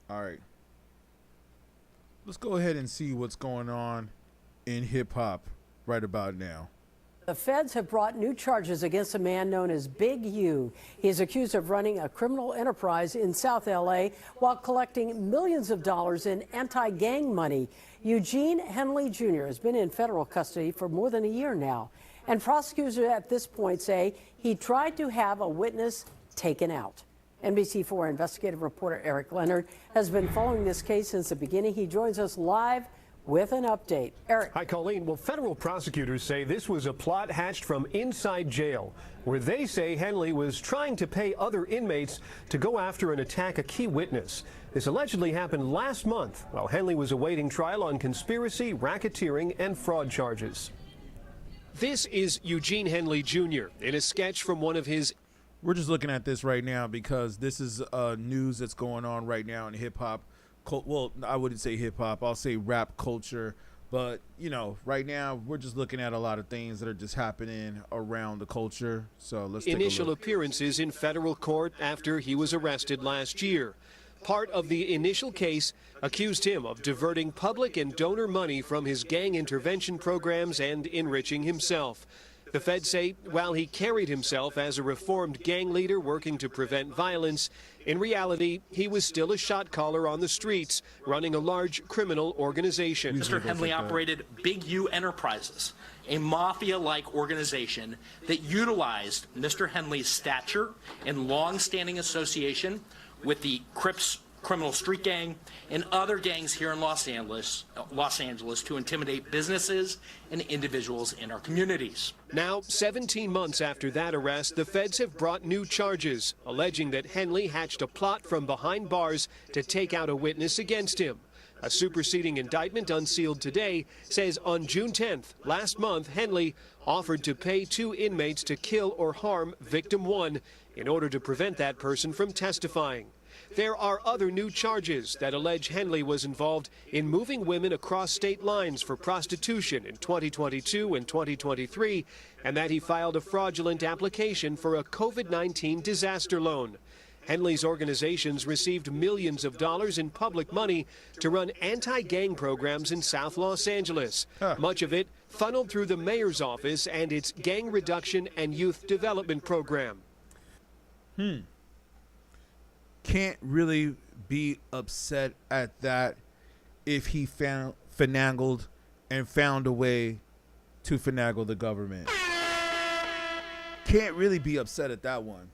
All right. Let's go ahead and see what's going on in hip hop right about now. The feds have brought new charges against a man known as Big U. He is accused of running a criminal enterprise in South LA while collecting millions of dollars in anti-gang money. Eugene Henley Jr. has been in federal custody for more than a year now. And prosecutors at this point say he tried to have a witness taken out. NBC4 investigative reporter Eric Leonard has been following this case since the beginning. He joins us live with an update. Eric. Hi, Colleen. Well, federal prosecutors say this was a plot hatched from inside jail, where they say Henley was trying to pay other inmates to go after and attack a key witness. This allegedly happened last month while Henley was awaiting trial on conspiracy, racketeering, and fraud charges. This is Eugene Henley Jr. in a sketch from one of his... We're just looking at this right now because this is news that's going on right now in hip hop. Well, I wouldn't say hip hop, I'll say rap culture. But, you know, right now we're just looking at a lot of things that are just happening around the culture. So let's take a look. Initial appearances in federal court after he was arrested last year. Part of the initial case accused him of diverting public and donor money from his gang intervention programs and enriching himself. The feds say while he carried himself as a reformed gang leader working to prevent violence, in reality, he was still a shot caller on the streets, running a large criminal organization. Mr. Henley operated Big U Enterprises, a mafia-like organization that utilized Mr. Henley's stature and long-standing association with the Crips criminal street gang and other gangs here in Los Angeles to intimidate businesses and individuals in our communities. Now, 17 months after that arrest, the feds have brought new charges, alleging that Henley hatched a plot from behind bars to take out a witness against him. A superseding indictment unsealed today says on June 10th, last month, Henley offered to pay 2 inmates to kill or harm victim 1 in order to prevent that person from testifying. There are other new charges that allege Henley was involved in moving women across state lines for prostitution in 2022 and 2023, and that he filed a fraudulent application for a COVID-19 disaster loan. Henley's organizations received millions of dollars in public money to run anti-gang programs in South Los Angeles, much of it funneled through the mayor's office and its gang reduction and youth development program. Can't really be upset at that if he finagled and found a way to finagle the government. Can't really be upset at that one.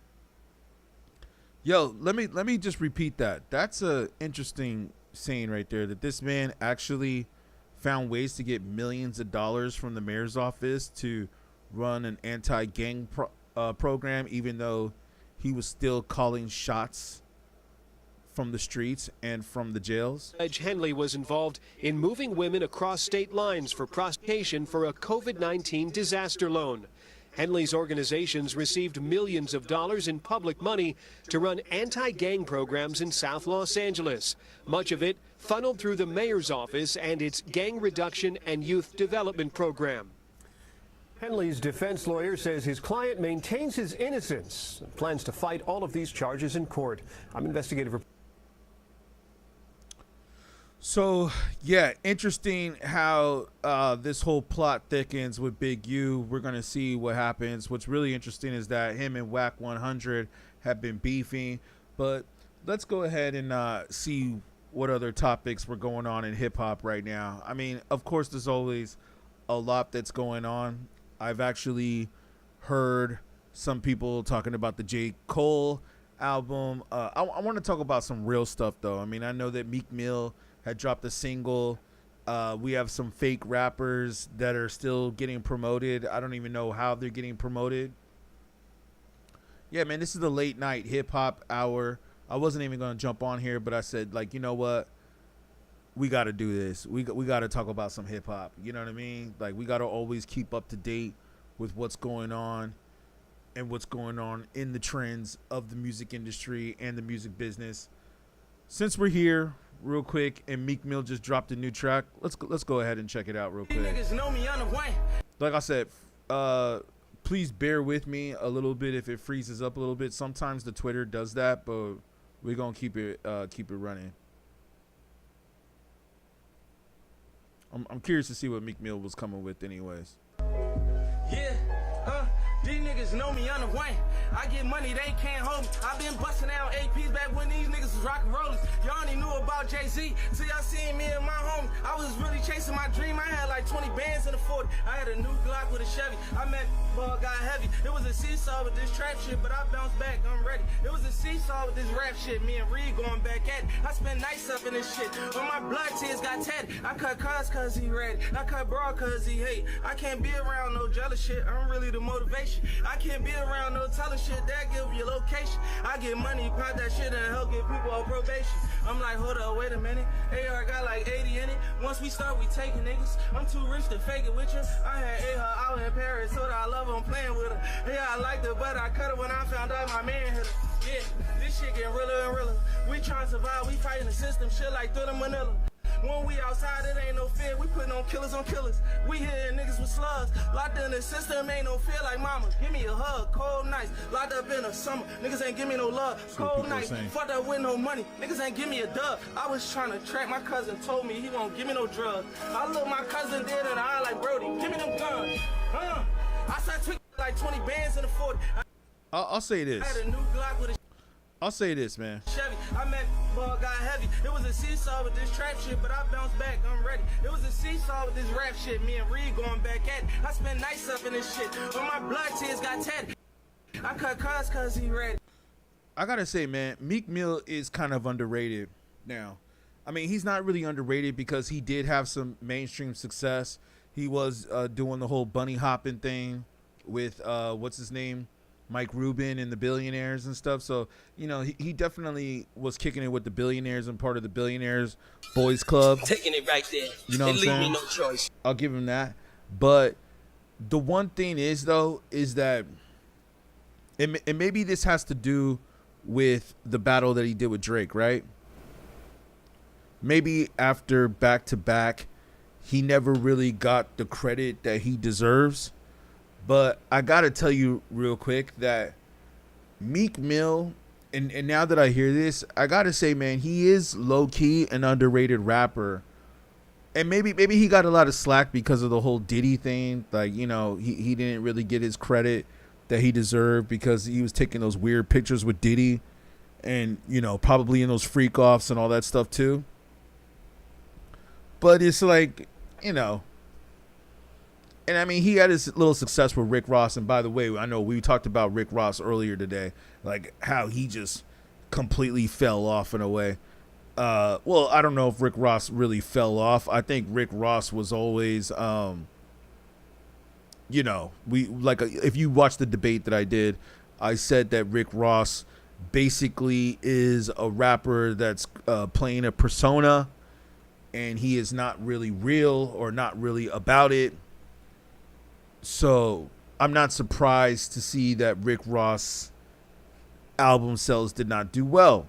Yo, let me just repeat that. That's a interesting saying right there, that this man actually found ways to get millions of dollars from the mayor's office to run an anti-gang program, even though he was still calling shots from the streets and from the jails. Judge Henley was involved in moving women across state lines for prostitution for a COVID-19 disaster loan. Henley's organizations received millions of dollars in public money to run anti-gang programs in South Los Angeles, much of it funneled through the mayor's office and its gang reduction and youth development program. Henley's defense lawyer says his client maintains his innocence and plans to fight all of these charges in court. I'm investigative reporter. So, yeah, interesting how this whole plot thickens with Big U. We're going to see what happens. What's really interesting is that him and Whack 100 have been beefing. But let's go ahead and see what other topics were going on in hip-hop right now. I mean, of course, there's always a lot that's going on. I've actually heard some people talking about the J. Cole album. I want to talk about some real stuff, though. I mean, I know that Meek Mill had dropped a single. We have some fake rappers that are still getting promoted. I don't even know how they're getting promoted. Yeah, man, this is the late night hip hop hour. I wasn't even going to jump on here, but I said, like, you know what? We got to do this. We got to talk about some hip hop. You know what I mean? Like, we got to always keep up to date with what's going on and what's going on in the trends of the music industry and the music business. Since we're here, real quick, and Meek Mill just dropped a new track. Let's go ahead and check it out real quick. Like I said, please bear with me a little bit if it freezes up a little bit. Sometimes the Twitter does that, but we're gonna keep it running. I'm curious to see what Meek Mill was coming with, anyways. Yeah, these niggas know me, I'm the one. I get money, they can't hold me. I been busting out APs back when these niggas was rockin' rollers. Y'all only knew about Jay-Z, till y'all seen me and my homie. I was really chasing my dream. I had like 20 bands in the 40. I had a new Glock with a Chevy. I met ball got heavy. It was a seesaw with this trap shit, but I bounced back, I'm ready. It was a seesaw with this rap shit, me and Reed going back at it. I spent nights up in this shit. When my blood tears got tatted, I cut cuz he ready. I cut bro cuz he hate. I can't be around no jealous shit, I'm really the motivation. I can't be around no telling shit, that give you location. I get money, pop that shit and help get people on probation. I'm like, hold up, wait a minute. AR got like 80 in it. Once we start, we taking niggas. I'm too rich to fake it with you. I had AR out in Paris, so that I love I'm playing with her. Yeah, I liked her, but I cut her when I found out my man hit her. Yeah, this shit getting realer and realer. We trying to survive, we fighting the system, shit like through the Manila. When we outside, it ain't no fear. We putting on killers on killers. We hitting niggas with slugs. Locked in the system, ain't no fear like mama. Give me a hug, cold nights. Locked up in the summer. Niggas ain't give me no love. Cold nights. Fucked up with no money. Niggas ain't give me a dub. I was trying to track my cousin. Told me he won't give me no drugs. I look my cousin dead in the eye like Brody. Give me them guns. I started tweaking like 20 bands in the 40. I'll say this. I had a new Glock with a I'll say this, man. Chevy. I met ball got heavy. It was a seesaw with this trap shit, but I bounced back, I'm ready. It was a seesaw with this rap shit, me and Reed going back at it. I spent nights up in this shit. When my blood tears got tatted, I cut cuz he ready. I gotta say, man, Meek Mill is kind of underrated now. I mean, he's not really underrated because he did have some mainstream success. He was doing the whole bunny hopping thing with what's his name? Mike Rubin and the Billionaires and stuff. So, you know, he definitely was kicking it with the Billionaires and part of the Billionaires Boys Club. Taking it right there. You know what I'm saying? Leave me no choice. I'll give him that. But the one thing is, though, is that and maybe this has to do with the battle that he did with Drake, right? Maybe after back-to-back, he never really got the credit that he deserves. But I got to tell you real quick that Meek Mill, and now that I hear this, I got to say, man, he is low-key an underrated rapper. And maybe he got a lot of slack because of the whole Diddy thing. Like, you know, he didn't really get his credit that he deserved because he was taking those weird pictures with Diddy and, you know, probably in those freak-offs and all that stuff too. But it's like, you know, and I mean, he had his little success with Rick Ross. And by the way, I know we talked about Rick Ross earlier today, like how he just completely fell off in a way. Well, I don't know if Rick Ross really fell off. I think Rick Ross was always, you know, if you watch the debate that I did, I said that Rick Ross basically is a rapper that's playing a persona, and he is not really real or not really about it. So I'm not surprised to see that Rick Ross album sales did not do well.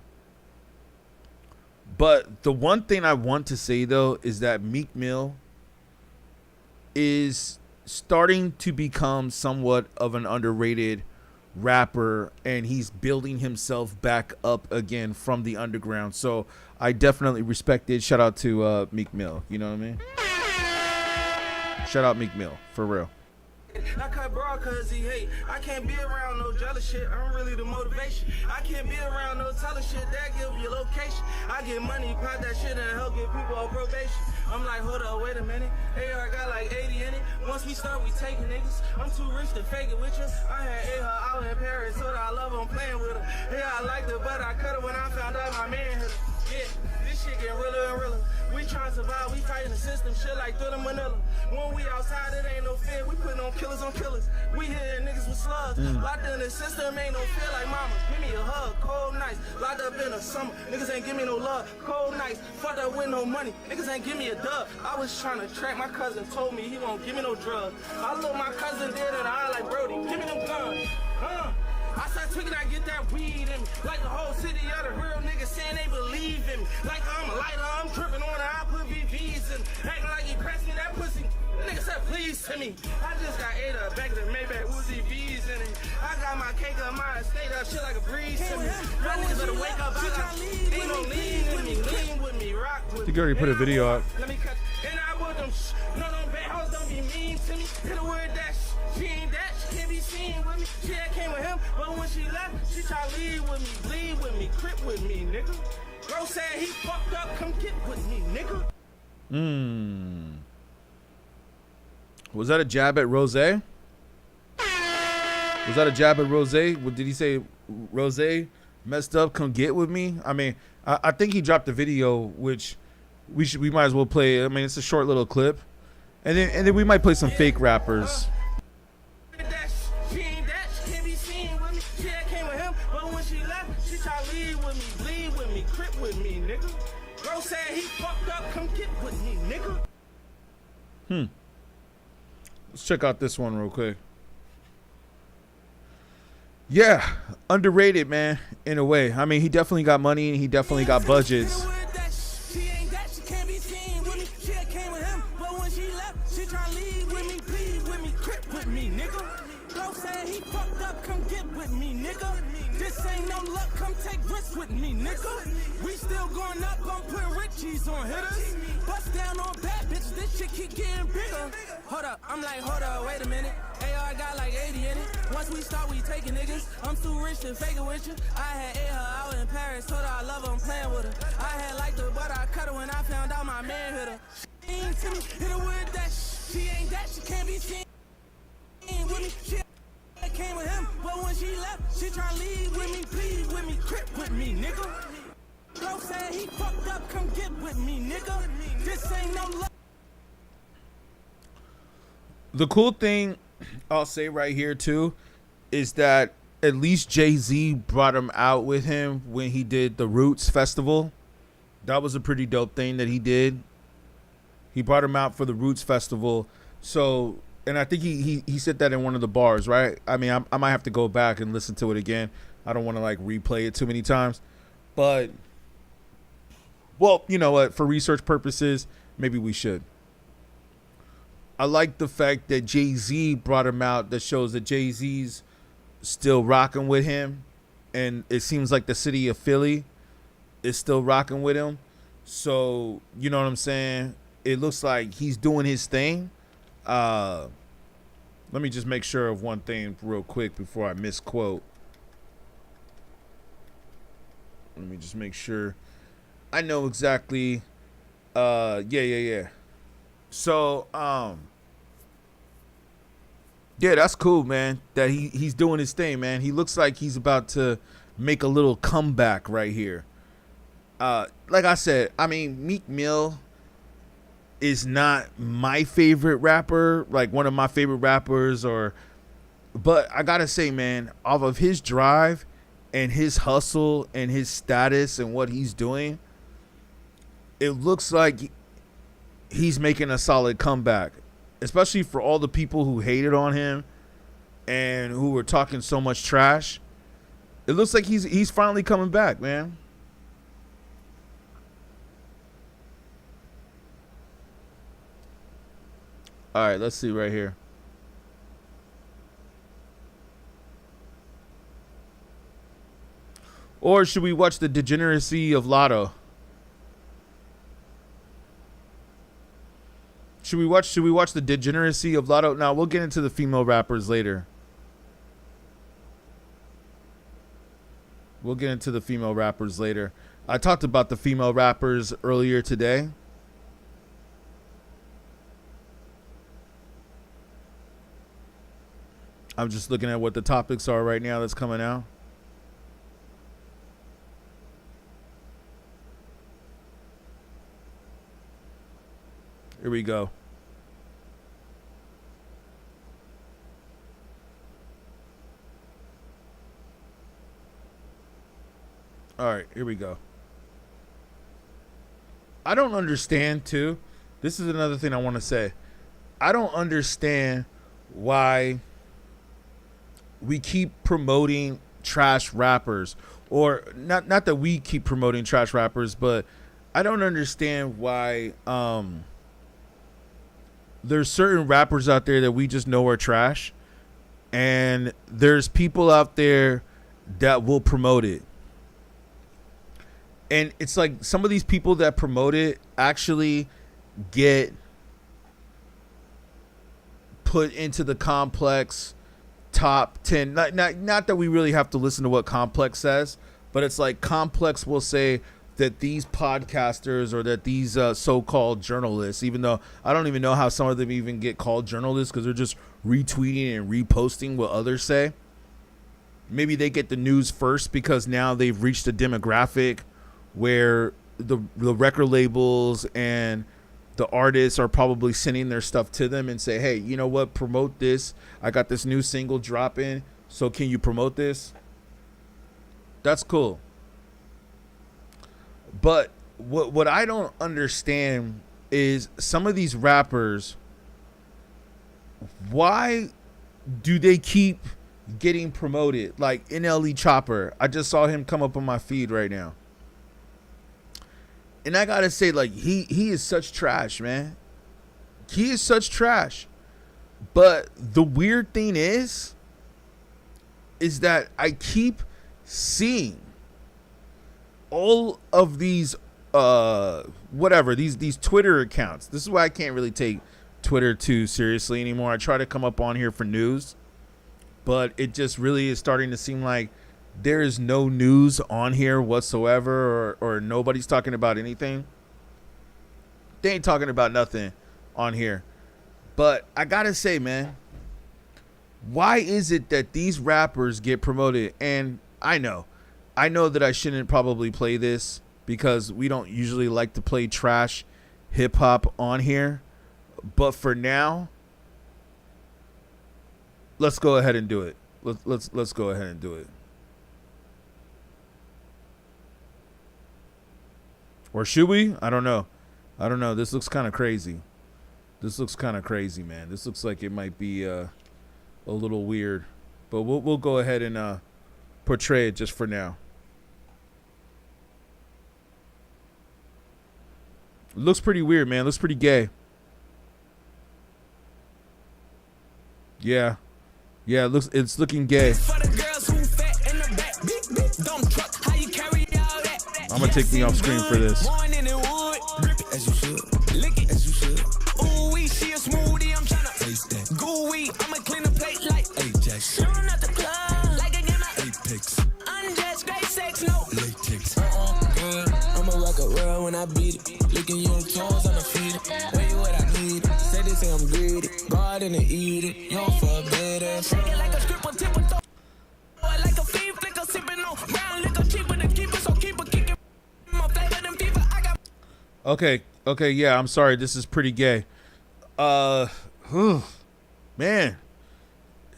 But the one thing I want to say, though, is that Meek Mill is starting to become somewhat of an underrated rapper, and he's building himself back up again from the underground. So I definitely respect it. Shout out to Meek Mill. You know what I mean? Shout out Meek Mill, for real. I cut bro cuz he hate. I can't be around no jealous shit, I'm really the motivation. I can't be around no telling shit, that give you location. I get money, pop that shit and help get people on probation. I'm like, hold up, wait a minute. AR got like 80 in it. Once we start, we taking niggas. I'm too rich to fake it with you. I had AR out in Paris, so that I love I'm playing with her. Yeah, I liked her, but I cut her when I found out my man hit her. Yeah, this shit getting realer and realer. We trying to survive, we fighting the system, shit like through the Manila. When we outside, it ain't no fear. We putting on killers on killers. We hitting niggas with slugs. Locked in the system, ain't no fear like mama. Give me a hug, cold nights. Locked up in the summer, niggas ain't give me no love. Cold nights, fucked up with no money. Niggas ain't give me a dub. I was trying to track my cousin, told me he won't give me no drugs. I look my cousin dead in the eye like Brody. Give me them guns. I start tweaking, I get that weed in me. Like the whole city of the real niggas saying they believe in me. Like I'm a lighter, I'm tripping on it, I put VVs in. Acting like he pressed me, that pussy. Nigga said please to me. I just got ate up back in the Maybach, Uzi V's in it. I got my cake up, my estate up, shit like a breeze to me. Y'all niggas better wake up, I got ain't no lean in me, lean with me, rock with me. I think you already put a video up. Let me cut, and I put them She try to lead with me, bleed with me, crip with me, nigga. Bro said he fucked up, come get with me, nigga. Was that a jab at Rose? Was that a jab at Rose? What did he say? Rose messed up, come get with me? I mean, I think he dropped the video, which we might as well play. I mean, it's a short little clip. And then we might play some fake rappers. She ain't that, she can't be seen with me. She came with him, but when she left, she try to lead with me, bleed with me, crip with me, nigga. Bro said he fucked up, come get with me, nigga. Let's check out this one real quick. Yeah, underrated, man, in a way. I mean, he definitely got money and he definitely got budgets. She ain't that, she can't be seen with me. She came with him, but when she left, she try to lead with me, bleed with me, crip with me, nigga. Bro said he fucked up, come get with me, nigga. This ain't no luck, come take risks with me, nigga. We still going up, gon' put Richies on hitters. Bust down on bad bitches, this shit keep getting bigger. Hold up, I'm like, hold up, wait a minute. AR got like 80 in it. Once we start, we taking niggas. I'm too rich to fake it with you. I had her out in Paris, told her I love her, I'm playing with her. I had liked her, but I cut her when I found out my man hit her. She ain't to me, hit her with that. She ain't that, she can't be seen with me. She came with him, but when she left, she try to lead with me, bleed with me, crip with me, nigga. Bro said he fucked up, come get with me, nigga. This ain't no love. The cool thing I'll say right here too is that at least Jay-Z brought him out with him when he did the Roots Festival. That was a pretty dope thing that he did. He brought him out for the Roots Festival. So, and I think he said that in one of the bars, right? I mean, I might have to go back and listen to it again. I don't want to like replay it too many times. But, well, you know what? For research purposes, maybe we should. I like the fact that Jay-Z brought him out. That shows that Jay-Z's still rocking with him. And it seems like the city of Philly is still rocking with him. So, you know what I'm saying? It looks like he's doing his thing. Let me just make sure of one thing real quick before I misquote. Let me just make sure I know exactly. Yeah. So, yeah, that's cool, man. That he's doing his thing, man. He looks like he's about to make a little comeback right here. Like I said, I mean, Meek Mill is not my favorite rapper, like one of my favorite rappers, but I gotta say, man, off of his drive and his hustle and his status and what he's doing, it looks like he's making a solid comeback, especially for all the people who hated on him and who were talking so much trash. It looks like he's finally coming back, man. All right, let's see right here. Or should we watch the degeneracy of Lotto? Should we watch the degeneracy of Lotto? Now, we'll get into the female rappers later. I talked about the female rappers earlier today. I'm just looking at what the topics are right now that's coming out. Here we go. All right, here we go. I don't understand, too. This is another thing I want to say. I don't understand why we keep promoting trash rappers, or not that we keep promoting trash rappers, but I don't understand why there's certain rappers out there that we just know are trash, and there's people out there that will promote it. And it's like some of these people that promote it actually get put into the complex top 10. Not that we really have to listen to what Complex says, but it's like Complex will say that these podcasters or that these so-called journalists, even though I don't even know how some of them even get called journalists because they're just retweeting and reposting what others say. Maybe they get the news first because now they've reached a demographic where the record labels and the artists are probably sending their stuff to them and say, hey, you know what, promote this. I got this new single dropping, so can you promote this? That's cool. But what I don't understand is some of these rappers, why do they keep getting promoted? Like NLE Chopper, I just saw him come up on my feed right now. And I gotta say, like, he is such trash, man. He is such trash. But the weird thing is that I keep seeing all of these these Twitter accounts. This is why I can't really take Twitter too seriously anymore. I try to come up on here for news, but it just really is starting to seem like there is no news on here whatsoever, or nobody's talking about anything. They ain't talking about nothing on here. But I gotta say, man, why is it that these rappers get promoted? And I know that I shouldn't probably play this because we don't usually like to play trash hip hop on here. But for now, let's go ahead and do it. Let's go ahead and do it. Or should we? I don't know. This looks kind of crazy. Man. This looks like it might be a little weird. But we'll go ahead and portray it just for now. It looks pretty weird, man. It looks pretty gay. Yeah. Yeah, it's looking gay. I'm gonna take me off screen for this. As you should. Lick it as you should. Ooh, she a smoothie. I'm tryna taste that. Gooey, I'ma clean the plate like Ajax. Shooting at the club like I get my Apex. Undressed, great sex, no latex. Girl, I'ma rock a world when I beat it. Licking your toes on the feet. Where you what I need? Say they say I'm greedy. Garden and eat it. You don't forbid it. Shake it like a stripper, tip a throw. Like a fiend, flicker, sipping on brown liquor, cheaper than keeper, so keep a kicking. Okay, yeah, I'm sorry. This is pretty gay. Man,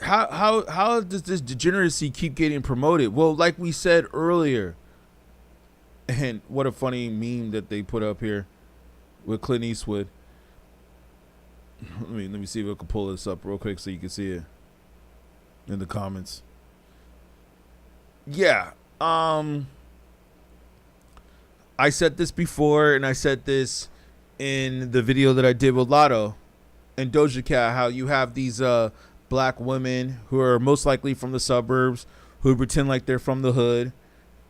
how does this degeneracy keep getting promoted? Well, like we said earlier, and what a funny meme that they put up here with Clint Eastwood. Let me see if I can pull this up real quick so you can see it in the comments. Yeah, I said this before, and I said this in the video that I did with Lotto and Doja Cat, how you have these black women who are most likely from the suburbs who pretend like they're from the hood,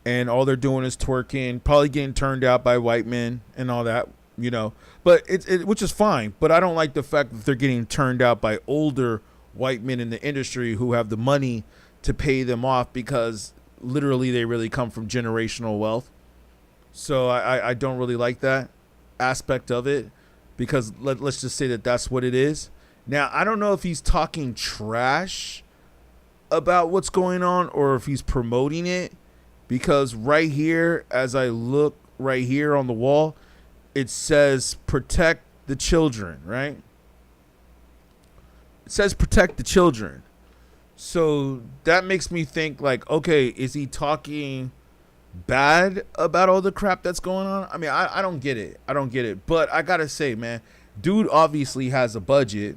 and all they're doing is twerking, probably getting turned out by white men and all that, you know. But which is fine, but I don't like the fact that they're getting turned out by older white men in the industry who have the money to pay them off because literally they really come from generational wealth. So I don't really like that aspect of it because let's just say that that's what it is. Now, I don't know if he's talking trash about what's going on or if he's promoting it, because right here, as I look right here on the wall, it says protect the children, right? It says protect the children. So that makes me think like, okay, is he talking bad about all the crap that's going on? I mean, I don't get it. But I gotta say, man, dude obviously has a budget.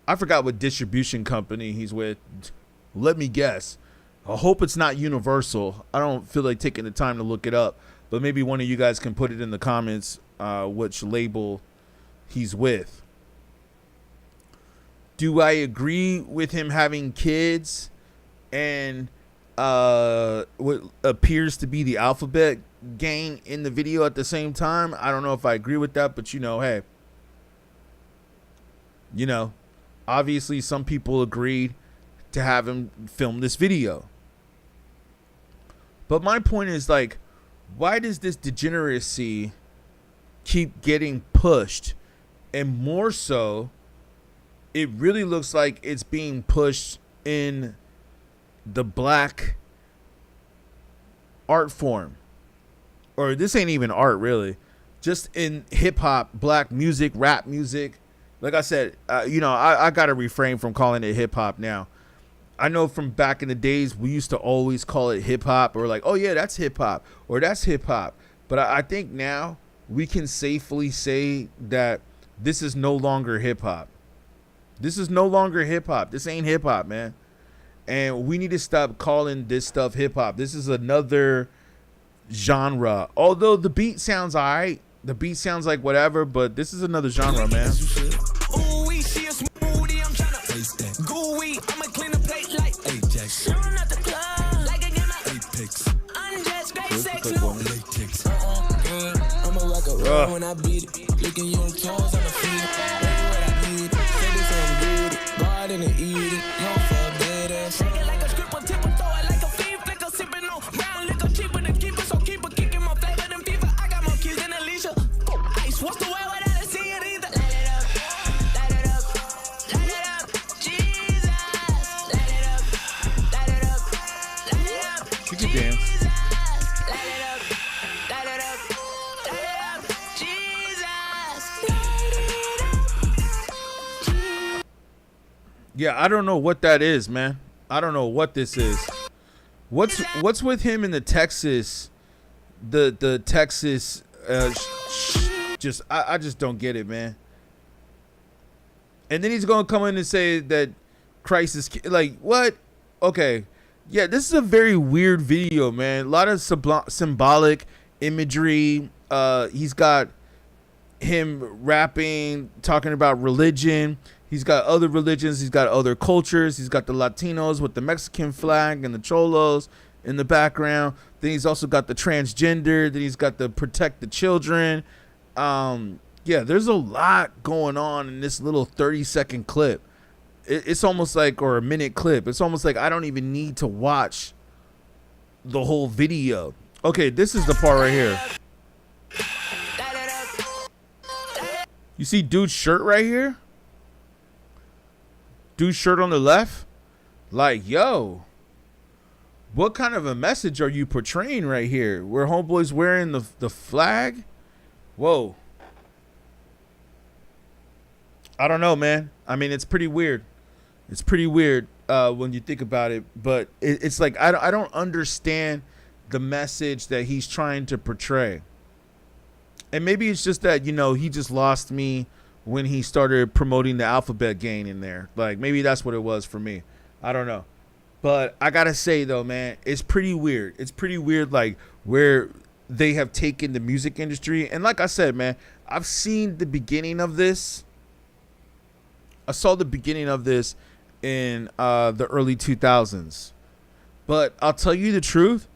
I forgot what distribution company he's with. Let me guess. I hope it's not Universal. I don't feel like taking the time to look it up, but maybe one of you guys can put it in the comments which label he's with. Do I agree with him having kids and what appears to be the alphabet gang in the video at the same time? I don't know if I agree with that, but hey, obviously some people agreed to have him film this video. But my point is, like, why does this degeneracy keep getting pushed? And more so, it really looks like it's being pushed in the black art form. Or this ain't even art, really. Just in hip-hop, black music, rap music. Like I said, I got to refrain from calling it hip-hop now. I know from back in the days, we used to always call it hip-hop. Or like, oh, yeah, that's hip-hop. Or that's hip-hop. But I think now we can safely say that this is no longer hip-hop. This is no longer hip-hop. This ain't hip-hop, man. And we need to stop calling this stuff hip-hop. This is another genre. Although the beat sounds all right. The beat sounds like whatever, but this is another genre, man. Ooh, she a smoothie, I'm tryna gooey, I'ma clean the plate like Ajax. Showing at the club, like I get my Apex. Undressed, great sex, no latex. I'ma rock a roll when I beat it. Licking your toes on the feet. Baby, what I need. Say this I'm good. God in the eat it. You don't fuck better. Shake it like a script on tip and throw it like a fiend. Flicker sipping on brown liquor cheaper than keeper. So keep a kicking my flavor than fever. I got more kids than Alicia. Ice, what's the way without a see it either? Light it up, light it up, light it up, Jesus. Light it up, light it up, light it up. You can dance. Light it up, light it up, light it up, Jesus. Yeah, I don't know what that is, man. I don't know what this is. What's with him in the Texas, the Texas, I just don't get it, man. And then he's gonna come in and say that Christ is like, what? Okay, yeah, this is a very weird video, man. A lot of symbolic imagery. He's got him rapping, talking about religion. He's got other religions. He's got other cultures. He's got the Latinos with the Mexican flag and the cholos in the background. Then he's also got the transgender. Then he's got the protect the children. Yeah, there's a lot going on in this little 30-second clip. It's almost like, or a minute clip. It's almost like I don't even need to watch the whole video. Okay, this is the part right here. You see dude's shirt right here? Dude's shirt on the left? Like, yo, what kind of a message are you portraying right here? Where homeboy's wearing the flag? Whoa. I don't know, man. I mean, it's pretty weird. It's pretty weird when you think about it. But it's like I don't understand the message that he's trying to portray. And maybe it's just that, he just lost me when he started promoting the alphabet gang in there. Like, maybe that's what it was for me. I don't know. But I gotta say, though, man, it's pretty weird. It's pretty weird, like, where they have taken the music industry. And like I said, man, I've seen the beginning of this. I saw the beginning of this in the early 2000s. But I'll tell you the truth,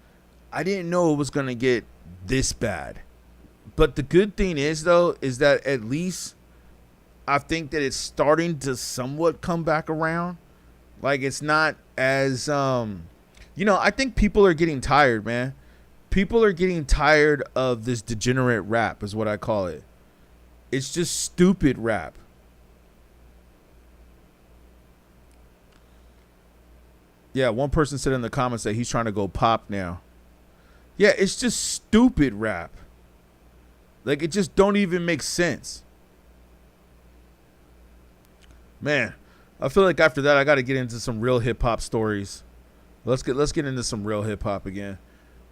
I didn't know it was going to get this bad. But the good thing is, though, is that at least I think that it's starting to somewhat come back around. Like, it's not as, I think people are getting tired, man. People are getting tired of this degenerate rap, is what I call it. It's just stupid rap. Yeah, one person said in the comments that he's trying to go pop now. Yeah, it's just stupid rap. Like, it just don't even make sense. Man, I feel like after that I got to get into some real hip hop stories. Let's get into some real hip hop again.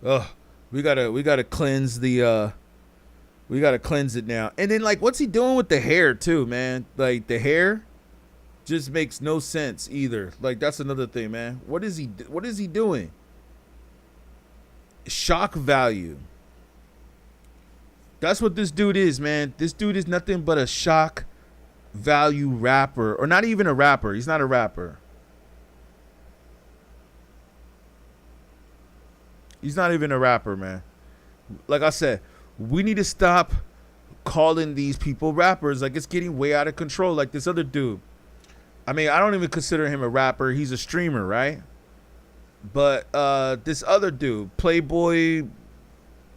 Ugh, we gotta cleanse the we gotta cleanse it now. And then, like, what's he doing with the hair too, man? Like, the hair just makes no sense either. Like, that's another thing, man. What is he doing? Shock value. That's what this dude is, man. This dude is nothing but a shock value rapper. Or not even a rapper. He's not a rapper. He's not even a rapper, man. Like I said, we need to stop calling these people rappers. Like, it's getting way out of control. Like this other dude. I mean, I don't even consider him a rapper. He's a streamer, right? But this other dude, Playboy,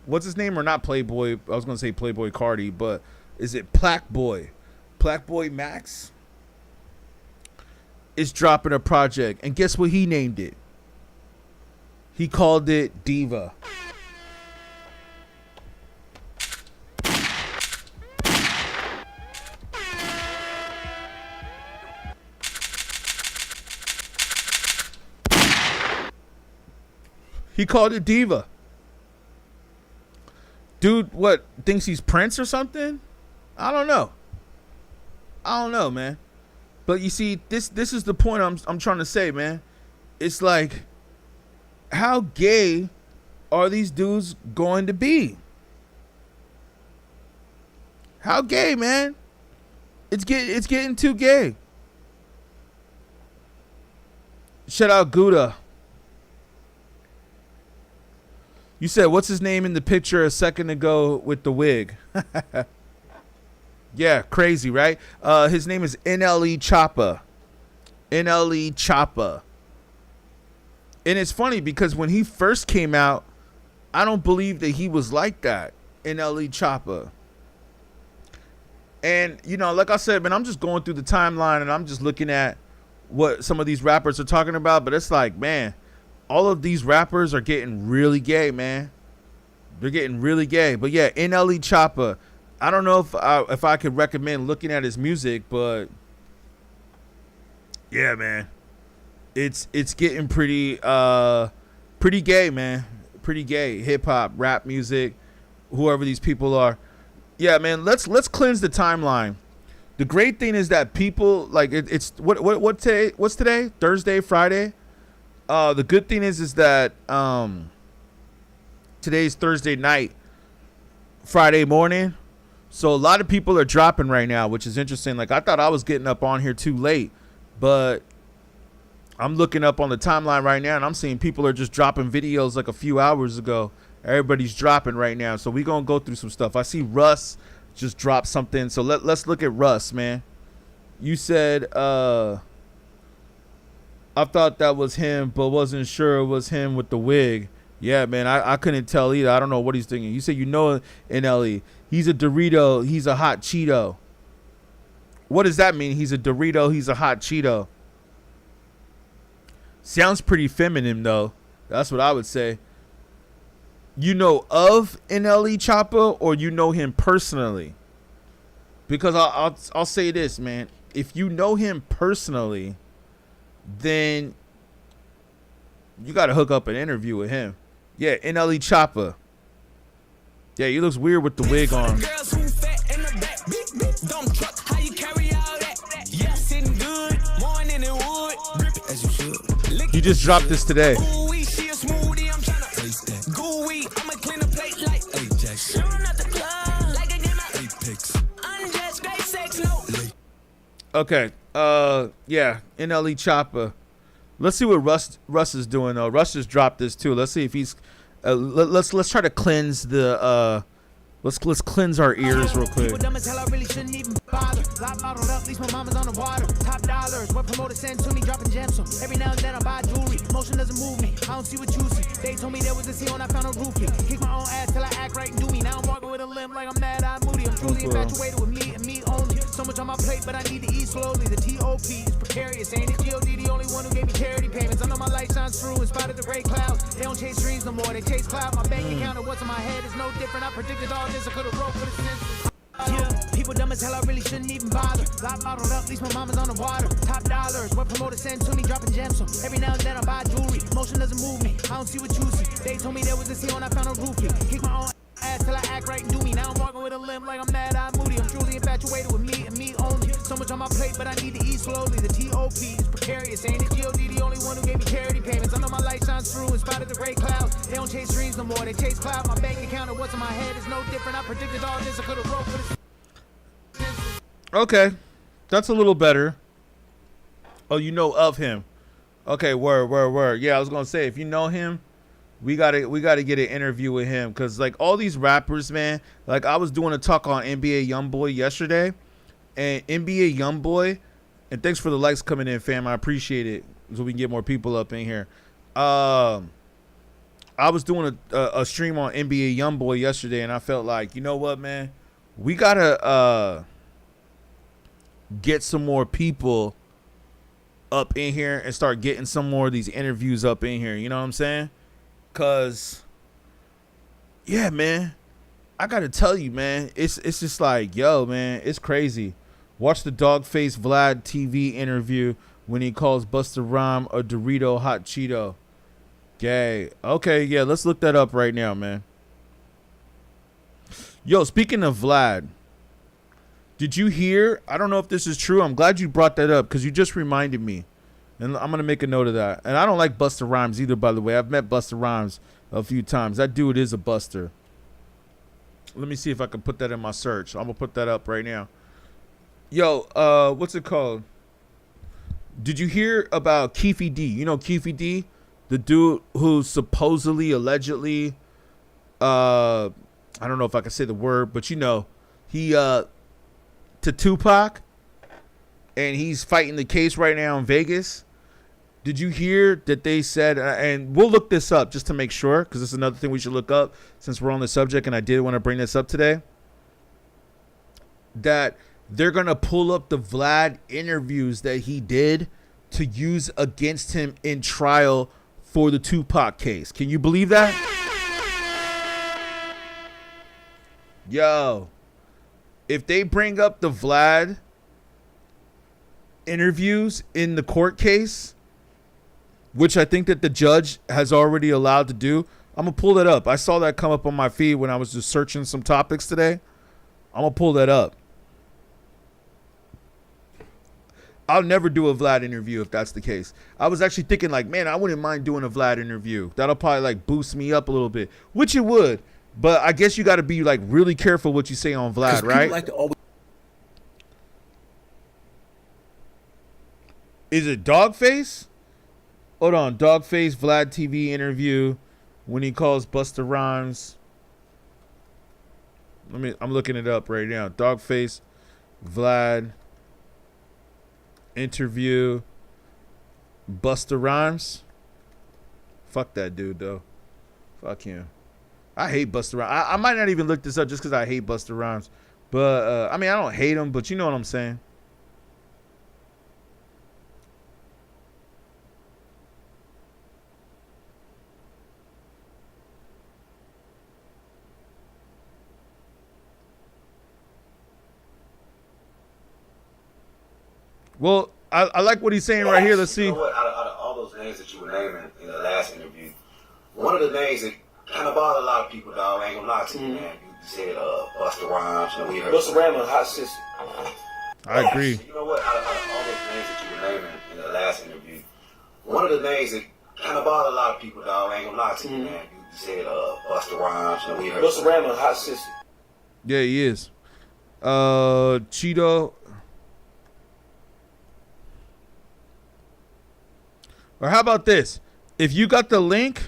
what's his name? Or not Playboy. I was going to say Playboy Cardi, but is it Plackboy? Plackboy Max is dropping a project. And guess what he named it? He called it Diva. He called it Diva. Dude, what, thinks he's Prince or something? I don't know, man. But you see, this is the point I'm trying to say, man. It's like, how gay are these dudes going to be? How gay, man? It's getting too gay. Shout out Gouda. You said, what's his name in the picture a second ago with the wig? Yeah, crazy, right? His name is NLE Choppa. NLE Choppa. And it's funny because when he first came out, I don't believe that he was like that. NLE Choppa. And, you know, like I said, man, I'm just going through the timeline and I'm just looking at what some of these rappers are talking about. But it's like, man, all of these rappers are getting really gay, man. They're getting really gay. But yeah, NLE Choppa. I don't know if I could recommend looking at his music, but yeah, man, it's getting pretty gay, man. Pretty gay. Hip hop, rap music, whoever these people are. Yeah, man. Let's cleanse the timeline. The great thing is that people like it's what today? What's today? Thursday, Friday. The good thing is that today's Thursday night, Friday morning. So a lot of people are dropping right now, which is interesting. Like I thought I was getting up on here too late, but I'm looking up on the timeline right now and I'm seeing people are just dropping videos like a few hours ago. Everybody's dropping right now. So we're going to go through some stuff. I see Russ just dropped something. So let's look at Russ, man. You said I thought that was him, but wasn't sure it was him with the wig. Yeah, man, I couldn't tell either. I don't know what he's thinking. You said you know NLE. He's a Dorito. He's a hot Cheeto. What does that mean? He's a Dorito. He's a hot Cheeto. Sounds pretty feminine, though. That's what I would say. You know of NLE Choppa or you know him personally? Because I'll say this, man. If you know him personally, then you got to hook up an interview with him. Yeah, NLE Choppa. Yeah, he looks weird with the wig on. He just dropped this today. Okay. Yeah, NLE Choppa. Let's see what Russ is doing though. Russ just dropped this too. Let's see if he's let's try to cleanse the let's cleanse our ears real quick. Top dollars, what promoter send to me, dropping gems. So every now and then I buy jewelry. Motion doesn't move me. I don't see what you see. They told me there was a seal and I found a roofie. Kick my own ass till I act right and do me. Now I'm walking with a limp like I'm mad, I'm moody. I'm truly infatuated with me and me only. So much on my plate, but I need to eat slowly. The T.O.P. is precarious. Ain't it G.O.D. the only one who gave me charity payments? I know my light shines through in spite of the gray clouds. They don't chase dreams no more, they chase cloud. My bank account and what's in my head is no different. I predicted all this, I could have wrote for the census. Yeah, people dumb as hell, I really shouldn't even bother. Lot bottled up, at least my mama's on the water. Top dollars, what promoter send to me, dropping gems. So every now and then I buy jewelry. Motion doesn't move me, I don't see what you see. They told me there was a seal and I found a roofie. Kick my own ass till I act right and do me. Now I'm walking with a limp like I'm mad, I'm moody. I'm truly infatuated with me and me only. So much on my plate, but I need to eat slowly. The T.O.P. is precarious. Ain't it G.O.D. the only one who gave me charity payments? I know my light shines through in spite of the gray clouds. They don't chase dreams no more, they chase cloud. My bank account and what's in my head is no different. I predicted all this, I could have wrote for this. Okay, that's a little better. Oh, you know of him. Okay, word. Yeah, I was gonna say, if you know him, we gotta get an interview with him, because like all these rappers, man, like I was doing a talk on NBA YoungBoy yesterday, and NBA YoungBoy And thanks for the likes coming in, fam. I appreciate it, so we can get more people up in here. I was doing a stream on NBA YoungBoy yesterday, and I felt like, you know what, man? We got to get some more people up in here and start getting some more of these interviews up in here. You know what I'm saying? Because, yeah, man, I got to tell you, man, it's just like, yo, man, it's crazy. Watch the Dogface Vlad TV interview when he calls Busta Rhymes a Dorito hot Cheeto. Gay. Okay, yeah, let's look that up right now, man. Yo, speaking of Vlad, did you hear? I don't know if this is true. I'm glad you brought that up because you just reminded me. And I'm going to make a note of that. And I don't like Busta Rhymes either, by the way. I've met Busta Rhymes a few times. That dude is a buster. Let me see if I can put that in my search. I'm going to put that up right now. Yo, what's it called? Did you hear about Keefy D? You know Keefy D? The dude who supposedly, allegedly, I don't know if I can say the word, but you know, he to Tupac, and he's fighting the case right now in Vegas. Did you hear that they said, and we'll look this up just to make sure, because this is another thing we should look up since we're on the subject, and I did want to bring this up today, that they're going to pull up the Vlad interviews that he did to use against him in trial for the Tupac case. Can you believe that? Yo, if they bring up the Vlad interviews in the court case, which I think that the judge has already allowed to do, I'm going to pull that up. I saw that come up on my feed when I was just searching some topics today. I'm going to pull that up. I'll never do a Vlad interview if that's the case. I was actually thinking like, man, I wouldn't mind doing a Vlad interview. That'll probably like boost me up a little bit, which it would. But I guess you got to be like really careful what you say on Vlad, right? Like to always- Is it Dogface? Hold on, Dogface Vlad TV interview when he calls Busta Rhymes. I'm looking it up right now. Dogface Vlad interview Busta Rhymes. Fuck that dude though. Fuck him. I hate Busta Rhymes. I might not even look this up just because I hate Busta Rhymes. But I mean, I don't hate him, but you know what I'm saying. Well, I like what he's saying right here. Let's see. You know what? Out of all those names that you were naming in the last interview, one of the names that kind of bothered a lot of people, dog, I ain't gonna lie to you, man. You said Busta Rhymes. You know, we heard Busta Rhymes, hot sister. I agree. You know what? Out of all those names that you were naming in the last interview, one of the names that kind of bothered a lot of people, dog, I ain't gonna lie to you, man. You said Busta Rhymes. You know, we heard Busta Rhymes, hot sister. Yeah, he is. Cheeto. Or how about this? If you got the link,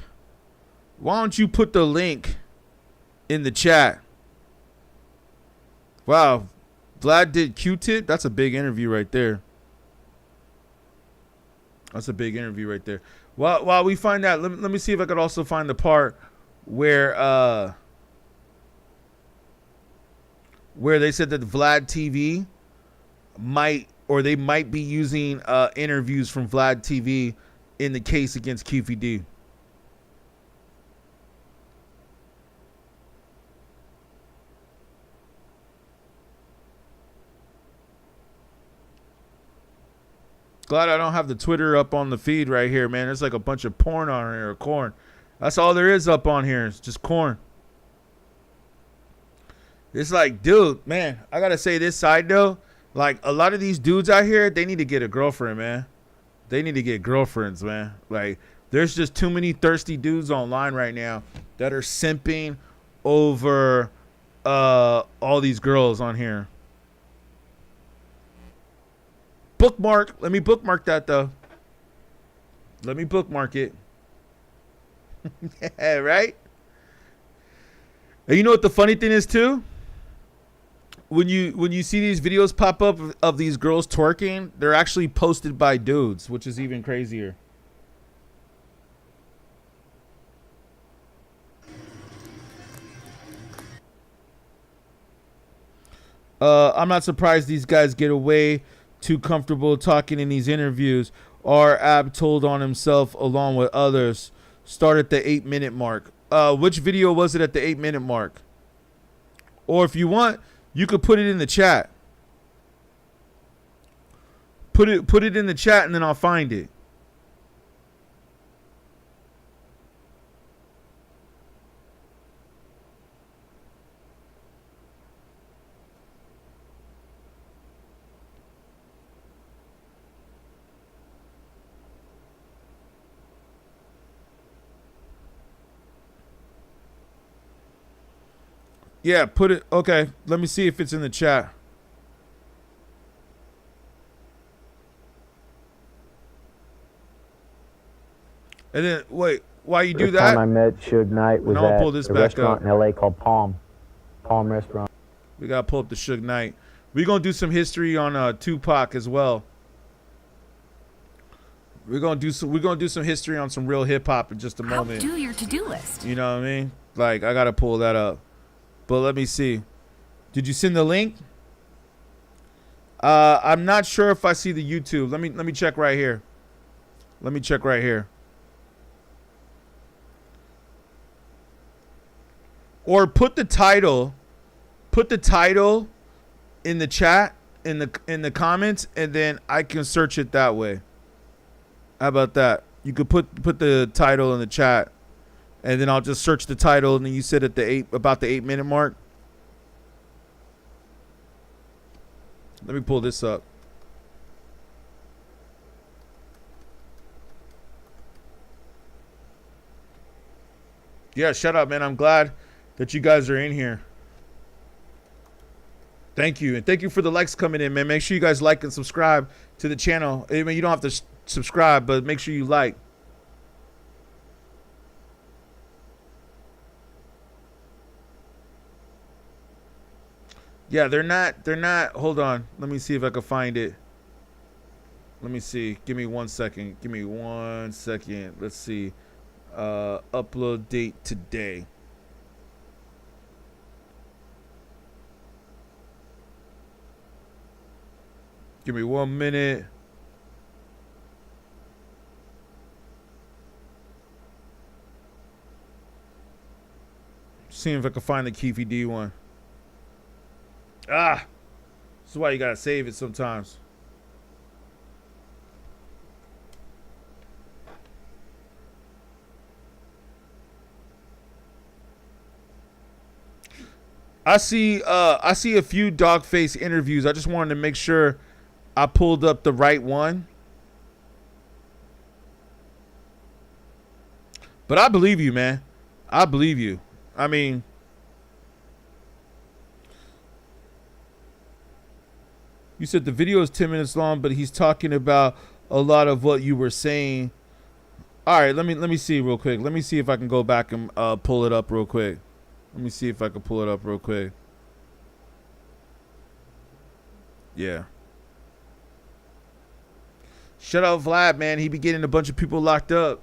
why don't you put the link in the chat? Wow. Vlad did Q-Tip? That's a big interview right there. That's a big interview right there. While we find that, let me see if I could also find the part where they said that Vlad TV they might be using interviews from Vlad TV in the case against Keefy D. Glad I don't have the Twitter up on the feed right here, man. There's like a bunch of porn on here, or corn. That's all there is up on here. It's just corn. It's like, dude, man, I gotta say this side though. Like, a lot of these dudes out here, they need to get a girlfriend, man. They need to get girlfriends, man. Like, there's just too many thirsty dudes online right now that are simping over all these girls on here. Bookmark. Let me bookmark that, though. Let me bookmark it. Yeah, right? And you know what the funny thing is, too? when you see these videos pop up of these girls twerking, they're actually posted by dudes, which is even crazier. I'm not surprised these guys get away too comfortable talking in these interviews. R. Ab told on himself along with others. Start at the 8-minute mark. Which video was it at the 8-minute mark? Or if you want, you could put it in the chat. Put it in the chat and then I'll find it. Yeah, put it. Okay, let me see if it's in the chat. And then, wait, why you do First that? time I met Suge Knight was I'll at pull this a back restaurant up. in L.A. called Palm Restaurant. We gotta pull up the Suge Knight. We're gonna do some history on Tupac as well. We're gonna do some history on some real hip hop in just a moment. How do your to-do list? You know what I mean? Like, I gotta pull that up. But let me see. Did you send the link? I'm not sure if I see the YouTube. Let me check right here. Let me check right here. Or put the title in the chat, in the comments, and then I can search it that way. How about that? You could put the title in the chat, and then I'll just search the title, and then you said at about the 8-minute mark. Let me pull this up. Yeah, shut up, man. I'm glad that you guys are in here. Thank you. And thank you for the likes coming in, man. Make sure you guys like and subscribe to the channel. I mean, you don't have to subscribe, but make sure you like. Yeah, they're not. Hold on. Let me see if I can find it. Let me see. Give me 1 second. Give me 1 second. Let's see. Upload date today. Give me 1 minute. Seeing if I can find the Keefy D one. Ah, this is why you gotta save it sometimes. I see a few Dogface interviews. I just wanted to make sure I pulled up the right one. But I believe you, man. I believe you. I mean, you said the video is 10 minutes long, but he's talking about a lot of what you were saying. All right, let me see real quick. Let me see if I can go back and pull it up real quick. Let me see if I can pull it up real quick. Yeah. Shut up, Vlad, man. He be getting a bunch of people locked up.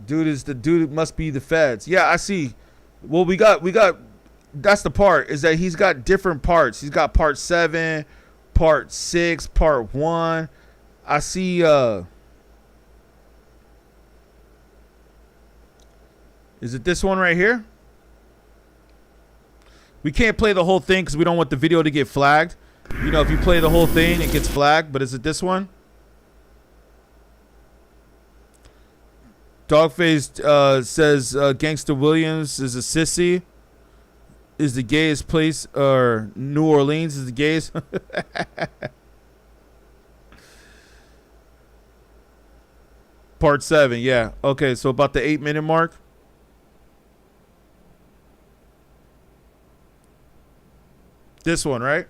Dude must be the feds. Yeah, I see. Well, we got that's the part, is that he's got different parts. He's got part 7, part 6, part 1. I see is it this one right here? We can't play the whole thing because we don't want the video to get flagged. You know, if you play the whole thing, it gets flagged. But is it this one? Dogface says Gangsta Williams is a sissy. Is the gayest place, or New Orleans is the gayest? Part 7, yeah. Okay, so about the 8-minute mark. This one, right?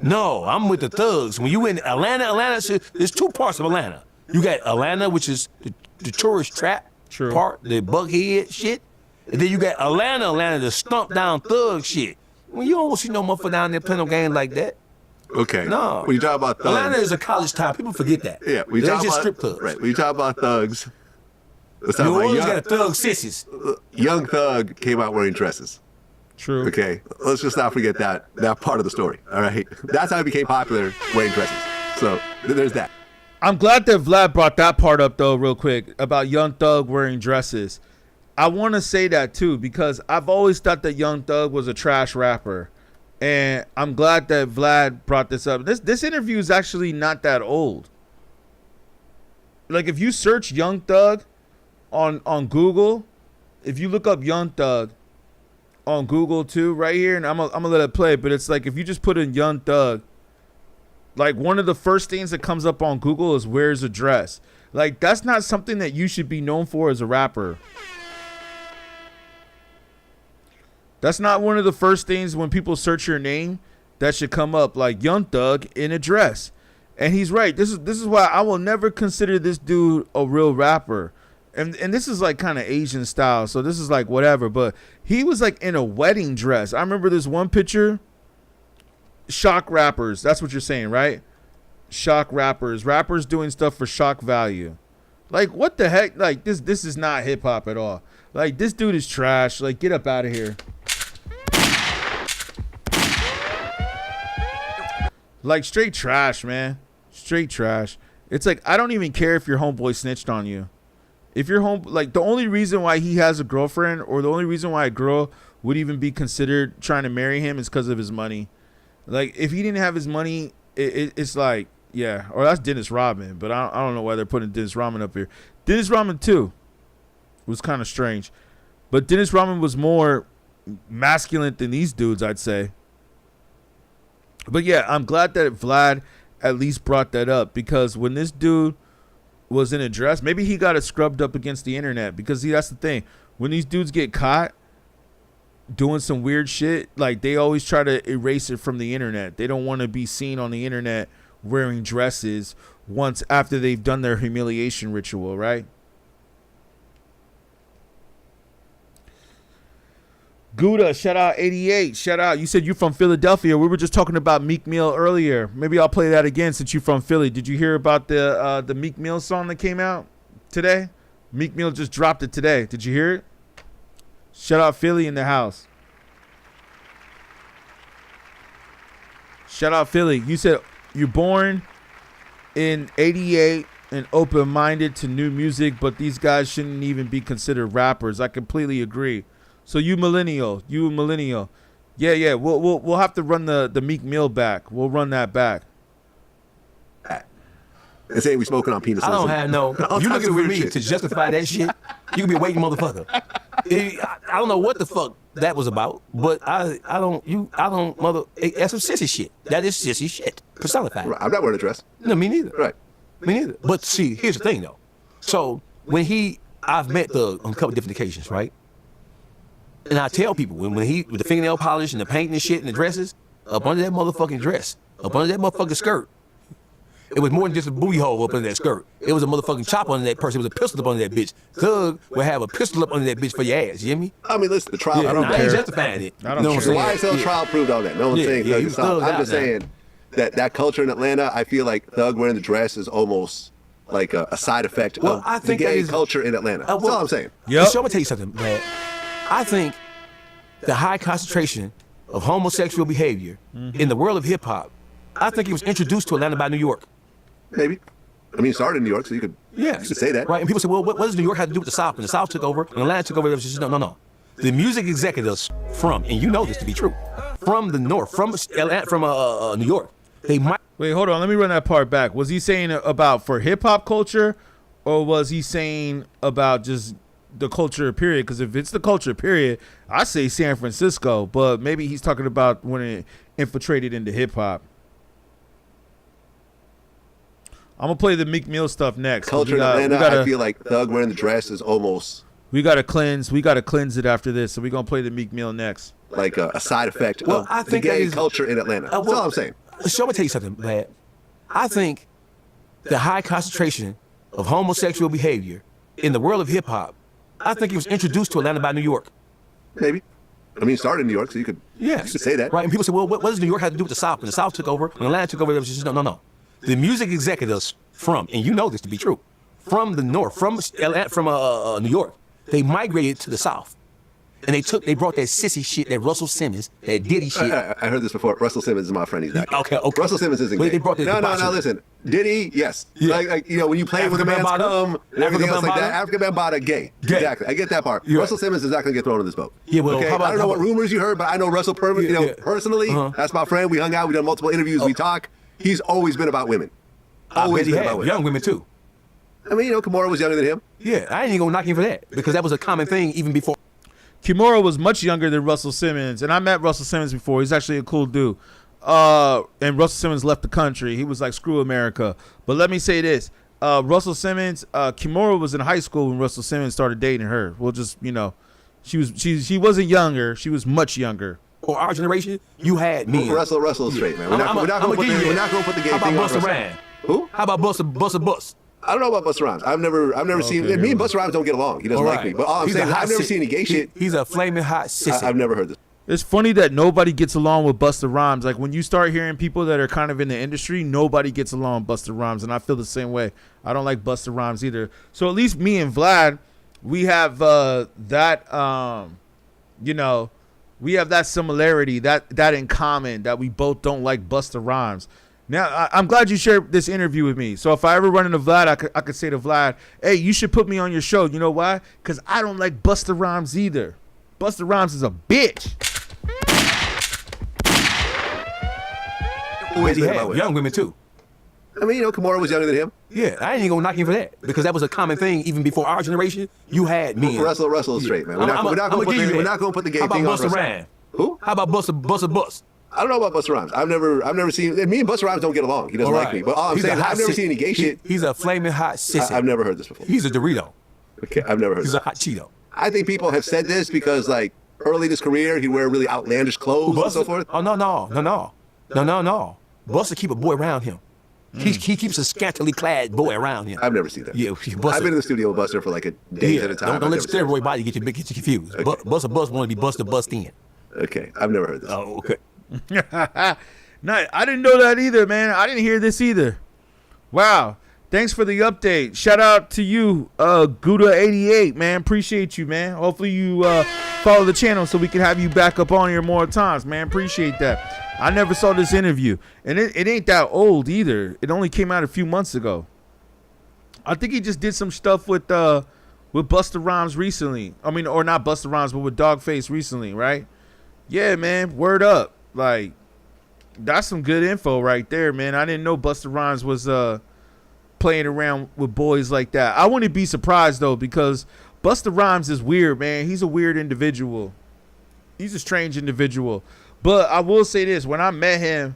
No, I'm with the thugs. When you in Atlanta, there's 2 parts of Atlanta. You got Atlanta, which is the tourist trap part, the Buckhead shit. And then you got Atlanta, the stomp down thug shit. Well, you don't see no motherfucker down there playing no game like that. Okay. No. When you talk about thugs, Atlanta is a college town. People forget that. yeah. When you They're talk just about strip clubs. right. When you talk about thugs, let's talk New about Orleans got a thug sissies. Young Thug came out wearing dresses. True. Okay, let's just not forget that part of the story. All right, that's how he became popular, wearing dresses. So there's that. I'm glad that Vlad brought that part up though, real quick, about Young Thug wearing dresses. I want to say that too because I've always thought that Young Thug was a trash rapper, and I'm glad that Vlad brought this up. This interview is actually not that old. Like if you search Young Thug on Google, if you look up Young Thug on Google too, right here, and I'm gonna let it play, but it's like if you just put in Young Thug, like one of the first things that comes up on Google is wears a dress. Like that's not something that you should be known for as a rapper. That's not one of the first things when people search your name that should come up, like Young Thug in a dress. And he's right. This is why I will never consider this dude a real rapper. And this is like kind of Asian style, so this is like whatever. But he was like in a wedding dress. I remember this one picture. Shock rappers. That's what you're saying, right? Shock rappers. Rappers doing stuff for shock value. Like what the heck? Like this is not hip hop at all. Like this dude is trash. Like get up out of here. Like straight trash, man. Straight trash. It's like I don't even care if your homeboy snitched on you. If your home, like the only reason why he has a girlfriend or the only reason why a girl would even be considered trying to marry him is because of his money. Like if he didn't have his money, it's like, yeah, or that's Dennis Rodman, but I don't know why they're putting Dennis Rodman up here. Dennis Rodman too was kind of strange, but Dennis Rodman was more masculine than these dudes, I'd say. But yeah, I'm glad that Vlad at least brought that up because when this dude was in a dress, maybe he got it scrubbed up against the internet because see, that's the thing. When these dudes get caught doing some weird shit, like they always try to erase it from the internet. They don't want to be seen on the internet wearing dresses once after they've done their humiliation ritual, right? Gouda, shout out 88. Shout out. You said you're from Philadelphia. We were just talking about Meek Mill earlier. Maybe I'll play that again since you're from Philly. Did you hear about the Meek Mill song that came out today? Meek Mill just dropped it today. Did you hear it? Shout out Philly in the house. Shout out Philly. You said you're born in 88 and open-minded to new music, but these guys shouldn't even be considered rappers. I completely agree. So you millennial. Yeah. We'll have to run the Meek Mill back. We'll run that back. They say we smoking on penis. I don't have no. You looking with me to justify that shit? You can be a waiting motherfucker. I don't know what the fuck that was about, but I don't mother. That's some sissy shit. That is sissy shit personified. Right, I'm not wearing a dress. No, me neither. Right. Me neither. But see, here's the thing though. So when I've met Thug on a couple different occasions, right? And I tell people when he with the fingernail polish and the paint and shit and the dresses up under that motherfucking dress, up under that motherfucking skirt. It was more than just a booty hole up under that skirt. It was a motherfucking chop under that person. It was a pistol up under that bitch. Thug would have a pistol up under that bitch for your ass. You hear me? I mean, listen, the trial. Yeah, I ain't justifying it. I don't care. Why is the trial proved on that? No one's saying Thug is stop. I'm just saying that culture in Atlanta, I feel like Thug wearing the dress is almost like a side effect of the gay culture in Atlanta. That's all I'm saying. Yep. So I'm gonna tell you something, man. I think the high concentration of homosexual behavior in the world of hip hop, I think it was introduced to Atlanta by New York. Maybe. I mean, it started in New York, so you could say that. Right, and people say, well, what does New York have to do with the South? And the South took over, and Atlanta took over. No. The music executives from, and you know this to be true, from the North, from New York, they might. Wait, hold on. Let me run that part back. Was he saying about for hip hop culture, or was he saying about just the culture period? Because if it's the culture period, I say San Francisco, but maybe he's talking about when it infiltrated into hip hop. I'm gonna play the Meek Mill stuff next. Culture in Atlanta, I feel like Thug wearing the dress is almost. We gotta cleanse it after this, so we're gonna play the Meek Mill next. Like a side effect of the gay culture in Atlanta. That's all I'm saying. So I'm gonna tell you something, Vlad. I think the high concentration of homosexual behavior in the world of hip hop, I think it was introduced to Atlanta by New York. Maybe. I mean, it started in New York, so you could say that. Right, and people say, well, what does New York have to do with the South? When the South took over, when Atlanta took over, it was just, no. The music executives from, and you know this to be true, from the North, from New York, they migrated to the South. And they brought that sissy shit, that Russell Simmons, that Diddy shit. I heard this before. Russell Simmons is my friend. He's not gay. Okay. Russell Simmons isn't gay. They brought that No, listen. Diddy, yes. Yeah. Like, when you play with a man's cum and everything else like that, African Bambaataa, gay. Exactly. I get that part. Yeah. Russell Simmons is not going to get thrown in this boat. Yeah, well, okay? how about, I don't know what rumors you heard, but I know Russell personally. That's my friend. We hung out. We done multiple interviews. We talk. He's always been about women. Always been about women. Young women, too. I mean, Kimura was younger than him. Yeah, I ain't even going to knock him for that because that was a common thing even before. Kimura was much younger than Russell Simmons, and I met Russell Simmons before. He's actually a cool dude. And Russell Simmons left the country. He was like, screw America. But let me say this. Russell Simmons, Kimura was in high school when Russell Simmons started dating her. We'll just, she wasn't younger. She was much younger. For our generation, you had me. Russell's straight, man. We're not going to put the gay thing on Russell. Who? How about Busta Bus? I don't know about Busta Rhymes. I've never seen. Me and Busta Rhymes don't get along. He doesn't like me. But all I'm saying is I've never seen any gay shit. He's a flaming hot sissy. I've never heard this. It's funny that nobody gets along with Busta Rhymes. Like when you start hearing people that are kind of in the industry, nobody gets along with Busta Rhymes, and I feel the same way. I don't like Busta Rhymes either. So at least me and Vlad, we have we have that similarity, that in common, that we both don't like Busta Rhymes. Now, I'm glad you shared this interview with me. So if I ever run into Vlad, I could say to Vlad, hey, you should put me on your show. You know why? Because I don't like Busta Rhymes either. Busta Rhymes is a bitch. Always young women, too. I mean, Kimura was younger than him. Yeah, I ain't even going to knock him for that because that was a common thing even before our generation. You had me. Russell's straight, man. We're not going to put the gay thing on Russell. Who? How about Busta Bus? I don't know about Busta Rhymes. I've never seen. Me and Busta Rhymes don't get along. He doesn't like me. But all I'm saying is I've never seen any gay shit. He's a flaming hot sissy. I've never heard this before. He's a Dorito. Okay, I've never heard. He's a hot Cheeto. I think people have said this because like early in his career he'd wear really outlandish clothes and so forth. Oh no. Busta keep a boy around him. He keeps a scantily clad boy around him. I've never seen that. Yeah, I've been in the studio with Busta for like a day at a time. Don't let your steroid body get you confused. Okay. Busta Bus want to be Busta Bust in. Okay, I've never heard this. Oh, okay. No, I didn't know that either, man. I didn't hear this either. Wow. Thanks for the update. Shout out to you, Gouda88, man. Appreciate you, man. Hopefully you follow the channel so we can have you back up on here more times, man. Appreciate that. I never saw this interview, and it ain't that old either. It only came out a few months ago. I think he just did some stuff with Busta Rhymes recently. I mean, or not Busta Rhymes, but with Dogface recently, right? Yeah, man. Word up. Like, that's some good info right there, man. I didn't know Busta Rhymes was playing around with boys like that. I wouldn't be surprised, though, because Busta Rhymes is weird, man. He's a weird individual. He's a strange individual. But I will say this. When I met him,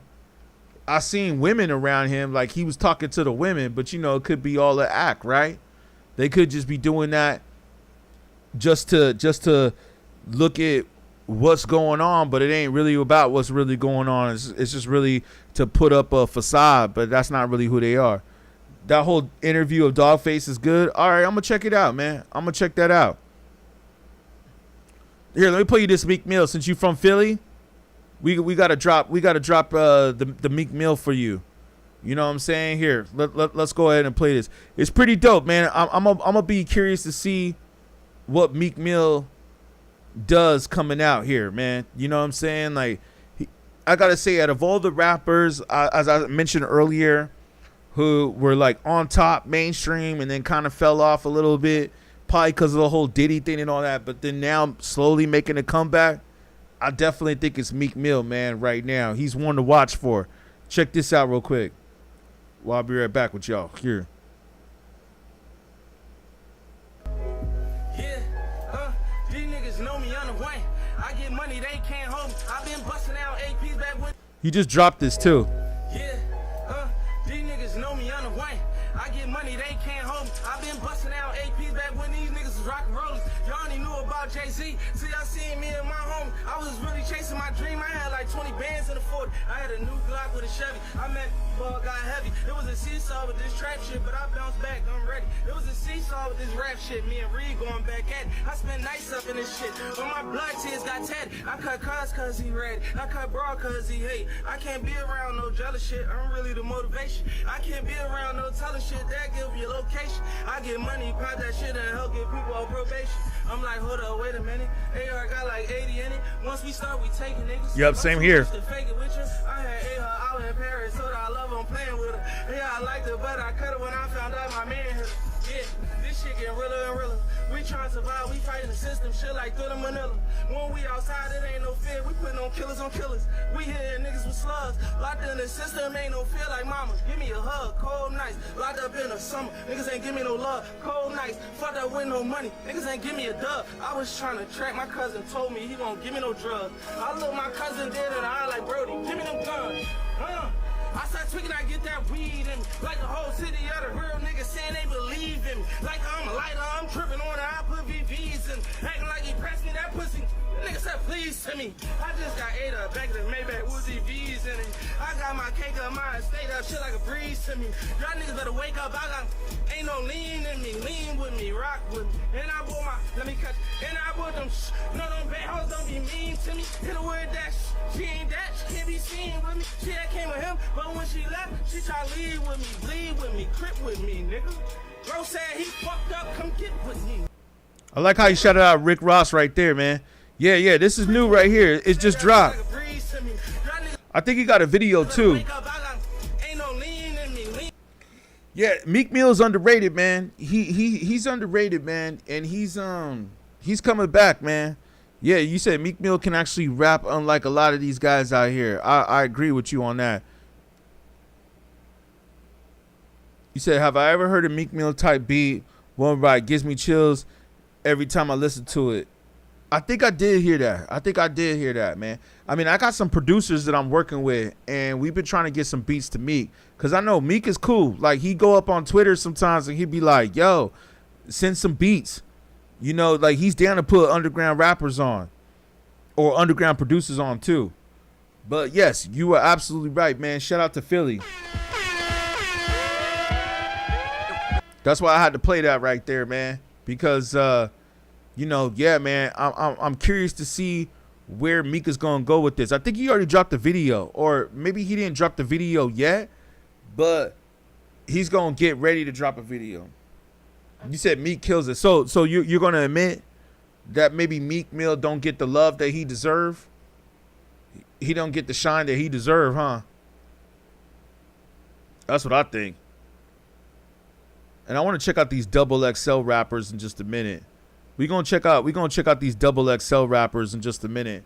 I seen women around him. Like, he was talking to the women. But, it could be all an act, right? They could just be doing that just to look at what's going on, but it ain't really about what's really going on. It's just really to put up a facade, but that's not really who they are. That whole interview of Dogface is good. All right, I'm gonna check it out, man. I'm gonna check that out. Here, let me play you this Meek Mill. Since you from Philly, we gotta drop the Meek Mill for you. You know what I'm saying? Here, let's go ahead and play this. It's pretty dope, man. I'm gonna be curious to see what Meek Mill does coming out here, man. You know what I'm saying? Like, I gotta say, out of all the rappers, as I mentioned earlier, who were like on top mainstream and then kind of fell off a little bit, probably because of the whole Diddy thing and all that, but then now slowly making a comeback, I definitely think it's Meek Mill, man. Right now, he's one to watch for. Check this out real quick. Well, I'll be right back with y'all here. He just dropped this too. Yeah, these niggas know me on the way. I get money, they can't hold me. I've been busting out APs back when these niggas was rockin' rollers. Y'all only knew about Jay-Z till y'all seen me and my homie. I was really chasing my dream. I had like 20 bands in the 40. I had a new Glock with a Chevy. I met ball got heavy. It was a seesaw with this trap shit, but I bounced back. I'm ready. It was a seesaw with this rap shit. Me and Reed going back at it. I spent nights up in this shit. But my blood tears got tatted. I cut cuz he ready. I cut bro cuz he hate. I can't be around no jealous shit. I'm really the motivation. I can't be around no telling shit. That give you location. I get money, pop that shit and help get people on probation. I'm like, hold up, wait a minute. AR got like 80 in it. Once we start, we taking niggas. Yep, same here. I had AR out in Paris, so I love him playing with her. Yeah, I liked it, but I cut it when I found out my man hit her. Yeah, this shit getting realer and realer. We trying to survive, we fighting the system, shit like through the Manila. When we outside, it ain't no fear. We putting on killers on killers. We hitting niggas with slugs. Locked in the system, ain't no fear like mama. Give me a hug, cold nights. Locked up in the summer, niggas ain't give me no love. Cold nights, fucked up with no money. Niggas ain't give me a dub. I was trying to track my cousin, told me he won't give me no drugs. I look my cousin dead in the eye like, Brody, give me them guns. I start tweaking, I get that weed in me. Like the whole city of the real niggas saying they believe in me. Like I'm a lighter, I'm tripping on it, I put VVs in. Acting like he pressed me, that pussy. The nigga said please to me. I just got ate up back in the Maybach with VVs in it. I got my cake up, mine stayed up, shit like a breeze to me. Y'all niggas better wake up, ain't no lean in me. Lean with me, rock with me. And I bought let me catch, and I bought them no, them bad hoes don't be mean to me. Hit her with that she ain't that, she can't be seen with me. She that came with him, but when she left, she try to leave with me, bleed with me, crip with me, nigga. Bro said he fucked up, come get with me. I like how you shouted out Rick Ross right there, man. Yeah, this is new right here. It's just dropped. I think he got a video too. Yeah, Meek Mill's underrated, man. He's underrated, man, and he's coming back, man. Yeah, you said Meek Mill can actually rap unlike a lot of these guys out here. I agree with you on that. You said, have I ever heard a Meek Mill type beat? One right gives me chills every time I listen to it. I think I did hear that. Man. I mean, I got some producers that I'm working with, and we've been trying to get some beats to Meek, because I know Meek is cool. Like, he go up on Twitter sometimes, and he'd be like, yo, send some beats. You know, like, he's down to put underground rappers on, or underground producers on, too. But, yes, you are absolutely right, man. Shout out to Philly. That's why I had to play that right there, man, because, you know, yeah, man, I'm curious to see where Meek is gonna go with this. I think he already dropped the video, or maybe he didn't drop the video yet, but he's gonna get ready to drop a video. You said Meek kills it, so you're gonna admit that maybe Meek Mill don't get the love that he deserve. He don't get the shine that he deserve, huh? That's what I think. And I want to check out these XXL rappers in just a minute. We're gonna check out these XXL rappers in just a minute.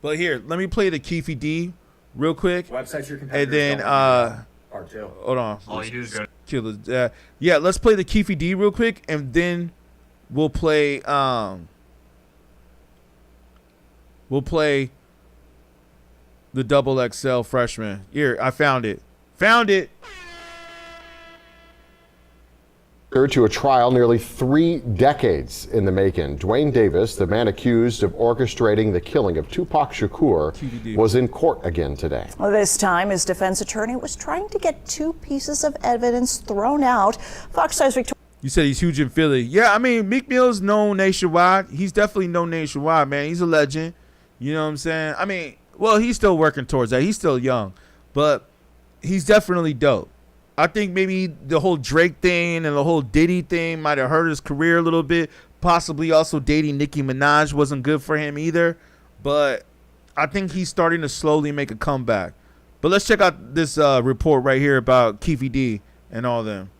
But here, let me play the Keefy D real quick. Websites your competitors. And then Part two. Hold on. All you do is go. Yeah, let's play the Keefy D real quick, and then we'll play the XXL freshman. Here, I found it. To a trial nearly 3 decades in the making. Dwayne Davis, the man accused of orchestrating the killing of Tupac Shakur, was in court again today. Well, this time, his defense attorney was trying to get 2 pieces of evidence thrown out. Fox 5's Victoria. You said he's huge in Philly. Yeah, I mean, Meek Mill's known nationwide. He's definitely known nationwide, man. He's a legend. You know what I'm saying? I mean, well, he's still working towards that. He's still young, but he's definitely dope. I think maybe the whole Drake thing and the whole Diddy thing might have hurt his career a little bit. Possibly also dating Nicki Minaj wasn't good for him either. But I think he's starting to slowly make a comeback. But let's check out this report right here about Keefy D and all them.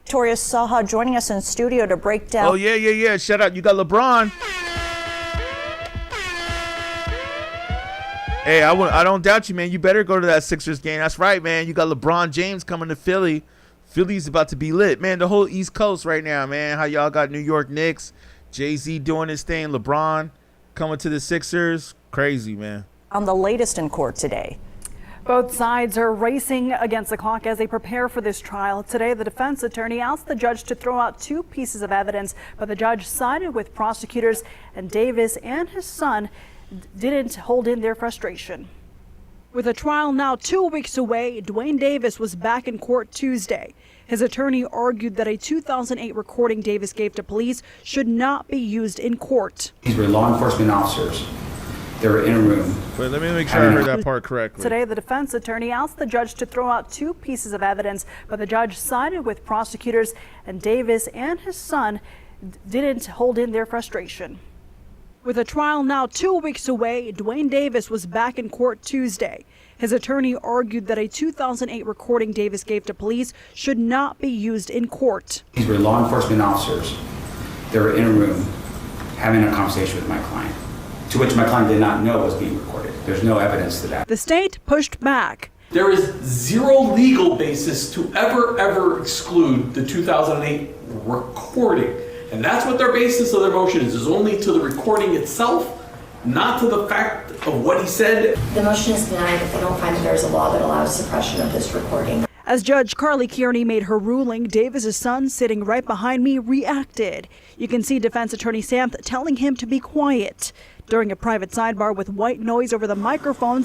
Victoria Saha joining us in studio to break down. Oh, yeah. Shout out. You got LeBron. Hey, I don't doubt you, man. You better go to that Sixers game. That's right, man. You got LeBron James coming to Philly. Philly's about to be lit. Man, the whole East Coast right now, man. How y'all got New York Knicks, Jay-Z doing his thing, LeBron coming to the Sixers. Crazy, man. On the latest in court today. Both sides are racing against the clock as they prepare for this trial. Today, the defense attorney asked the judge to throw out 2 pieces of evidence, but the judge sided with prosecutors, and Davis and his son didn't hold in their frustration. With a trial now 2 weeks away, Dwayne Davis was back in court Tuesday. His attorney argued that a 2008 recording Davis gave to police should not be used in court. These were law enforcement officers. They were in a room. Wait, let me make sure I heard that part correctly. Today, the defense attorney asked the judge to throw out 2 pieces of evidence, but the judge sided with prosecutors, and Davis and his son didn't hold in their frustration. With a trial now 2 weeks away, Dwayne Davis was back in court Tuesday. His attorney argued that a 2008 recording Davis gave to police should not be used in court. These were law enforcement officers. They were in a room having a conversation with my client, to which my client did not know was being recorded. There's no evidence to that. The state pushed back. There is zero legal basis to ever exclude the 2008 recording. And that's what their basis of their motion is only to the recording itself, not to the fact of what he said. The motion is denied if they don't find that there's a law that allows suppression of this recording. As Judge Carly Kearney made her ruling, Davis's son, sitting right behind me, reacted. You can see defense attorney Sam telling him to be quiet. During a private sidebar with white noise over the microphones,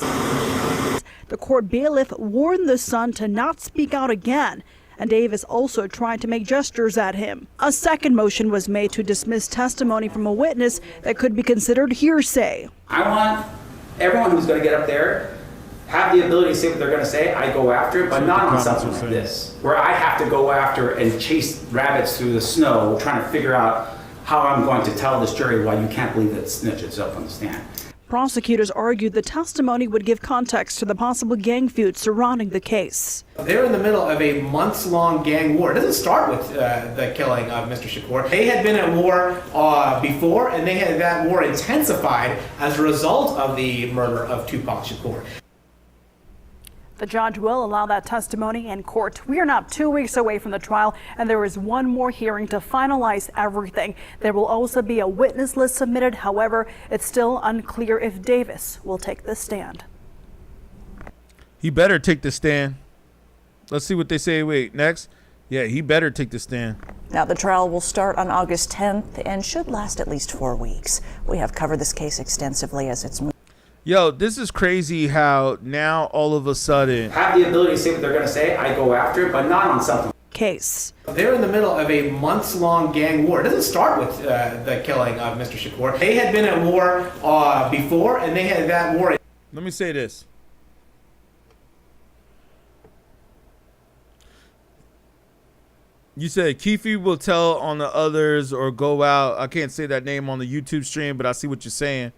the court bailiff warned the son to not speak out again. And Davis also tried to make gestures at him. A second motion was made to dismiss testimony from a witness that could be considered hearsay. I want everyone who's going to get up there have the ability to say what they're going to say. I go after it, but not on something like this, where I have to go after and chase rabbits through the snow, trying to figure out how I'm going to tell this jury why you can't believe that snitch is up on the stand. Prosecutors argued the testimony would give context to the possible gang feud surrounding the case. They're in the middle of a months-long gang war. It doesn't start with the killing of Mr. Shakur. They had been at war before, and they had that war intensified as a result of the murder of Tupac Shakur. The judge will allow that testimony in court. We are now 2 weeks away from the trial, and there is one more hearing to finalize everything. There will also be a witness list submitted. However, it's still unclear if Davis will take the stand. He better take the stand. Let's see what they say. Wait, next. Yeah, he better take the stand. Now, the trial will start on August 10th and should last at least 4 weeks. We have covered this case extensively as it's moved. Yo, this is crazy how now all of a sudden Have the ability to say what they're going to say. I go after it, but not on something. Case. They're in the middle of a months-long gang war. It doesn't start with the killing of Mr. Shakur. They had been at war before, and they had that war. Let me say this. You said Keefe will tell on the others or go out. I can't say that name on the YouTube stream, but I see what you're saying.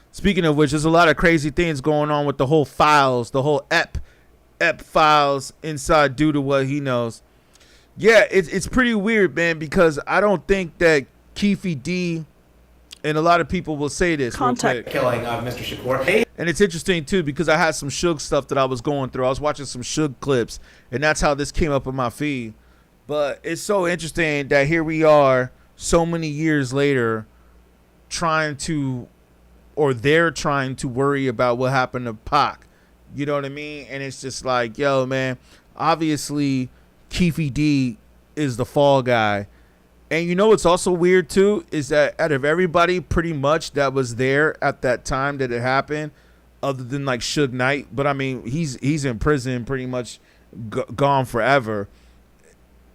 Speaking of which, there's a lot of crazy things going on with the whole files, the whole EP files inside due to what he knows. Yeah, it's pretty weird, man, because I don't think that Keefe D, and a lot of people will say this real quick. Killing of Mr. Shakur. And it's interesting, too, because I had some Suge stuff that I was going through. I was watching some Suge clips, and that's how this came up in my feed. But it's so interesting that here we are so many years later they're trying to worry about what happened to Pac. You know what I mean? And it's just like, yo, man, obviously Keefe D is the fall guy. And you know what's also weird, too, is that out of everybody pretty much that was there at that time that it happened, other than like Suge Knight, but I mean, he's in prison pretty much gone forever.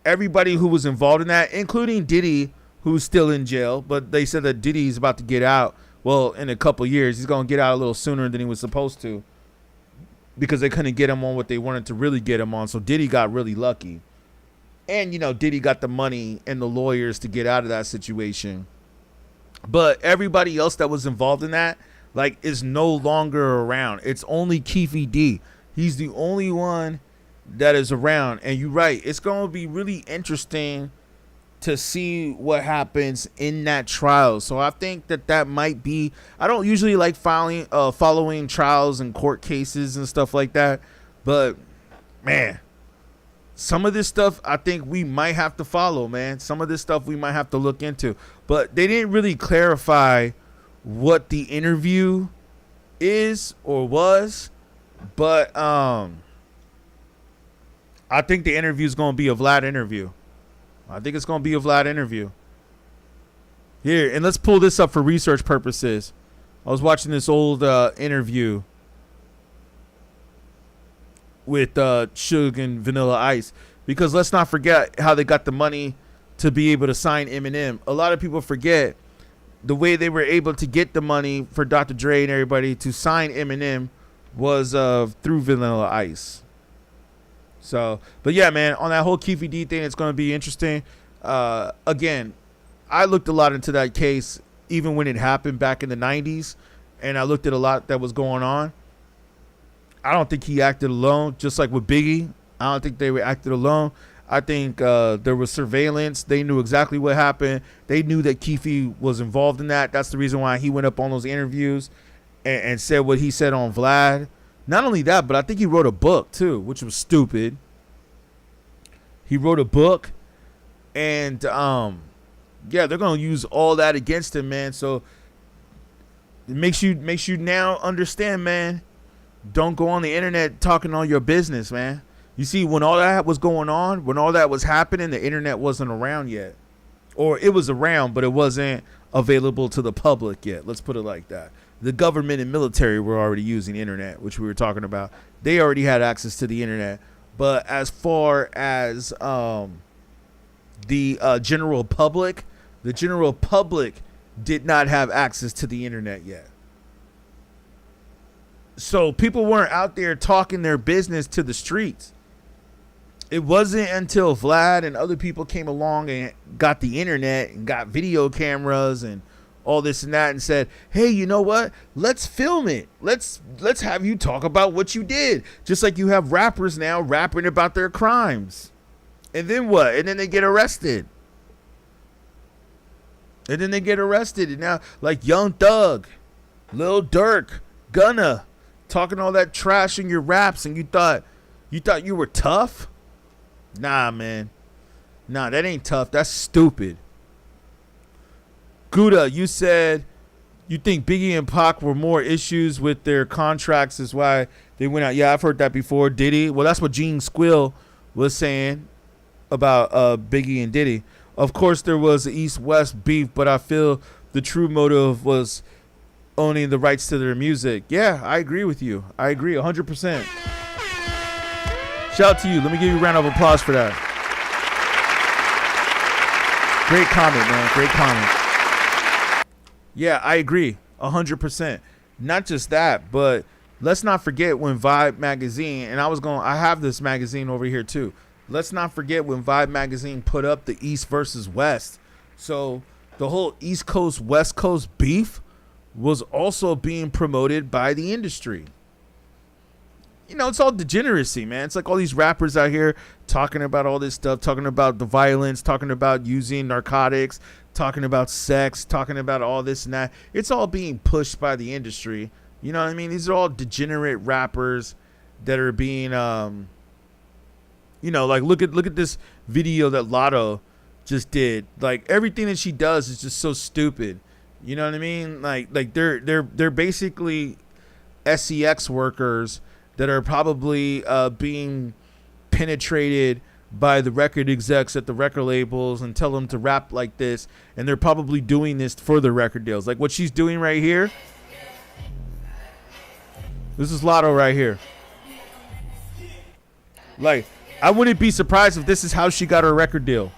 Everybody who was involved in that, including Diddy, who's still in jail, but they said that Diddy's about to get out. Well, in a couple years, he's going to get out a little sooner than he was supposed to because they couldn't get him on what they wanted to really get him on. So Diddy got really lucky. And, you know, Diddy got the money and the lawyers to get out of that situation. But everybody else that was involved in that, like, is no longer around. It's only Keefe D. He's the only one that is around. And you're right. It's going to be really interesting to see what happens in that trial. So I think that might be, I don't usually like following trials and court cases and stuff like that, but man, some of this stuff I think we might have to follow, man. Some of this stuff we might have to look into, but they didn't really clarify what the interview is or was, but I think the interview is going to be a Vlad interview. I think it's going to be a Vlad interview. Here, and let's pull this up for research purposes. I was watching this old interview. Suge and Vanilla Ice, because let's not forget how they got the money to be able to sign Eminem. A lot of people forget the way they were able to get the money for Dr. Dre and everybody to sign Eminem was through Vanilla Ice. So, but yeah, man, on that whole Keefe D thing, it's going to be interesting. Again, I looked a lot into that case even when it happened back in the 90s, and I looked at a lot that was going on. I don't think he acted alone, just like with Biggie. I don't think they were acted alone. I think there was surveillance. They knew exactly what happened. They knew that Keefe was involved in that. That's the reason why he went up on those interviews and said what he said on Vlad. Not only that, but I think he wrote a book too, which was stupid. He wrote a book, and yeah, they're gonna use all that against him, man. So it makes you now understand, man. Don't go on the internet talking all your business, man. You see, when all that was going on, when all that was happening, the internet wasn't around yet. Or it was around, but it wasn't available to the public yet. Let's put it like that. The government and military were already using the internet, which we were talking about. They already had access to the internet. But as far as the general public did not have access to the internet yet. So people weren't out there talking their business to the streets. It wasn't until Vlad and other people came along and got the internet and got video cameras and all this and that and said, hey, you know what? Let's film it. Let's have you talk about what you did. Just like you have rappers now rapping about their crimes. And then what? And then they get arrested. And now, like Young Thug, Lil Durk, Gunna, talking all that trash in your raps, and you thought you were tough? Nah, man. Nah, that ain't tough. That's stupid. Gouda, you said you think Biggie and Pac were more issues with their contracts is why they went out. Yeah, I've heard that before. Diddy? Well, that's what Gene Squill was saying about Biggie and Diddy. Of course, there was East-West beef, but I feel the true motive was owning the rights to their music. Yeah, I agree with you. I agree 100%. Shout out to you. Let me give you a round of applause for that. Great comment, man. Great comment. Yeah, I agree 100%. Not just that, but let's not forget when Vibe magazine, and I have this magazine over here too. Let's not forget when Vibe magazine put up the East versus West. So the whole East Coast, West Coast beef was also being promoted by the industry. You know, it's all degeneracy, man. It's like all these rappers out here talking about all this stuff, talking about the violence, talking about using narcotics, talking about sex, talking about all this and that. It's all being pushed by the industry. You know what I mean? These are all degenerate rappers that are being, you know, like look at this video that Lotto just did. Like everything that she does is just so stupid. You know what I mean? Like they're basically SEX workers that are probably being penetrated by the record execs at the record labels and tell them to rap like this, and they're probably doing this for the record deals. Like what she's doing right here. This is Lotto right here. Like, I wouldn't be surprised if this is how she got her record deal.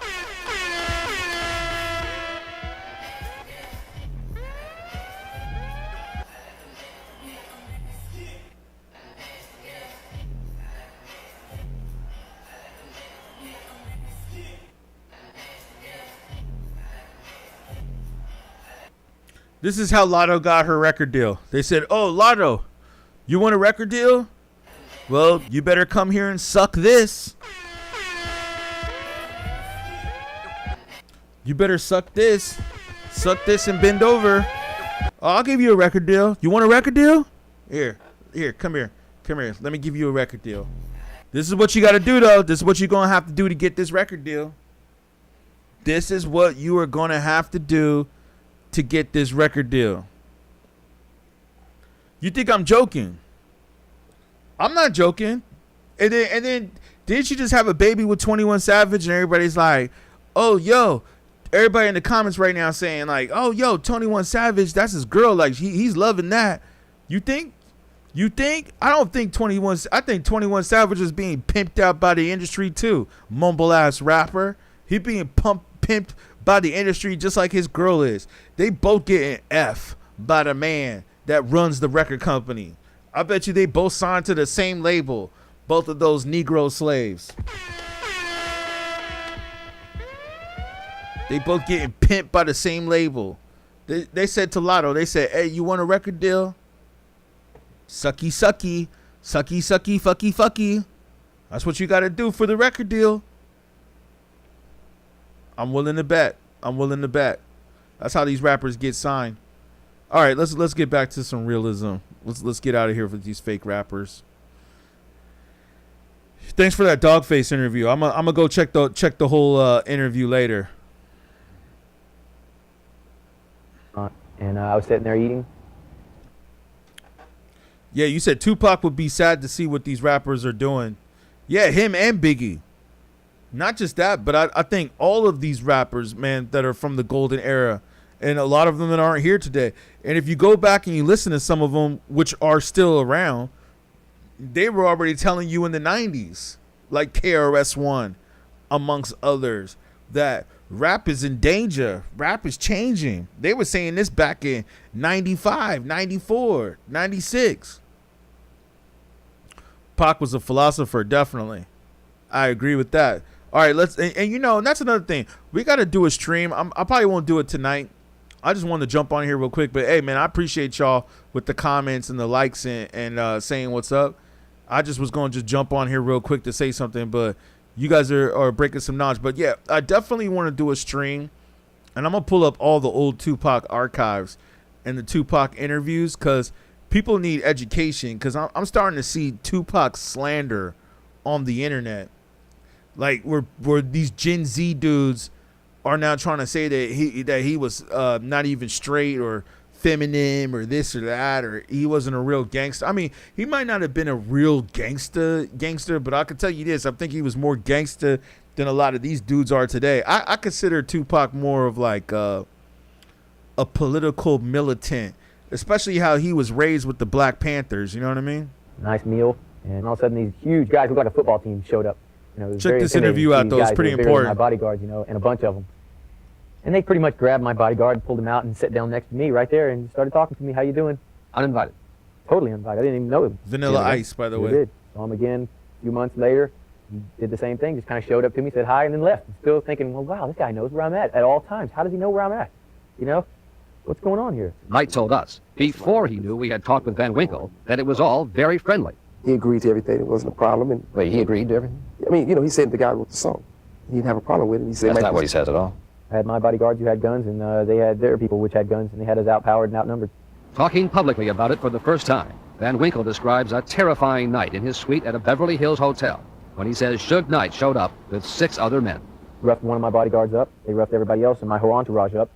This is how Lotto got her record deal. They said, oh, Lotto, you want a record deal? Well, you better come here and suck this. You better suck this. Suck this and bend over. Oh, I'll give you a record deal. You want a record deal? Here, come here. Come here. Let me give you a record deal. This is what you got to do, though. This is what you're going to have to do to get this record deal. This is what you are going to have to do to get this record deal. You think I'm joking? I'm not joking. And then didn't she just have a baby with 21 Savage, and everybody's like, oh, yo, everybody in the comments right now saying like, oh, yo, 21 Savage, that's his girl. Like he's loving that. You think You think? I don't think 21. I think 21 Savage is being pimped out by the industry too. Mumble ass rapper. He being pimped by the industry just like his girl is. They both getting F by the man that runs the record company. I bet you they both signed to the same label. Both of those Negro slaves. They both getting pimped by the same label. They said to Lotto, they said, hey, you want a record deal? Sucky, sucky, sucky, sucky, fucky, fucky. That's what you got to do for the record deal. I'm willing to bet. I'm willing to bet. That's how these rappers get signed. All right, let's get back to some realism. Let's get out of here with these fake rappers. Thanks for that Dogface interview. I'm gonna go check the whole interview later. And I was sitting there eating. Yeah, you said Tupac would be sad to see what these rappers are doing. Yeah, him and Biggie. Not just that, but I think all of these rappers, man, that are from the golden era, and a lot of them that aren't here today. And if you go back and you listen to some of them, which are still around, they were already telling you in the 90s, like KRS-One, amongst others, that rap is in danger. Rap is changing. They were saying this back in 95, 94, 96. Pac was a philosopher, definitely. I agree with that. All right, and you know, that's another thing. We got to do a stream. I probably won't do it tonight. I just wanted to jump on here real quick. But, hey, man, I appreciate y'all with the comments and the likes and saying what's up. I just was going to just jump on here real quick to say something. But you guys are breaking some knowledge. But, yeah, I definitely want to do a stream. And I'm going to pull up all the old Tupac archives and the Tupac interviews because people need education. Because I'm starting to see Tupac slander on the internet. Like where these Gen Z dudes are now trying to say that he was not even straight or feminine or this or that, or he wasn't a real gangster. I mean, he might not have been a real gangster, but I can tell you this: I think he was more gangster than a lot of these dudes are today. I consider Tupac more of like a political militant, especially how he was raised with the Black Panthers. You know what I mean? Nice meal, and all of a sudden these huge guys who look like a football team showed up. You know, check this interview out, though. It's pretty important. My bodyguards, you know, and a bunch of them. And they pretty much grabbed my bodyguard and pulled him out and sat down next to me right there and started talking to me. How you doing? Uninvited. Totally uninvited. I didn't even know him. Vanilla Ice, by the way. Did. Saw him again a few months later. He did the same thing. Just kind of showed up to me, said hi, and then left. I'm still thinking, well, wow, this guy knows where I'm at all times. How does he know where I'm at? You know? What's going on here? Knight told us, before he knew we had talked with Van Winkle, that it was all very friendly. He agreed to everything. It wasn't a problem. And wait, he agreed to everything? I mean, you know, he said the guy wrote the song. He didn't have a problem with it. He said that's not what he says at all. I had my bodyguards who had guns, and they had their people which had guns, and they had us outpowered and outnumbered. Talking publicly about it for the first time, Van Winkle describes a terrifying night in his suite at a Beverly Hills hotel when he says Suge Knight showed up with 6 other men. Roughed one of my bodyguards up. They roughed everybody else and my whole entourage up.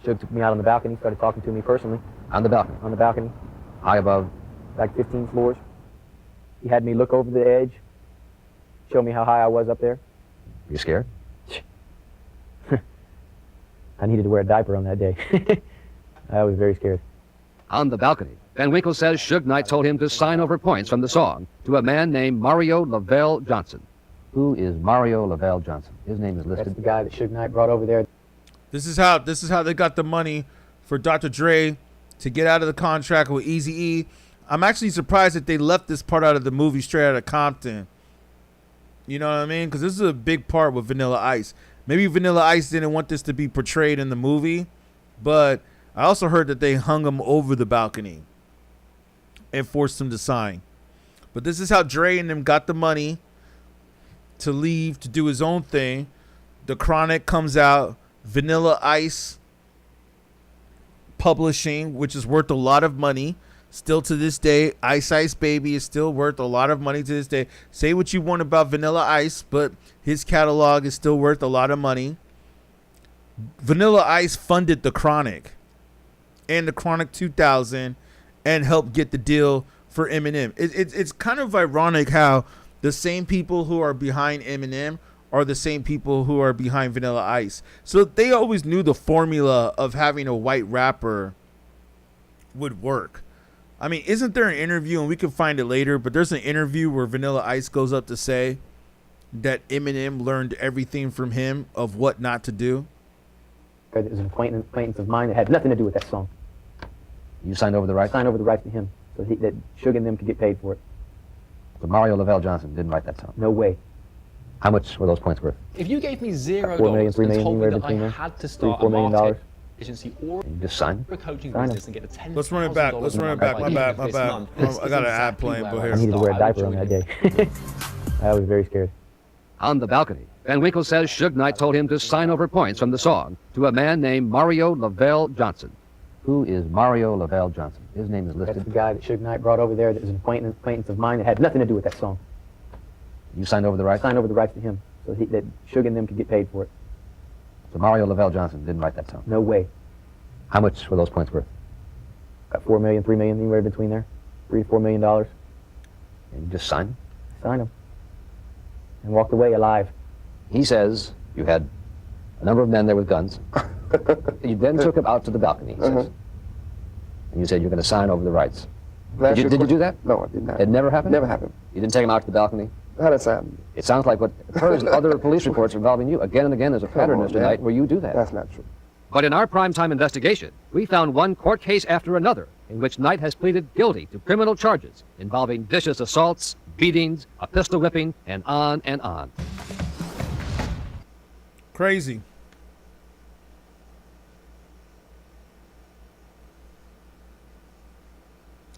Suge took me out on the balcony, started talking to me personally. On the balcony? On the balcony. High above? Like 15 floors. He had me look over the edge, show me how high I was up there. You scared? I needed to wear a diaper on that day. I was very scared. On the balcony, Van Winkle says Suge Knight told him to sign over points from the song to a man named Mario Lavelle Johnson. Who is Mario Lavelle Johnson? His name is listed. That's the guy that Suge Knight brought over there. This is how they got the money for Dr. Dre to get out of the contract with Eazy-E. I'm actually surprised that they left this part out of the movie Straight Outta Compton. You know what I mean? Because this is a big part with Vanilla Ice. Maybe Vanilla Ice didn't want this to be portrayed in the movie, but I also heard that they hung him over the balcony and forced him to sign. But this is how Dre and them got the money to leave to do his own thing. The Chronic comes out. Vanilla Ice Publishing, which is worth a lot of money. Still to this day, Ice Ice Baby is still worth a lot of money to this day. Say what you want about Vanilla Ice, but his catalog is still worth a lot of money. Vanilla Ice funded The Chronic and The Chronic 2000 and helped get the deal for Eminem. It's kind of ironic how the same people who are behind Eminem are the same people who are behind Vanilla Ice. So they always knew the formula of having a white rapper would work. I mean, isn't there an interview, and we can find it later, but there's an interview where Vanilla Ice goes up to say that Eminem learned everything from him of what not to do? It was an acquaintance of mine that had nothing to do with that song. You signed over the rights? Signed over the rights to him, so that Suge and them could get paid for it. So Mario Lavelle Johnson didn't write that song? No way. How much were those points worth? If you gave me $0 $4 million, $3 million, and told me anywhere that I between there. had to $3, start $4 a million. marketing agency or You just signed? a coaching Sign business it. and get a $10,000 Let's run it back. Let's run it back. My bad. My bad. I got an ad playing, but I here. needed to wear a diaper on that day. I was very scared. On the balcony, Van Winkle says Suge Knight told him to sign over points from the song to a man named Mario Lavelle Johnson. Who is Mario Lavelle Johnson? His name is listed. That's the guy that Suge Knight brought over there that was an acquaintance of mine that had nothing to do with that song. You signed over the rights? Signed over the rights to him, so that Suge and them could get paid for it. So Mario Lavelle Johnson didn't write that song? No way. How much were those points worth? About $4 million, $3 million, anywhere between there. $3 to $4 million. And you just signed them? Signed them. And walked away alive. He says you had a number of men there with guns. You then took him out to the balcony, he says. And you said you're going to sign over the rights. Did you do that? No, I did not. It never happened? Never happened. You didn't take him out to the balcony? How does that happen? It sounds like what occurs in other police reports involving you. Again and again, there's a pattern, Mr. Knight, where you do that. That's not true. But in our primetime investigation, we found one court case after another in which Knight has pleaded guilty to criminal charges involving vicious assaults, beatings, a pistol whipping, and on and on. Crazy.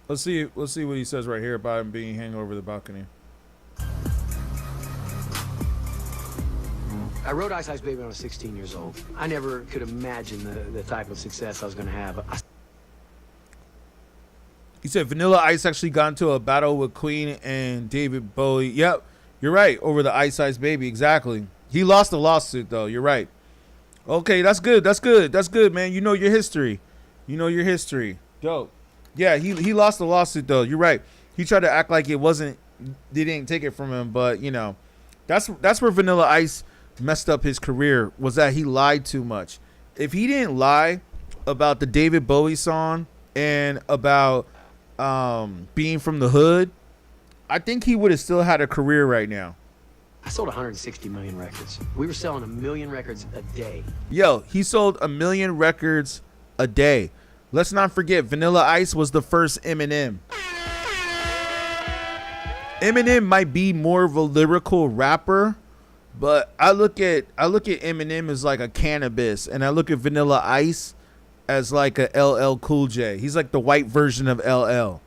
Let's see what he says right here about him being hanging over the balcony. I wrote Ice Ice Baby when I was 16 years old. I never could imagine the type of success I was going to have. He said Vanilla Ice actually got into a battle with Queen and David Bowie. Yep, you're right, over the Ice Ice Baby, exactly. He lost the lawsuit, though. You're right. Okay, that's good. That's good. That's good, man. You know your history. You know your history. Dope. Yeah, he lost the lawsuit, though. You're right. He tried to act like it wasn't, they didn't take it from him, but, you know, that's where Vanilla Ice messed up his career, was that he lied too much. If he didn't lie about the David Bowie song and about being from the hood, I think he would have still had a career right now. I sold 160 million records. We were selling 1 million records a day. Yo, he sold 1 million records a day. Let's not forget, Vanilla Ice was the first Eminem. Eminem might be more of a lyrical rapper, but I look at Eminem as like a cannabis, and I look at Vanilla Ice as like a LL Cool J. He's like the white version of LL.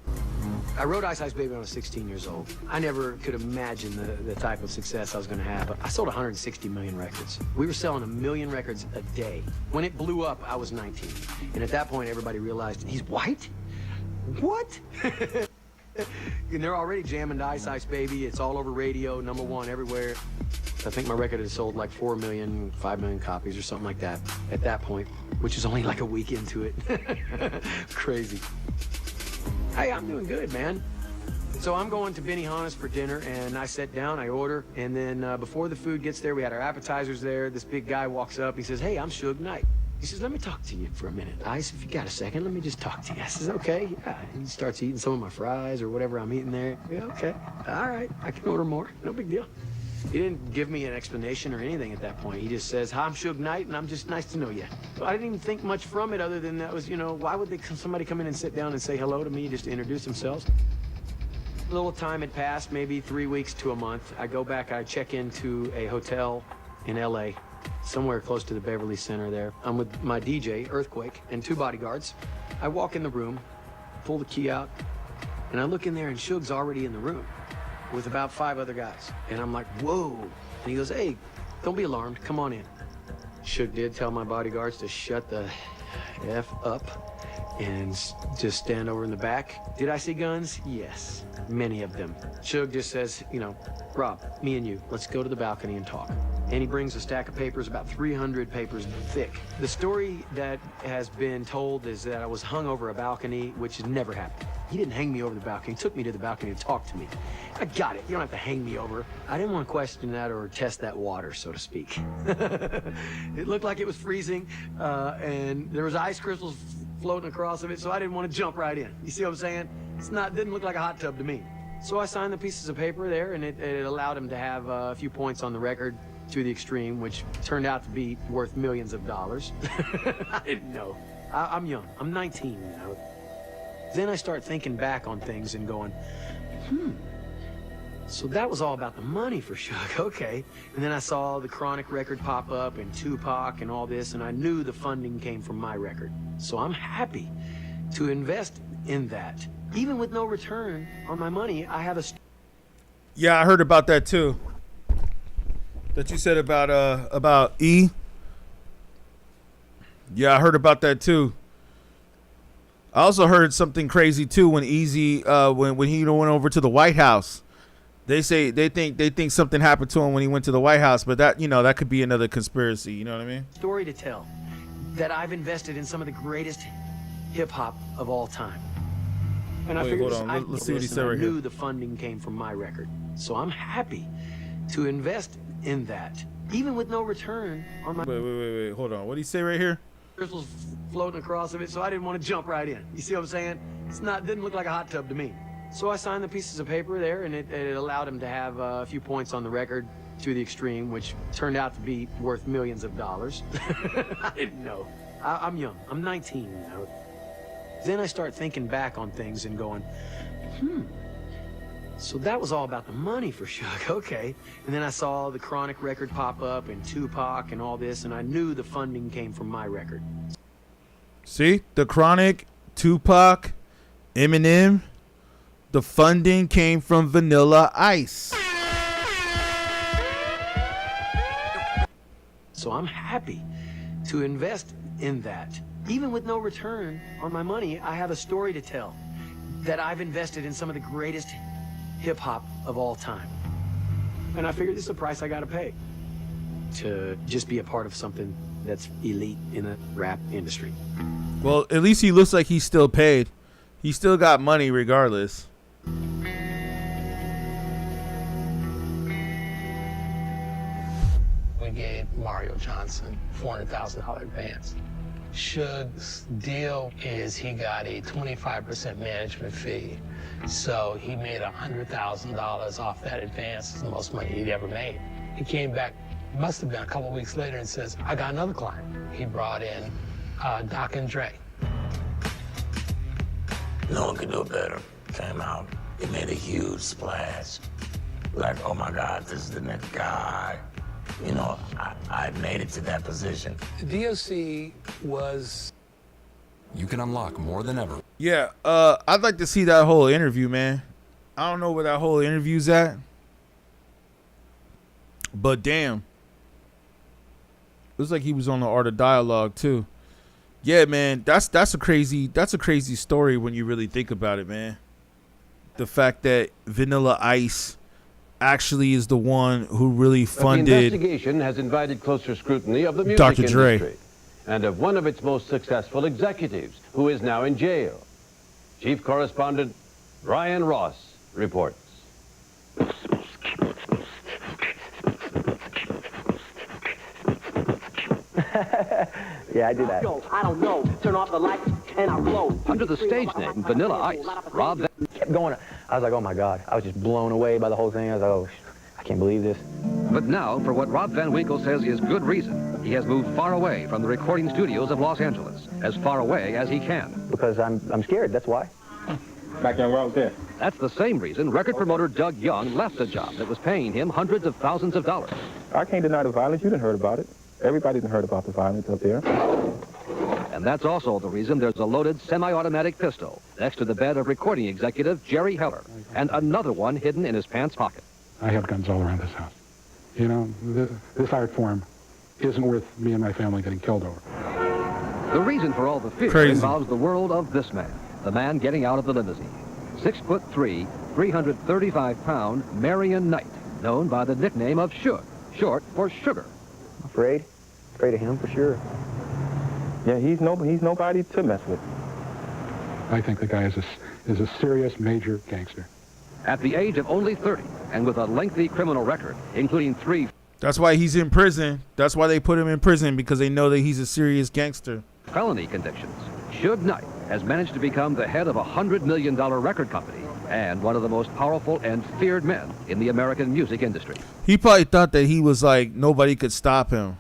I wrote Ice Ice Baby when I was 16 years old. I never could imagine the type of success I was going to have. I sold 160 million records. We were selling 1 million records a day. When it blew up, I was 19. And at that point, everybody realized, he's white? What? And they're already jamming to Ice Ice Baby. It's all over radio, #1 everywhere. I think my record had sold like 4 million, 5 million copies or something like that at that point, which is only like a week into it. Crazy. Hey, I'm doing good, man. So I'm going to Benihana's for dinner, and I sit down, I order, and then before the food gets there, we had our appetizers there. This big guy walks up, he says, hey, I'm Suge Knight. He says, let me talk to you for a minute. Ice, if you got a second, let me just talk to you. I says, okay, yeah. And he starts eating some of my fries or whatever I'm eating there. Yeah, okay, all right, I can order more, no big deal. He didn't give me an explanation or anything at that point. He just says, hi, I'm Suge Knight, and I'm just nice to know you. So I didn't even think much from it other than that was, you know, why would somebody come in and sit down and say hello to me just to introduce themselves? A little time had passed, maybe 3 weeks to a month. I go back, I check into a hotel in LA, somewhere close to the Beverly Center there. I'm with my DJ, Earthquake, and 2 bodyguards. I walk in the room, pull the key out, and I look in there, and Suge's already in the room with about 5 other guys. And I'm like, whoa. And he goes, hey, don't be alarmed, come on in. Suge did tell my bodyguards to shut the F up and just stand over in the back. Did I see guns? Yes, many of them. Suge just says, you know, Rob, me and you, let's go to the balcony and talk. And he brings a stack of papers, about 300 papers thick. The story that has been told is that I was hung over a balcony, which has never happened. He didn't hang me over the balcony. He took me to the balcony to talk to me. I got it. You don't have to hang me over. I didn't want to question that or test that water, so to speak. It looked like it was freezing, and there was ice crystals floating across of it, so I didn't want to jump right in. You see what I'm saying? Didn't look like a hot tub to me. So I signed the pieces of paper there, and it allowed him to have a few points on the record to the extreme, which turned out to be worth millions of dollars. I didn't know. I'm young. I'm 19, you know. Then I start thinking back on things and going, so that was all about the money for Suge, okay. And then I saw the Chronic record pop up and Tupac and all this, and I knew the funding came from my record. So I'm happy to invest in that. Even with no return on my money, I have a... Yeah, I heard about that too. That you said about E. Yeah, I heard about that too. I also heard something crazy too when Easy when he went over to the White House. They say they think something happened to him when he went to the White House, but that that could be another conspiracy. You know what I mean? Story to tell that I've invested in some of the greatest hip hop of all time. And I figured let's see what he said right here. I knew here. the funding came from my record, so I'm happy to invest in that, even with no return on my. Wait, hold on. What did he say right here? Crystals floating across of it, so I didn't want to jump right in. You see what I'm saying? Didn't look like a hot tub to me. So I signed the pieces of paper there, and it allowed him to have a few points on the record to the extreme, which turned out to be worth millions of dollars. I didn't know. I'm young. I'm 19, you know. Then I start thinking back on things and going, so that was all about the money for Suge, okay. And then I saw the Chronic record pop up and Tupac and all this, and I knew the funding came from my record. See, the Chronic, Tupac, Eminem, the funding came from Vanilla Ice. So I'm happy to invest in that. Even with no return on my money, I have a story to tell that I've invested in some of the greatest hip hop of all time. And I figured this is the price I gotta pay to just be a part of something that's elite in the rap industry. Well, at least he looks like he's still paid. He still got money regardless. We gave Mario Johnson $400,000 advance. Suge's deal is he got a 25% management fee. So he made $100,000 off that advance. It's the most money he'd ever made. He came back, must have been a couple weeks later, and says, I got another client. He brought in Doc and Dre. No one could do it better. Came out, he made a huge splash. Like, oh my God, this is the next guy. You know, I made it to that position. DOC was... You can unlock more than ever. Yeah, I'd like to see that whole interview, man. I don't know where that whole interview's at, but damn, looks like he was on the Art of Dialogue too. Yeah, man, that's a crazy story when you really think about it, man. The fact that Vanilla Ice actually is the one who really funded. The investigation has invited closer scrutiny of the music Dr. Dre. industry and of one of its most successful executives, who is now in jail. Chief Correspondent Brian Ross reports. Yeah, I do that. I don't know. Turn off the lights and I'll blow. Under the stage name Vanilla Ice, Rob Van kept going. I was like, oh my God. I was just blown away by the whole thing. I was like, oh, I can't believe this. But now, for what Rob Van Winkle says is good reason, he has moved far away from the recording studios of Los Angeles, as far away as he can. Because I'm scared, that's why. Back then, where I was there. That's the same reason record promoter Doug Young left a job that was paying him hundreds of thousands of dollars. I can't deny the violence. You didn't heard about it. Everybody didn't heard about the violence up there. And that's also the reason there's a loaded semi-automatic pistol next to the bed of recording executive Jerry Heller, and another one hidden in his pants pocket. I have guns all around this house. You know, this art form isn't worth me and my family getting killed over. The reason for all the fear involves the world of this man, the man getting out of the limousine. 6'3", 335-pound Marion Knight, known by the nickname of Suge, short for Sugar. Afraid of him for sure. Yeah, he's nobody to mess with. I think the guy is a serious major gangster. At the age of only 30, and with a lengthy criminal record, including 3 That's why he's in prison. That's why they put him in prison, because they know that he's a serious gangster. felony convictions, Suge Knight has managed to become the head of a $100 million record company and one of the most powerful and feared men in the American music industry. He probably thought that he was like, nobody could stop him.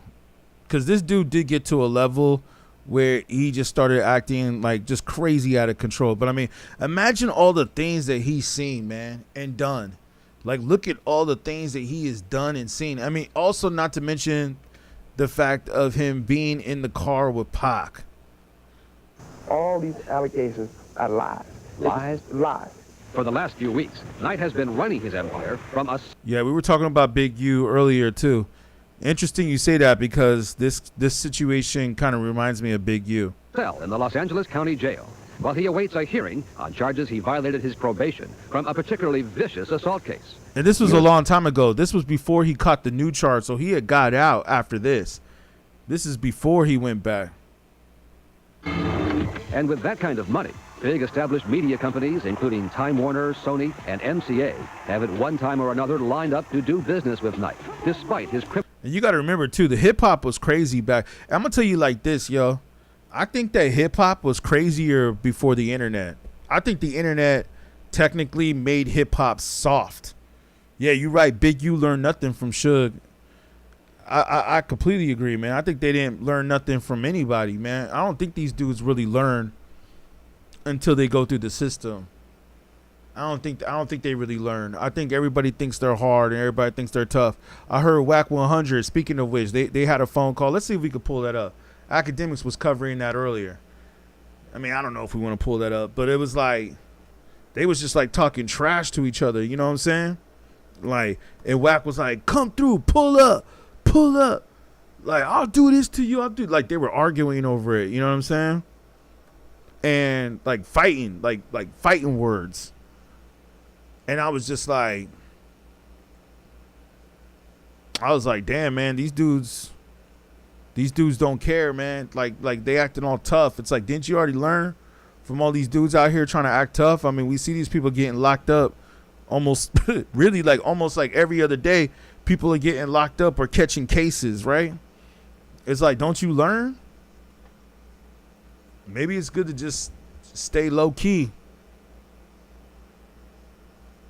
Because this dude did get to a level where he just started acting like just crazy out of control. But I mean, imagine all the things that he's seen, man, and done. Like, look at all the things that he has done and seen. I mean, also not to mention the fact of him being in the car with Pac. All these allegations are lies. Lies, lies. For the last few weeks, Knight has been running his empire from a... Yeah, we were talking about Big U earlier, too. Interesting you say that because this situation kind of reminds me of Big U. ...cell in the Los Angeles County Jail while he awaits a hearing on charges he violated his probation from a particularly vicious assault case. And this was a long time ago. This was before he caught the new charge, so he had got out after this. This is before he went back. And with that kind of money, big established media companies, including Time Warner, Sony, and MCA, have at one time or another lined up to do business with Knight, despite his criminal... And you got to remember, too, the hip-hop was crazy back. I'm going to tell you like this, yo. I think that hip-hop was crazier before the internet. I think the internet technically made hip-hop soft. Yeah, you're right. Big U learned nothing from Suge. I completely agree, man. I think they didn't learn nothing from anybody, man. I don't think these dudes really learn until they go through the system. I don't think they really learn. I think everybody thinks they're hard and everybody thinks they're tough. I heard Whack 100, speaking of which, they had a phone call. Let's see if we could pull that up. Academics was covering that earlier. I mean, I don't know if we want to pull that up, but it was like they was just like talking trash to each other, you know what I'm saying? Like, and Whack was like, come through, pull up. Like, I'll do this to you. Like, they were arguing over it, you know what I'm saying? And like fighting, like fighting words. And I was just like, damn, man, these dudes don't care, man. Like they acting all tough. It's like, didn't you already learn from all these dudes out here trying to act tough? I mean, we see these people getting locked up almost really like almost like every other day. People are getting locked up or catching cases, right? It's like, don't you learn? Maybe it's good to just stay low key.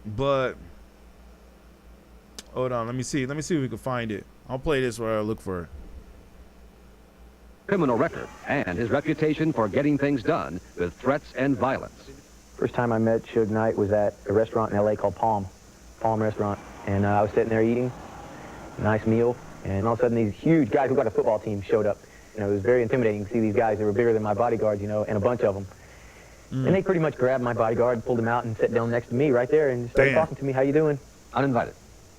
But hold on, let me see if we can find it. I'll play this where I look for it. Criminal record and his reputation for getting things done with threats and violence. First time I met Suge Knight was at a restaurant in LA called Palm Restaurant. And I was sitting there eating a nice meal, and all of a sudden these huge guys who got a football team showed up. You know, it was very intimidating to see these guys that were bigger than my bodyguards, you know, and a bunch of them. And they pretty much grabbed my bodyguard, pulled him out, and sat down next to me right there and started talking to me. How you doing? Uninvited.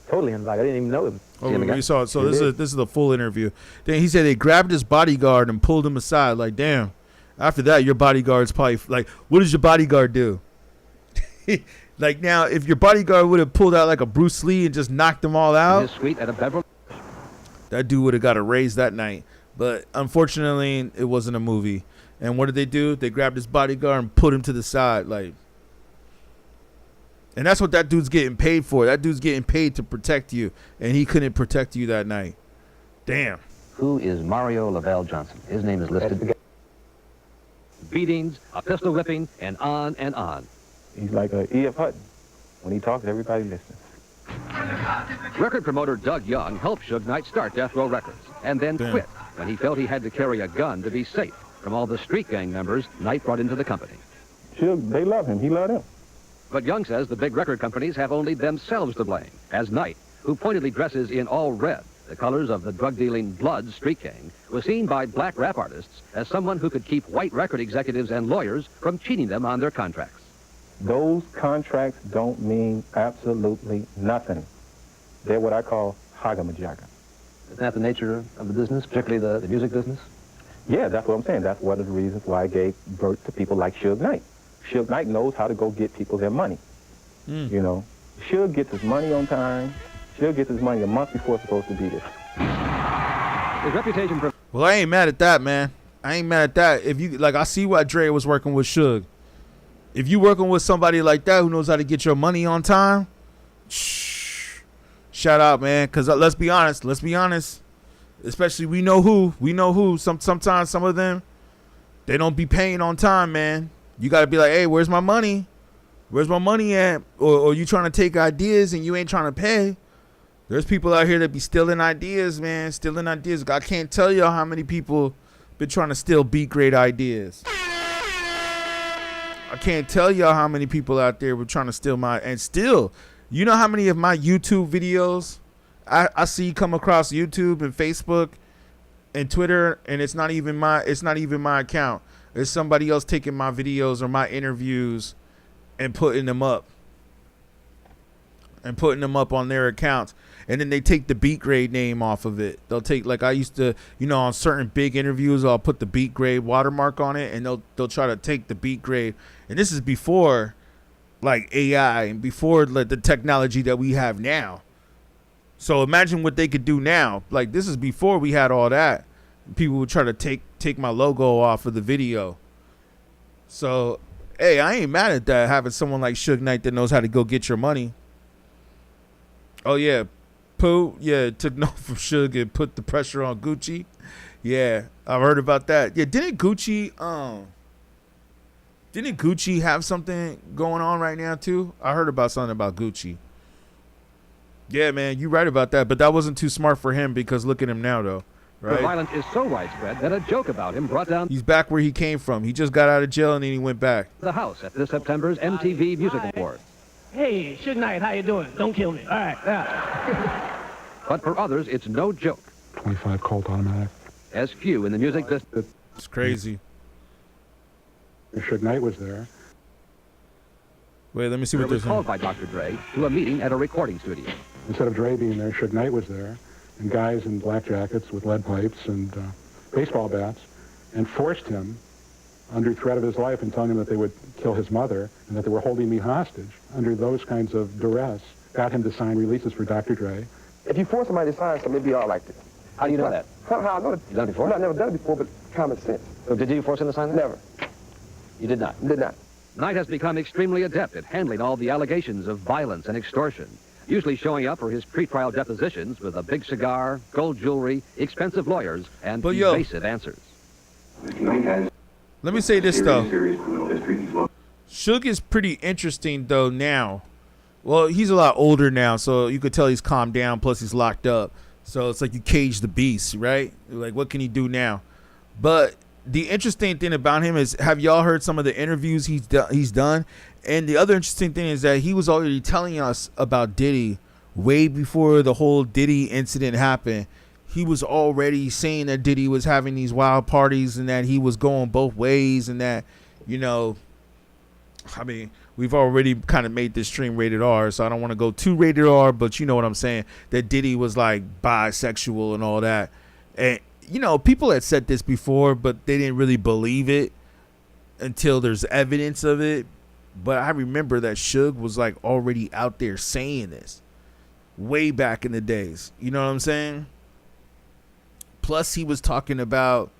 Totally uninvited. I didn't even know him. Oh, we saw it. So this is the full interview. Then he said they grabbed his bodyguard and pulled him aside. Like, damn. After that, your bodyguard's probably like, what does your bodyguard do? Like, now, if your bodyguard would have pulled out like a Bruce Lee and just knocked them all out, that dude would have got a raise that night. But unfortunately, it wasn't a movie. And what did they do? They grabbed his bodyguard and put him to the side. Like, and that's what that dude's getting paid for. That dude's getting paid to protect you, and he couldn't protect you that night. Damn. Who is Mario Lavelle Johnson? His name is listed. Beatings, a pistol whipping, and on and on. He's like a E.F. Hutton. When he talks, everybody listens. Record promoter Doug Young helped Suge Knight start Death Row Records, and then quit when he felt he had to carry a gun to be safe from all the street gang members Knight brought into the company. Suge, they love him. He loved them. But Young says the big record companies have only themselves to blame, as Knight, who pointedly dresses in all red, the colors of the drug-dealing Blood street gang, was seen by black rap artists as someone who could keep white record executives and lawyers from cheating them on their contracts. Those contracts don't mean absolutely nothing. They're what I call hagamajaga. Isn't that the nature of the business, particularly the music business? Yeah, that's what I'm saying. That's one of the reasons why I gave birth to people like Suge Knight. Suge Knight knows how to go get people their money. You know, Suge gets his money on time. Suge gets his money a month before it's supposed to be there. His reputation for... Well, I ain't mad at that, man. I ain't mad at that. If you like, I see why Dre was working with Suge. If you working with somebody like that who knows how to get your money on time, shout out, man. Because let's be honest. Especially we know who. Sometimes some of them, They don't be paying on time, man. You got to be like, hey, where's my money? Where's my money at? Or you trying to take ideas and you ain't trying to pay. There's people out here that be stealing ideas, man. Stealing ideas. I can't tell y'all how many people been trying to steal beatGrade ideas. I can't tell y'all how many people out there were trying to steal you know how many of my YouTube videos I see come across YouTube and Facebook and Twitter, and it's not even my account. It's somebody else taking my videos or my interviews and putting them up on their accounts. And then they take the beatGrade name off of it. They'll take, like I used to, on certain big interviews, I'll put the beatGrade watermark on it, and they'll try to take the beatGrade. And this is before like AI and before like the technology that we have now. So imagine what they could do now. Like, this is before we had all that. People would try to take my logo off of the video. So, hey, I ain't mad at that, having someone like Suge Knight that knows how to go get your money. Oh, yeah. Pooh, yeah, took note from Suge and put the pressure on Gucci. Yeah, I've heard about that. Yeah, didn't Gucci have something going on right now, too? I heard about something about Gucci. Yeah, man, you're right about that. But that wasn't too smart for him because look at him now, though. Right? The violence is so widespread that a joke about him brought down... He's back where he came from. He just got out of jail and then he went back. ...the house at this September's MTV Music Awards. Hey, Suge Knight, how you doing? Don't kill me. All right, yeah. But for others, it's no joke. 25 Colt automatic. As few in the music business... It's crazy. Suge Knight was there. Wait, let me see what was called by Dr. Dre to a meeting at a recording studio. Instead of Dre being there, Suge Knight was there, and guys in black jackets with lead pipes and baseball bats, and forced him, under threat of his life, and telling him that they would kill his mother and that they were holding me hostage. Under those kinds of duress, got him to sign releases for Dr. Dre. If you force somebody to sign something, it'd be all like this. How do you know that? Somehow I know that. You done it before? No, I've never done it before, but common sense. So did you force him to sign that? Never. You did not? Did not. Knight has become extremely adept at handling all the allegations of violence and extortion, usually showing up for his pretrial depositions with a big cigar, gold jewelry, expensive lawyers, and evasive answers. Let me say this, though. Suge is pretty interesting, though, now. Well, he's a lot older now, so you could tell he's calmed down, plus he's locked up. So it's like you cage the beast, right? Like, what can he do now? But the interesting thing about him is, have y'all heard some of the interviews he's done? And the other interesting thing is that he was already telling us about Diddy way before the whole Diddy incident happened. He was already saying that Diddy was having these wild parties and that he was going both ways and that, I mean, we've already kind of made this stream rated R, so I don't want to go too rated R, but you know what I'm saying, that Diddy was like bisexual and all that. And people had said this before, but they didn't really believe it until there's evidence of it. But I remember that Suge was like already out there saying this way back in the days. You know what I'm saying? Plus, he was talking about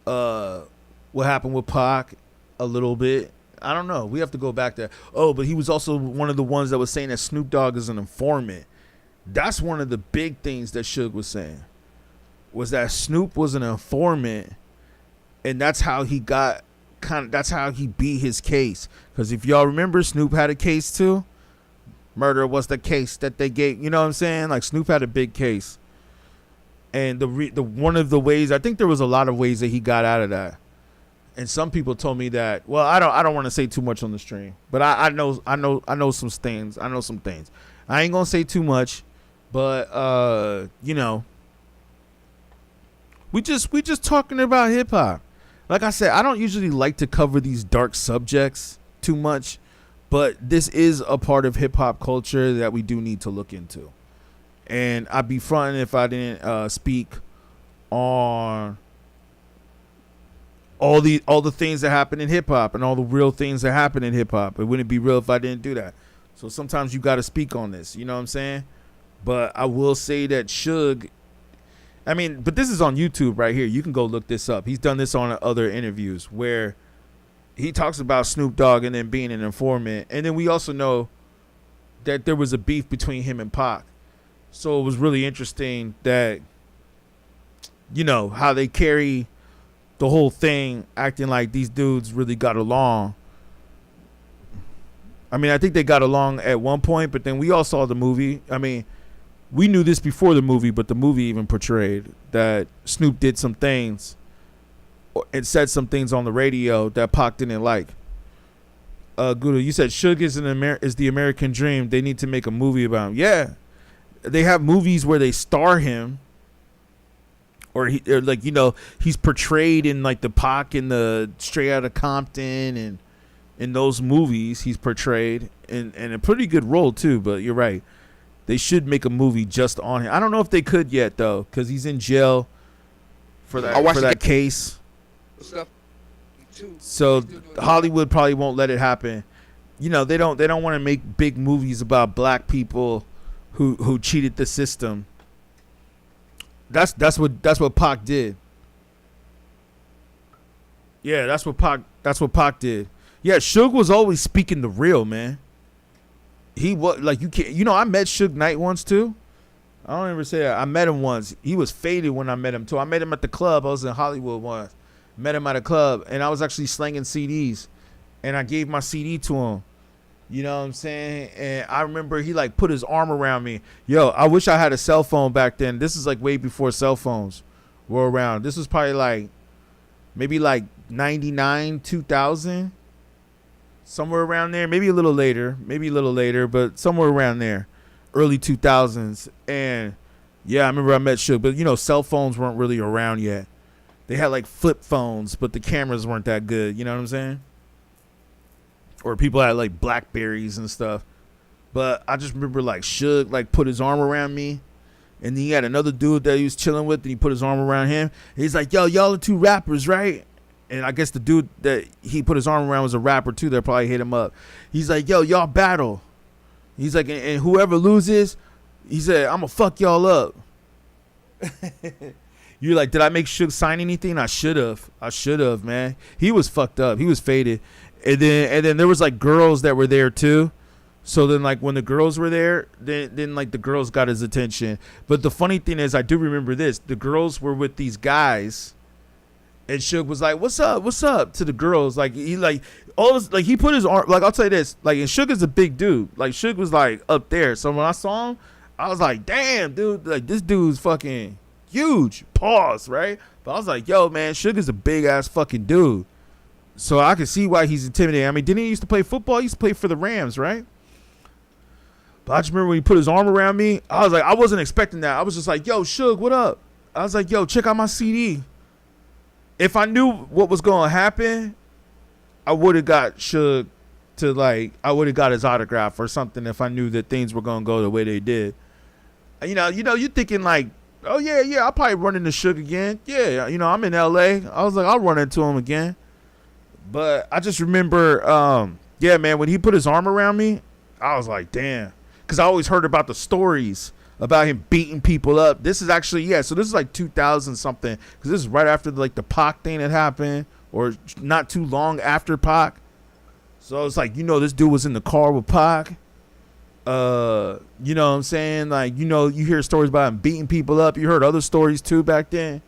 what happened with Pac a little bit. I don't know. We have to go back there. Oh, but he was also one of the ones that was saying that Snoop Dogg is an informant. That's one of the big things that Suge was saying. Was that Snoop was an informant, and that's how he that's how he beat his case. Because if y'all remember, Snoop had a case too. Murder was the case that they gave. You know what I'm saying? Like, Snoop had a big case, and the one of the ways, I think there was a lot of ways that he got out of that. And some people told me that. Well, I don't want to say too much on the stream, but I know some things. I know some things. I ain't gonna say too much, but We just talking about hip hop. Like I said, I don't usually like to cover these dark subjects too much, but this is a part of hip hop culture that we do need to look into. And I'd be fronting if I didn't speak on all the things that happen in hip hop and all the real things that happen in hip hop. It wouldn't be real if I didn't do that. So sometimes you got to speak on this. You know what I'm saying? But I will say that Suge. But this is on YouTube right here. You can go look this up. He's done this on other interviews where he talks about Snoop Dogg and then being an informant. And then we also know that there was a beef between him and Pac. So it was really interesting that, how they carry the whole thing acting like these dudes really got along. I mean, I think they got along at one point, but then we all saw the movie. I mean, we knew this before the movie, but the movie even portrayed that Snoop did some things and said some things on the radio that Pac didn't like. Gouda, you said Suge is the American dream. They need to make a movie about him. Yeah, they have movies where they star him, or like, you know, he's portrayed in like the Pac in the Straight Outta Compton, and in those movies he's portrayed in a pretty good role too. But you're right, they should make a movie just on him. I don't know if they could yet though, because he's in jail for that case. So Hollywood probably won't let it happen. You know, they don't want to make big movies about black people who cheated the system. That's what Pac did. Yeah, that's what Pac did. Yeah, Suge was always speaking the real, man. He was like, you can't, you know, I met Suge Knight once too. I don't ever say that. I met him once. He was faded when I met him too. I met him at the club. I was in Hollywood once. Met him at a club, and I was actually slanging CDs, and I gave my CD to him. You know what I'm saying? And I remember he like put his arm around me. Yo, I wish I had a cell phone back then. This is like way before cell phones were around. This was probably like maybe like 99, 2000, somewhere around there. Maybe a little later, but somewhere around there, early 2000s. And yeah, I remember I met Suge, but you know, cell phones weren't really around yet. They had like flip phones, but the cameras weren't that good. You know what I'm saying? Or people had like Blackberries and stuff. But I just remember like Suge like put his arm around me, and then he had another dude that he was chilling with, and he put his arm around him. And he's like, "Yo, y'all are two rappers, right?" And I guess the dude that he put his arm around was a rapper too. That probably hit him up. He's like, "Yo, y'all battle." He's like, and whoever loses, he said, "I'm gonna fuck y'all up." You're like, did I make Suge sign anything? I should have, man. He was fucked up. He was faded. And then there was like girls that were there too. So then like when the girls were there, then like the girls got his attention. But the funny thing is, I do remember this. The girls were with these guys, and Suge was like, "What's up?" to the girls. Like he like all this, like he put his arm, like I'll tell you this, like, and Suge is a big dude. Like Suge was like up there. So when I saw him, I was like, "Damn, dude, like this dude's fucking huge." Pause, right? But I was like, yo, man, Suge is a big ass fucking dude. So I can see why he's intimidating. I mean, didn't he used to play football? He used to play for the Rams, right? But I just remember when he put his arm around me, I was like, I wasn't expecting that. I was just like, yo, Suge, what up? I was like, yo, check out my CD. If I knew what was going to happen, I would have got Suge to like, I would have got his autograph or something if I knew that things were going to go the way they did. You know, you're thinking like, oh, yeah, I'll probably run into Suge again. Yeah, you know, I'm in L.A. I was like, I'll run into him again. But I just remember, yeah, man, when he put his arm around me, I was like, damn. Because I always heard about the stories about him beating people up. This is actually, yeah, so this is like 2000 something. Because this is right after like the Pac thing that happened, or not too long after Pac. So it's like, you know, this dude was in the car with Pac. You know what I'm saying? Like, you know, you hear stories about him beating people up. You heard other stories too back then.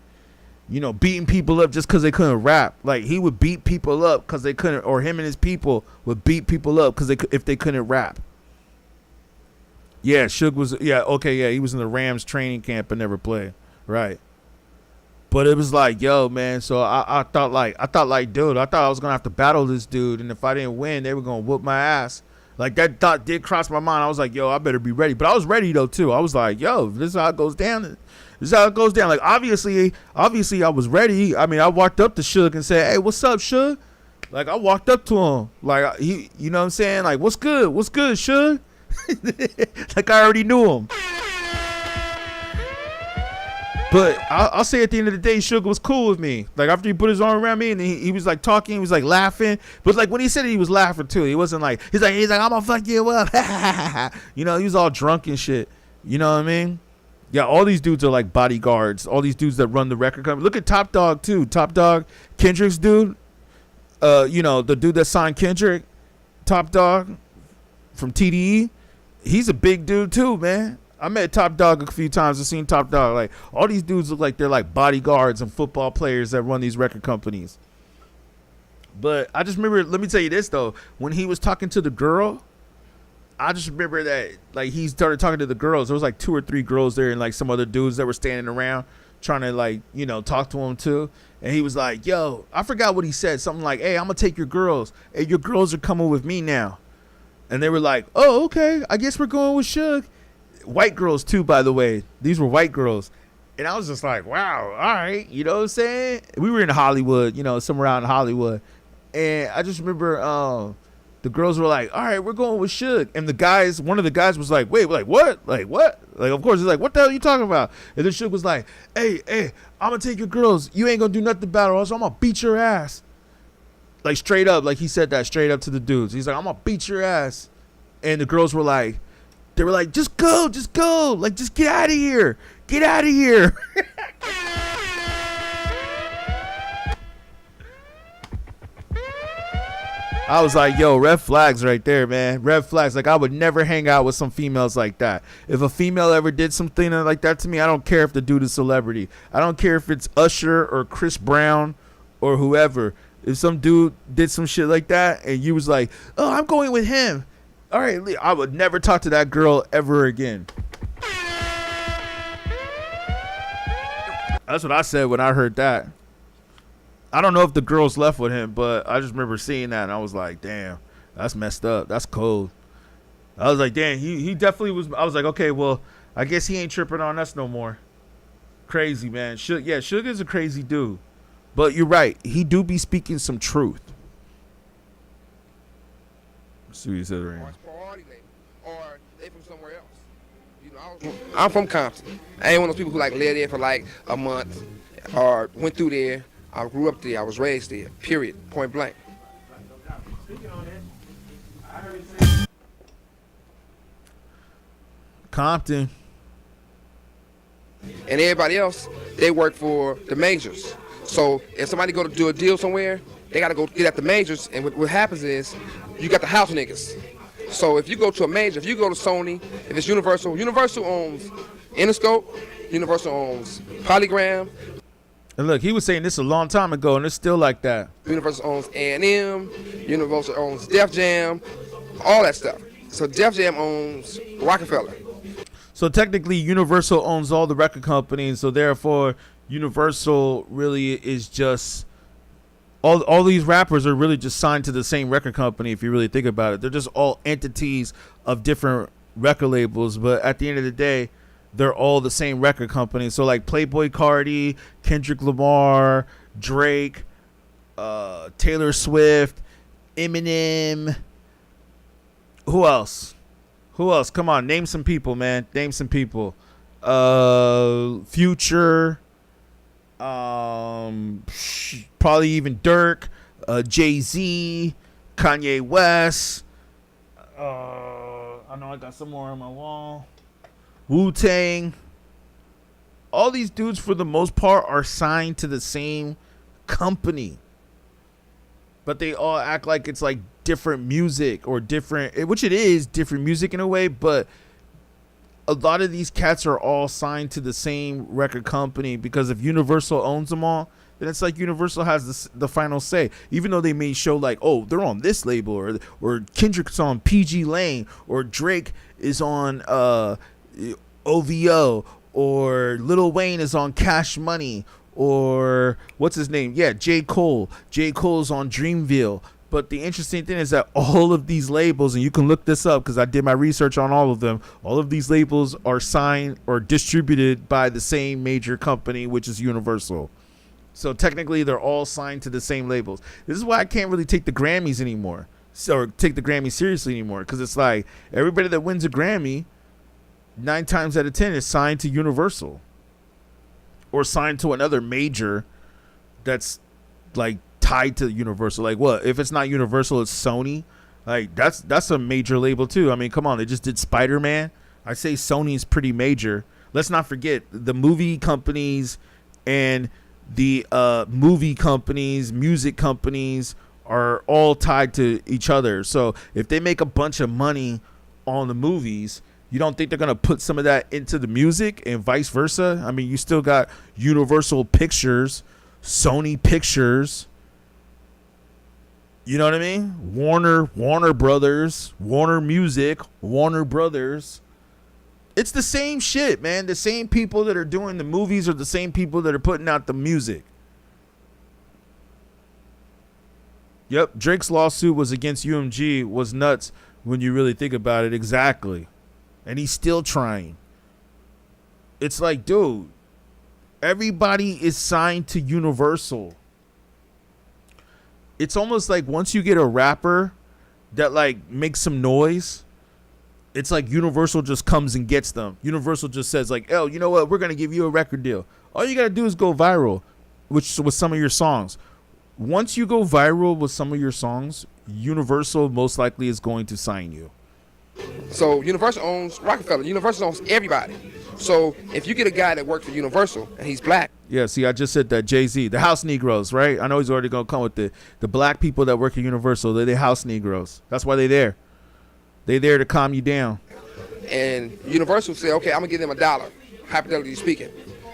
You know, beating people up just because they couldn't rap. Like, he would beat people up because they couldn't, or him and his people would beat people up because if they couldn't rap. Yeah, Suge was, yeah, okay, yeah, he was in the Rams training camp and never played. Right. But it was like, yo, man, so I thought like, dude, I thought I was going to have to battle this dude. And if I didn't win, they were going to whoop my ass. Like, that thought did cross my mind. I was like, yo, I better be ready. But I was ready, though, too. I was like, yo, this is how it goes down. This is how it goes down. Like, obviously, I was ready. I mean, I walked up to Suge and said, hey, what's up, Suge? Like, I walked up to him. Like, he, you know what I'm saying? Like, what's good? What's good, Suge? Like, I already knew him. But I'll say at the end of the day, Suge was cool with me. Like, after he put his arm around me and he was like talking, he was like laughing. But like when he said it, he was laughing too. He wasn't like, he's like, I'm gonna fuck you up. You know, he was all drunk and shit. You know what I mean? Yeah, all these dudes are like bodyguards. All these dudes that run the record company. Look at Top Dog too. Top Dog, Kendrick's dude. You know, the dude that signed Kendrick, Top Dog from TDE. He's a big dude too, man. I met Top Dog a few times. I've seen Top Dog. Like, all these dudes look like they're like bodyguards and football players that run these record companies. But I just remember, let me tell you this, though. When he was talking to the girl, I just remember that, like, he started talking to the girls. There was like 2 or 3 girls there and like some other dudes that were standing around trying to, like, you know, talk to him too. And he was like, yo, I forgot what he said. Something like, hey, I'm going to take your girls. Hey, your girls are coming with me now. And they were like, oh, okay. I guess we're going with Suge. White girls too, by the way. These were white girls. And I was just like, wow, all right. You know what I'm saying? We were in Hollywood, you know, somewhere out in Hollywood. And I just remember the girls were like, all right, we're going with Suge. And the guys, one of the guys was like, wait, like what? Like what? Like, of course, he's like, what the hell are you talking about? And then Suge was like, hey, I'm going to take your girls. You ain't going to do nothing about it, or else I'm going to beat your ass. Like, straight up. Like, he said that straight up to the dudes. He's like, I'm going to beat your ass. And the girls were like, just go. Like, just get out of here. Get out of here. I was like, yo, red flags right there, man. Red flags. Like, I would never hang out with some females like that. If a female ever did something like that to me, I don't care if the dude is a celebrity. I don't care if it's Usher or Chris Brown or whoever. If some dude did some shit like that and you was like, oh, I'm going with him. All right, I would never talk to that girl ever again. That's what I said when I heard that. I don't know if the girls left with him, but I just remember seeing that and I was like, damn, that's messed up. That's cold. I was like, damn, he definitely was. I was like, okay, well, I guess he ain't tripping on us no more. Crazy, man. Suge is a crazy dude. But you're right. He do be speaking some truth. Let's see what he said right now. Or they from somewhere else. You know, I'm from Compton. I ain't one of those people who like lived there for like a month or went through there. I grew up there. I was raised there. Period. Point blank. Compton. And everybody else, they work for the majors. So if somebody go to do a deal somewhere, they got to go get at the majors. And what happens is you got the house niggas. So if you go to a major, if you go to Sony, if it's Universal owns Interscope, Universal owns Polygram. And look, he was saying this a long time ago, and it's still like that. Universal owns A&M, Universal owns Def Jam, all that stuff. So Def Jam owns Rockefeller. So technically, Universal owns all the record companies, so therefore, Universal really is just... All these rappers are really just signed to the same record company, if you really think about it. They're just all entities of different record labels, but at the end of the day, they're all the same record company. So like Playboi Carti, Kendrick Lamar, Drake, Taylor Swift, Eminem. Who else? Come on, name some people, man. Name some people. Future. Probably even Dirk, Jay-Z, Kanye West. I know I got some more on my wall. Wu-Tang. All these dudes, for the most part, are signed to the same company, but they all act like it's like different music or different, which it is different music in a way, but a lot of these cats are all signed to the same record company, because if Universal owns them all, then it's like Universal has the final say. Even though they may show like, oh, they're on this label, or Kendrick's on PG Lane, or Drake is on OVO, or Lil Wayne is on Cash Money, or what's his name? Yeah, J. Cole. J. Cole's on Dreamville. But the interesting thing is that all of these labels, and you can look this up because I did my research on all of them, all of these labels are signed or distributed by the same major company, which is Universal. So technically, they're all signed to the same labels. This is why I can't really take the Grammys anymore, or take the Grammys seriously anymore, because it's like everybody that wins a Grammy, 9 times out of 10 is signed to Universal or signed to another major that's like tied to Universal. Like, what if it's not Universal, it's Sony? Like, that's a major label too. I mean, come on, they just did Spider-Man. I say Sony's pretty major. Let's not forget the movie companies and the movie companies, music companies are all tied to each other. So if they make a bunch of money on the movies, You don't think they're going to put some of that into the music and vice versa? I mean, you still got Universal Pictures, Sony Pictures. You know what I mean? Warner Brothers, Warner Music, Warner Brothers. It's the same shit, man. The same people that are doing the movies are the same people that are putting out the music. Yep, Drake's lawsuit was against UMG, was nuts when you really think about it. Exactly. And he's still trying. It's like, dude, everybody is signed to Universal. It's almost like once you get a rapper that like makes some noise, it's like Universal just comes and gets them. Universal just says like, oh, you know what? We're going to give you a record deal. All you got to do is go viral with some of your songs. Once you go viral with some of your songs, Universal most likely is going to sign you. So Universal owns Rockefeller. Universal owns everybody. So if you get a guy that works for Universal and he's black. Yeah, see, I just said that. Jay-Z, the house Negroes, right? I know he's already going to come with the black people that work at Universal. They're the house Negroes. That's why they're there. They're there to calm you down. And Universal say, okay, I'm going to give them $1, hypothetically speaking.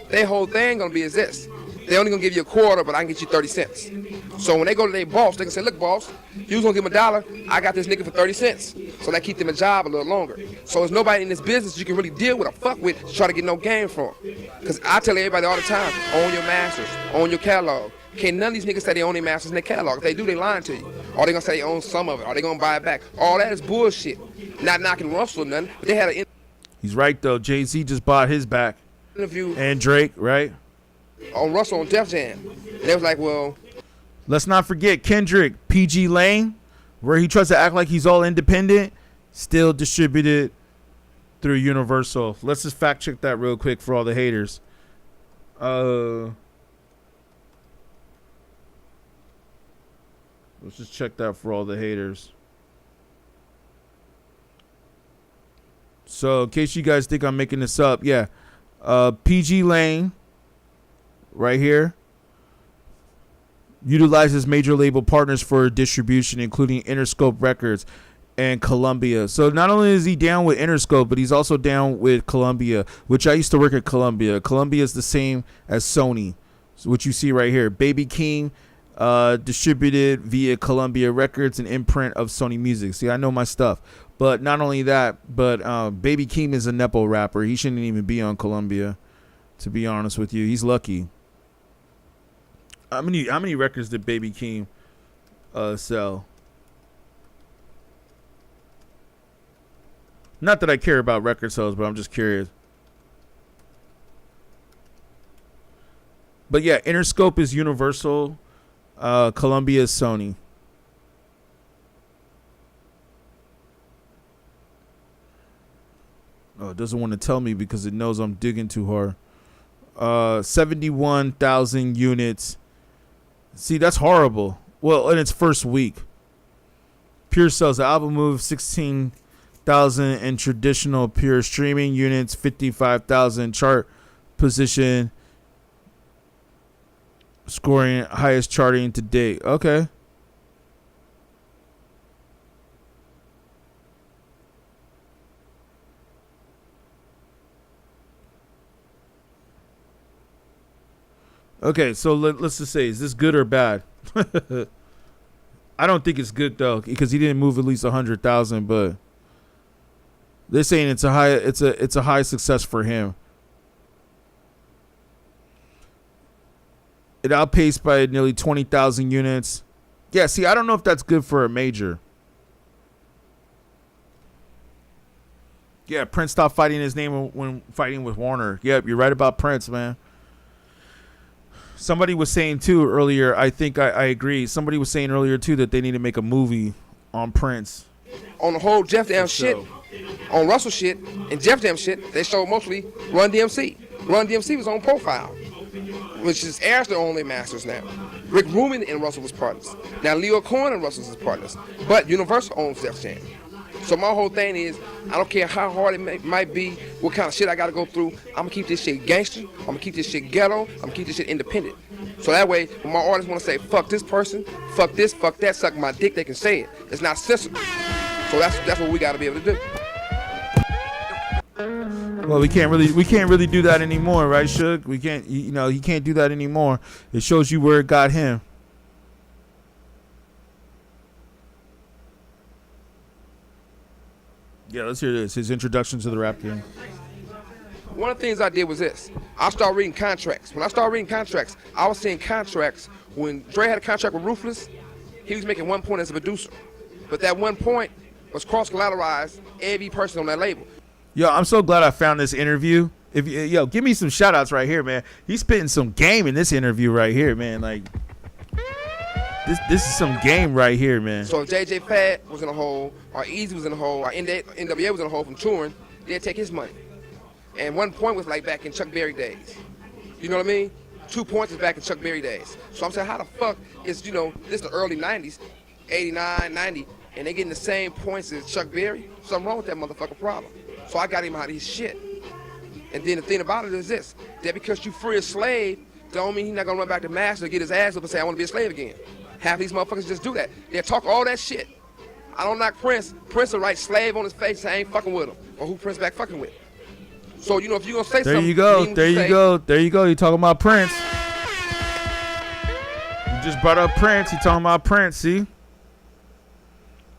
Their whole thing going to be is this. They're only going to give you a quarter, but I can get you 30 cents. So when they go to their boss, they can say, look, boss, you was going to give him $1. I got this nigga for 30 cents. So that keep them a job a little longer. So there's nobody in this business you can really deal with or fuck with to try to get no game from. Because I tell everybody all the time, own your masters, own your catalog. Can't none of these niggas say they own their masters in their catalog. If they do, they lying to you. Or they going to say they own some of it. Or they going to buy it back. All that is bullshit. Not knocking Russell or nothing, but they had an He's right, though. Jay-Z just bought his back. interview. And Drake, right? On Russell on Def Jam. And they was like, well. Let's not forget Kendrick, PG Lane, where he tries to act like he's all independent, still distributed through Universal. Let's just fact check that real quick for all the haters. Let's just check that for all the haters. So in case you guys think I'm making this up, yeah. PG Lane, right here, utilizes major label partners for distribution, including Interscope Records and Columbia. So not only is he down with Interscope, but he's also down with Columbia, which I used to work at Columbia. Columbia is the same as Sony, so what you see right here. Baby King, distributed via Columbia Records, and imprint of Sony Music. See, I know my stuff. But not only that, but Baby Keem is a Nepo rapper. He shouldn't even be on Columbia, to be honest with you. He's lucky. How many records did Baby Keem sell? Not that I care about record sales, but I'm just curious. But yeah, Interscope is Universal. Columbia is Sony. Oh, it doesn't want to tell me because it knows I'm digging too hard. 71,000 units. See, that's horrible. Well, in its first week. Pure Sales, the album moved 16,000 in traditional Pure streaming units, 55,000 chart position, scoring highest charting to date. Okay. Okay, so let's just say, is this good or bad? I don't think it's good though, because he didn't move at least 100,000. But they're saying it's a high success for him. It outpaced by nearly 20,000 units. Yeah, see, I don't know if that's good for a major. Yeah, Prince stopped fighting his name when fighting with Warner. Yep, you're right about Prince, man. Somebody was saying too earlier, I think I agree. Somebody was saying earlier too that they need to make a movie on Prince. On the whole Jeff Jam shit, on Russell shit, and Jeff Jam shit, they showed mostly Run DMC. Run DMC was on Profile, which is Airs their only masters now. Rick Rubin and Russell was partners. Now Leo Cohen and Russell is partners. But Universal owns Def Jam. So my whole thing is, I don't care how hard it might be, what kind of shit I got to go through, I'm going to keep this shit gangster, I'm going to keep this shit ghetto, I'm going to keep this shit independent. So that way, when my artists want to say, fuck this person, fuck this, fuck that, suck my dick, they can say it. It's not censored. So that's what we got to be able to do. Well, we can't really do that anymore, right, Suge? We can't, he can't do that anymore. It shows you where it got him. Yeah, let's hear this. His introduction to the rap game. One of the things I did was this. I started reading contracts. When I started reading contracts, I was seeing contracts. When Dre had a contract with Ruthless, he was making 1 point as a producer. But that 1 point was cross-collateralized every person on that label. Yo, I'm so glad I found this interview. Give me some shout-outs right here, man. He's spitting some game in this interview right here, man. Like, this is some game right here, man. So if JJ Fad was in a hole, or Easy was in a hole, or NWA was in a hole from touring, they'd take his money. And 1 point was like back in Chuck Berry days. You know what I mean? 2 points is back in Chuck Berry days. So I'm saying, how the fuck is, this is the early 90s, 89, 90, and they getting the same points as Chuck Berry? Something wrong with that motherfucking problem. So I got him out of his shit. And then the thing about it is this, that because you free a slave, don't mean he's not gonna run back to master and get his ass up and say, I wanna be a slave again. Half these motherfuckers just do that. They'll talk all that shit. I don't knock Prince. Prince will write slave on his face and say, I ain't fucking with him. Or who Prince back fucking with. So, if you're gonna say there something. You go. You talking about Prince. You just brought up Prince. You talking about Prince, see?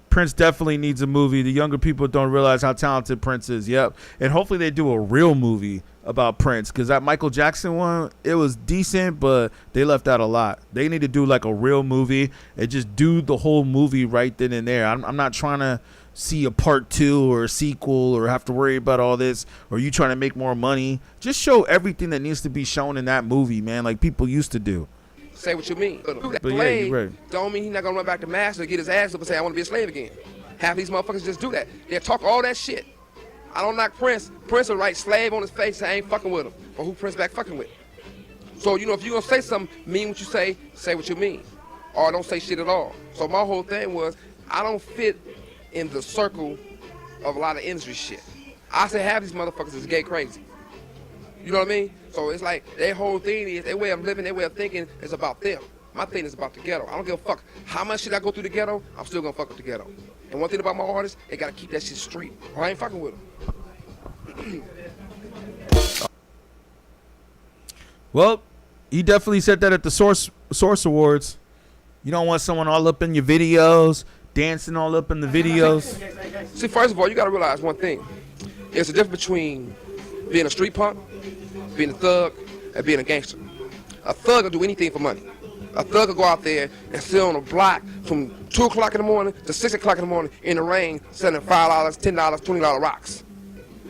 Prince definitely needs a movie. The younger people don't realize how talented Prince is. Yep. And hopefully they do a real movie about Prince, because that Michael Jackson one, it was decent, but they left out a lot. They need to do like a real movie and just do the whole movie right then and there. I'm not trying to see a part 2 or a sequel or have to worry about all this, or you trying to make more money. Just show everything that needs to be shown in that movie, man, like people used to do. Say what you mean. But yeah, you're right. Don't mean he's not gonna run back to master and get his ass up and say, I want to be a slave again. Half these motherfuckers just do that. They'll talk all that shit. I don't knock Prince. Prince will write slave on his face and say, I ain't fucking with him. Or who Prince back fucking with. So, if you're gonna say something, mean what you say what you mean. Or don't say shit at all. So my whole thing was, I don't fit in the circle of a lot of industry shit. I say half these motherfuckers is gay crazy. You know what I mean? So it's like their whole thing is, their way of living, their way of thinking is about them. My thing is about the ghetto. I don't give a fuck how much shit I go through the ghetto, I'm still gonna fuck with the ghetto. And one thing about my artists, they gotta keep that shit street, or I ain't fucking with them. Well, he definitely said that at the Source Awards. You don't want someone all up in your videos, dancing all up in the videos. See, first of all, you gotta realize one thing. There's a difference between being a street punk, being a thug, and being a gangster. A thug will do anything for money. A thug will go out there and sit on a block from 2 o'clock in the morning to 6 o'clock in the morning in the rain, selling $5, $10, $20 rocks.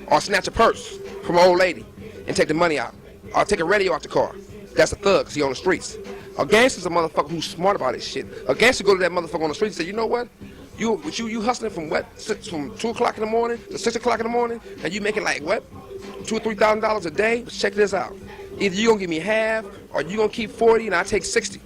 Or snatch a purse from an old lady and take the money out. Or take a radio out the car. That's a thug, because he on the streets. A gangster's a motherfucker who's smart about his shit. A gangster go to that motherfucker on the street and say, you know what? You hustling from from 2 o'clock in the morning to 6 o'clock in the morning, and you making like what? $2,000 or $3,000 a day? Check this out. Either you gonna give me half, or you gonna keep 40 and I take 60.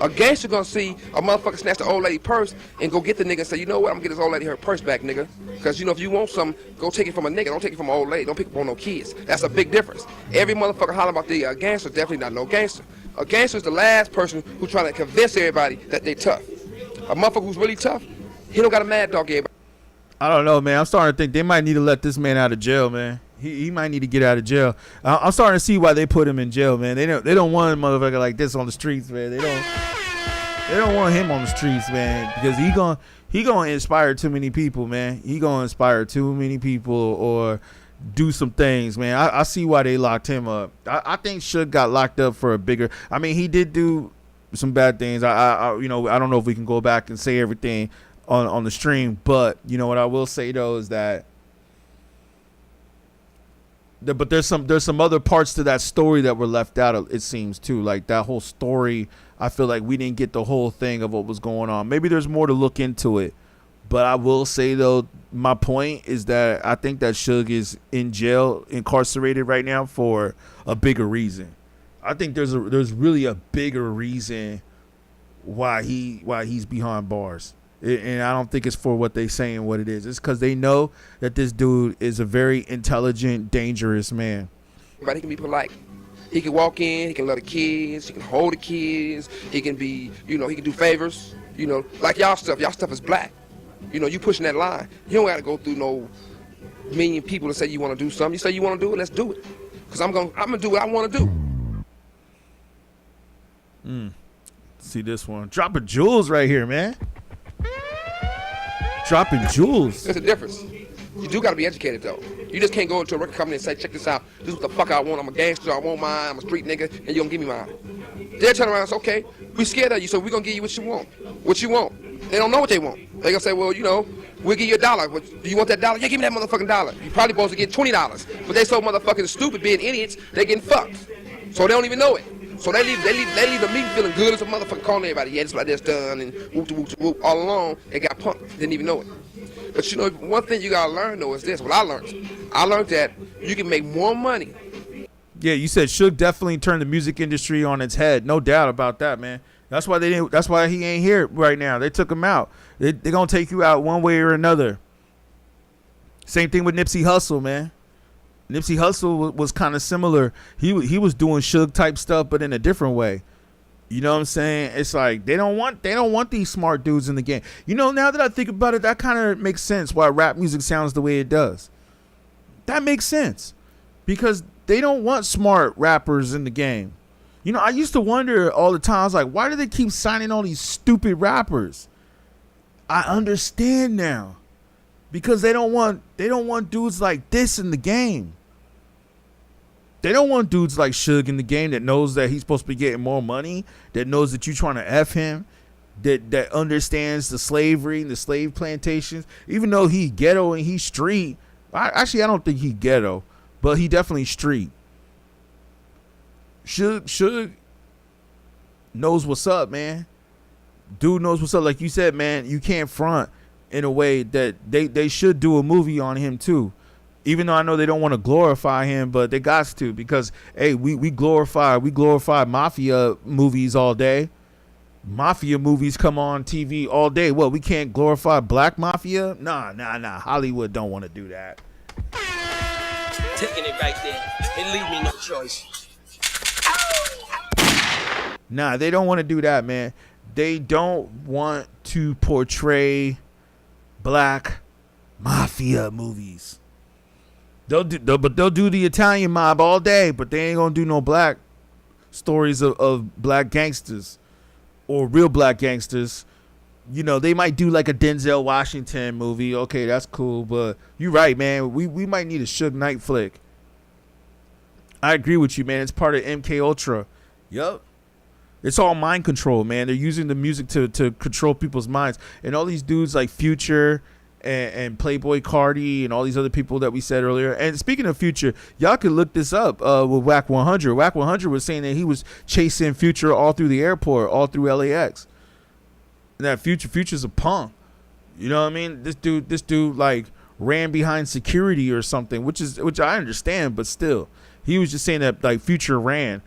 A gangster gonna see a motherfucker snatch the old lady purse and go get the nigga and say, you know what, I'm gonna get this old lady her purse back, nigga. Because if you want something, go take it from a nigga, don't take it from an old lady, don't pick up on no kids. That's a big difference. Every motherfucker hollering about the gangster, definitely not no gangster. A gangster is the last person who trying to convince everybody that they tough. A motherfucker who's really tough, he don't got a mad dog everybody. I don't know, man. I'm starting to think they might need to let this man out of jail, man. He might need to get out of jail. I'm starting to see why they put him in jail, man. They don't want a motherfucker like this on the streets, man. They don't want him on the streets, man, because he gonna inspire too many people, man. He gonna inspire too many people or do some things, man. I see why they locked him up. I think Suge got locked up for a bigger. I mean, he did do some bad things. I don't know if we can go back and say everything on the stream, but you know what I will say though is that. But there's some other parts to that story that were left out, it seems, too. Like that whole story, I feel like we didn't get the whole thing of what was going on. Maybe there's more to look into it. But I will say, though, my point is that I think that Suge is in jail, incarcerated right now for a bigger reason. I think there's really a bigger reason why he's behind bars. And I don't think it's for what they saying what it is. It's because they know that this dude is a very intelligent, dangerous man. But he can be polite. He can walk in, he can love the kids, he can hold the kids, he can be, he can do favors, like y'all stuff. Y'all stuff is black. You pushing that line. You don't got to go through no million people to say you want to do something. You say you want to do it, let's do it. Because I'm gonna do what I want to do. See this one. Dropping jewels right here, man. Dropping jewels. There's a difference. You do got to be educated, though. You just can't go into a record company and say, check this out. This is what the fuck I want. I'm a gangster. I want mine. I'm a street nigga. And you going to give me mine. They'll turn around and say, okay, we scared of you, so we're going to give you what you want. What you want. They don't know what they want. They're going to say, well, you know, we'll give you $1. Do you want that $1? Yeah, give me that motherfucking $1. You probably supposed to get $20. But they so motherfucking stupid, being idiots, they getting fucked. So they don't even know it. So they leave the meeting feeling good as a motherfucker, calling everybody, yeah, this like this done, and whoop, all along, they got punked. Didn't even know it. But you know, one thing you gotta learn though is this. What I learned that you can make more money. Yeah, you said Suge definitely turned the music industry on its head. No doubt about that, man. That's why that's why he ain't here right now. They took him out. They're gonna take you out one way or another. Same thing with Nipsey Hussle, man. Nipsey Hussle was kind of similar. He was doing Suge type stuff, but in a different way. You know what I'm saying? It's like they don't want these smart dudes in the game. You know, now that I think about it, that kind of makes sense why rap music sounds the way it does. That makes sense because they don't want smart rappers in the game. You know, I used to wonder all the time. I was like, why do they keep signing all these stupid rappers? I understand now. Because they don't want dudes like this in the game. They don't want dudes like Suge in the game that knows that he's supposed to be getting more money, that knows that you're trying to F him, that understands the slavery and the slave plantations. Even though he ghetto and he's street. I don't think he ghetto, but he definitely street. Suge knows what's up, man. Dude knows what's up. Like you said, man, you can't front in a way that they should do a movie on him too. Even though I know they don't want to glorify him, but they got to, because hey, we glorify mafia movies all day. Mafia movies come on TV all day. Well, we can't glorify black mafia? Nah. Hollywood don't want to do that. Taking it right there. It leave me no choice. Nah, they don't want to do that, man. They don't want to portray black mafia movies. They'll do the Italian mob all day, but they ain't gonna do no black stories of black gangsters or real black gangsters. You know, they might do like a Denzel Washington movie. Okay, that's cool, but you're right, man. We might need a Suge Knight flick. I agree with you, man. It's part of MK Ultra. Yup. It's all mind control, man. They're using the music to control people's minds. And all these dudes like Future and Playboy Cardi and all these other people that we said earlier. And speaking of Future, y'all could look this up with Whack 100. Whack 100 was saying that he was chasing Future all through the airport, all through LAX. And that Future's a punk. You know what I mean? This dude like ran behind security or something, which I understand, but still. He was just saying that like Future ran.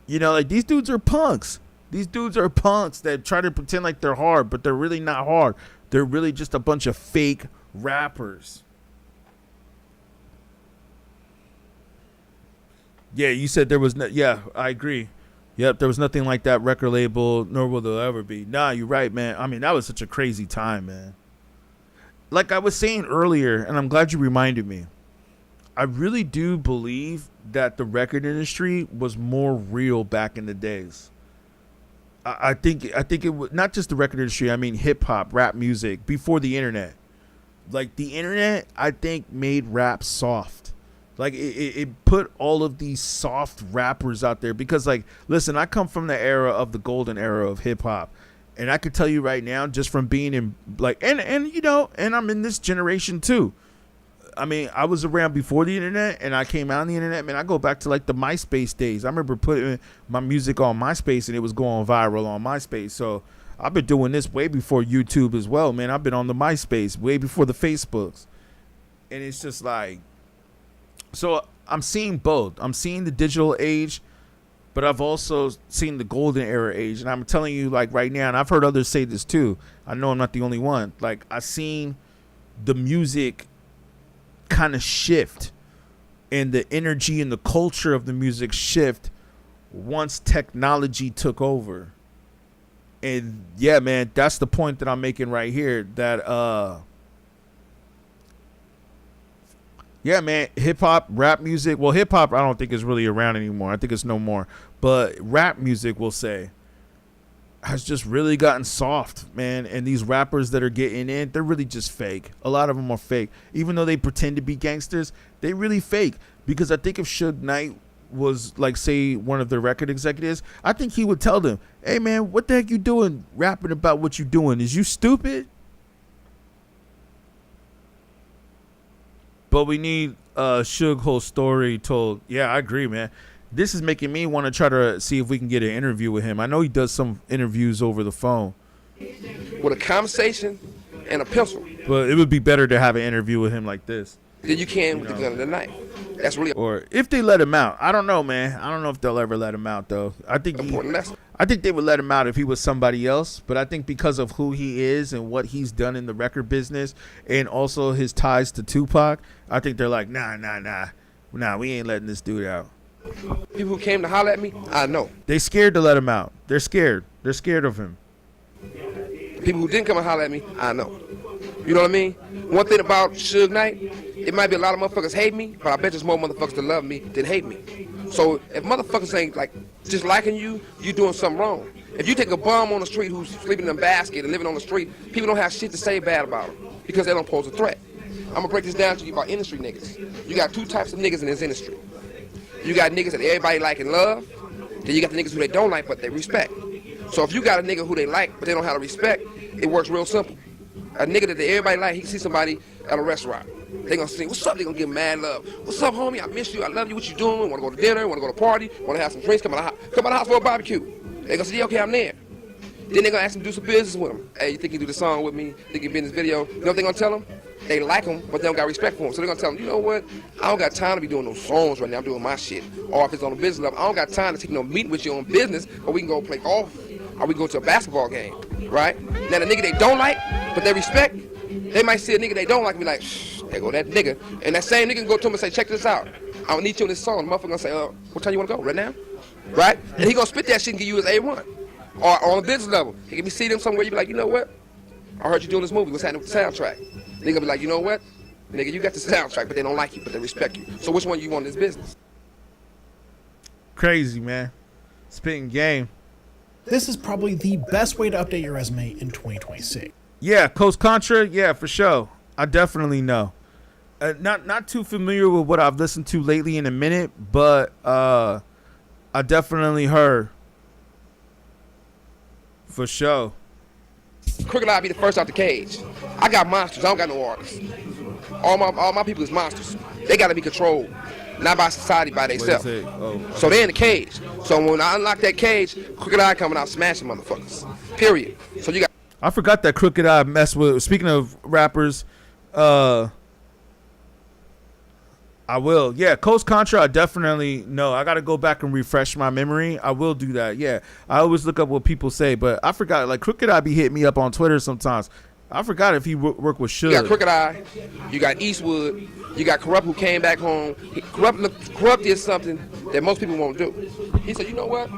You know, like these dudes are punks. These dudes are punks that try to pretend like they're hard, but they're really not hard. They're really just a bunch of fake rappers. Yeah, you said there was no. Yeah, I agree. Yep, there was nothing like that record label, nor will there ever be. Nah, you're right, man. I mean, that was such a crazy time, man. Like I was saying earlier, and I'm glad you reminded me. I really do believe that the record industry was more real back in the days. I think it was not just the record industry. I mean, hip hop, rap music before the internet. Like the internet, I think made rap soft. Like it put all of these soft rappers out there because, like, listen, I come from the era of the golden era of hip hop, and I could tell you right now, just from being in like, and you know, and I'm in this generation too. I mean, I was around before the internet and I came out on the internet. Man, I go back to like the MySpace days. I remember putting my music on MySpace and it was going viral on MySpace. So I've been doing this way before YouTube as well, man. I've been on the MySpace way before the Facebooks. And it's just like, so I'm seeing both. I'm seeing the digital age, but I've also seen the golden era age. And I'm telling you, like right now, and I've heard others say this too. I know I'm not the only one. Like I've seen the music kind of shift and the energy and the culture of the music shift once technology took over. And yeah, man, that's the point that I'm making right here, that Yeah, man, hip-hop, rap music. Well, hip-hop I don't think is really around anymore. I think it's no more. But rap music, we'll say, has just really gotten soft, man. And these rappers that are getting in, they're really just fake. A lot of them are fake. Even though they pretend to be gangsters, they really fake. Because I think if Suge Knight was, like, say, one of the record executives, I think he would tell them, hey, man, what the heck you doing rapping about what you doing? Is you stupid? But we need Suge's whole story told. Yeah, I agree, man. This is making me want to try to see if we can get an interview with him. I know he does some interviews over the phone. With a conversation and a pencil. But it would be better to have an interview with him like this. Then you can with the gun of the night. That's really. Or if they let him out. I don't know, man. I don't know if they'll ever let him out, though. I think they would let him out if he was somebody else. But I think because of who he is and what he's done in the record business and also his ties to Tupac, I think they're like, nah, we ain't letting this dude out. People who came to holler at me, I know. They scared to let him out. They're scared. They're scared of him. People who didn't come and holler at me, I know. You know what I mean? One thing about Suge Knight, it might be a lot of motherfuckers hate me, but I bet there's more motherfuckers that love me than hate me. So if motherfuckers ain't like just liking you, you doing something wrong. If you take a bum on the street who's sleeping in a basket and living on the street, people don't have shit to say bad about him because they don't pose a threat. I'm gonna break this down to you about industry niggas. You got two types of niggas in this industry. You got niggas that everybody like and love, then you got the niggas who they don't like but they respect. So if you got a nigga who they like but they don't have respect, it works real simple. A nigga that everybody like, he see somebody at a restaurant. They gonna sing, what's up? They gonna give him mad love. What's up, homie? I miss you. I love you. What you doing? Wanna go to dinner? Wanna go to a party? Wanna have some drinks? Come by the house for a barbecue. They gonna say, yeah, okay, I'm there. Then they gonna ask him to do some business with him. Hey, you think you do the song with me? Think you be in this video? You know what they gonna tell him? They like him, but they don't got respect for him. So they're gonna tell him, you know what? I don't got time to be doing those songs right now. I'm doing my shit. Or if it's on a business level, I don't got time to take no meeting with you on business, or we can go play golf, or we can go to a basketball game, right? Now the nigga they don't like, but they respect, they might see a nigga they don't like and be like, shh, there go that nigga. And that same nigga can go to him and say, check this out. I don't need you in this song. The motherfucker gonna say, what time you wanna go? Right now? Right? And he gonna spit that shit and give you his A1. Or on a business level, he can be seeing him somewhere, you be like, you know what? I heard you doing this movie. What's happening with the soundtrack? Nigga be like, you know what? Nigga, you got the soundtrack, but they don't like you, but they respect you. So which one you want in this business? Crazy, man. Spitting game. This is probably the best way to update your resume in 2026. Yeah, Coast Contra, yeah, for sure. I definitely know. Not too familiar with what I've listened to lately in a minute, but I definitely heard. For sure. Crooked I be the first out the cage. I got monsters. I don't got no artists. All my people is monsters. They got to be controlled, not by society, by themselves. So they in the cage. So when I unlock that cage, Crooked I coming out smashing motherfuckers. Period. So you got. I forgot that Crooked I messed with. Speaking of rappers, I will. Yeah, Coast Contra, I definitely know. I got to go back and refresh my memory. I will do that. Yeah, I always look up what people say, but I forgot. Like, Crooked I be hitting me up on Twitter sometimes. I forgot if he worked with Suge. You got Crooked I, you got Eastwood, you got Corrupt who came back home. Corrupt did something that most people won't do. He said, you know what?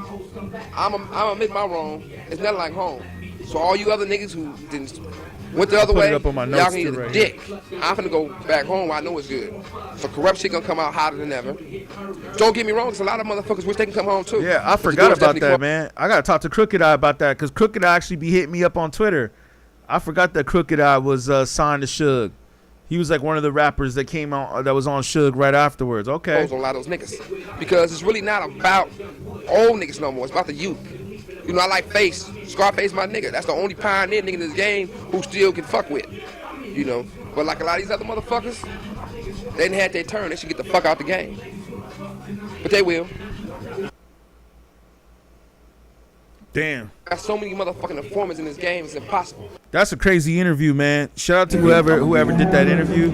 I'm gonna admit my wrong. It's nothing like home. So all you other niggas who didn't went the other way, y'all can eat a dick. I'm finna go back home where I know it's good. So Corrupt shit gonna come out hotter than ever. Don't get me wrong, there's a lot of motherfuckers wish they can come home too. Yeah, I forgot about that, man. I gotta talk to Crooked I about that, because Crooked I actually be hitting me up on Twitter. I forgot that Crooked I was signed to Suge. He was like one of the rappers that came on, that was on Suge right afterwards. Okay. A lot of those niggas. Because it's really not about old niggas no more, it's about the youth. You know, I like Face. Scarface my nigga. That's the only pioneer nigga in this game who still can fuck with. You know? But like a lot of these other motherfuckers, they didn't have their turn. They should get the fuck out the game. But they will. Damn. Got so many motherfucking informants in this game, it's impossible. That's a crazy interview, man. Shout out to whoever did that interview.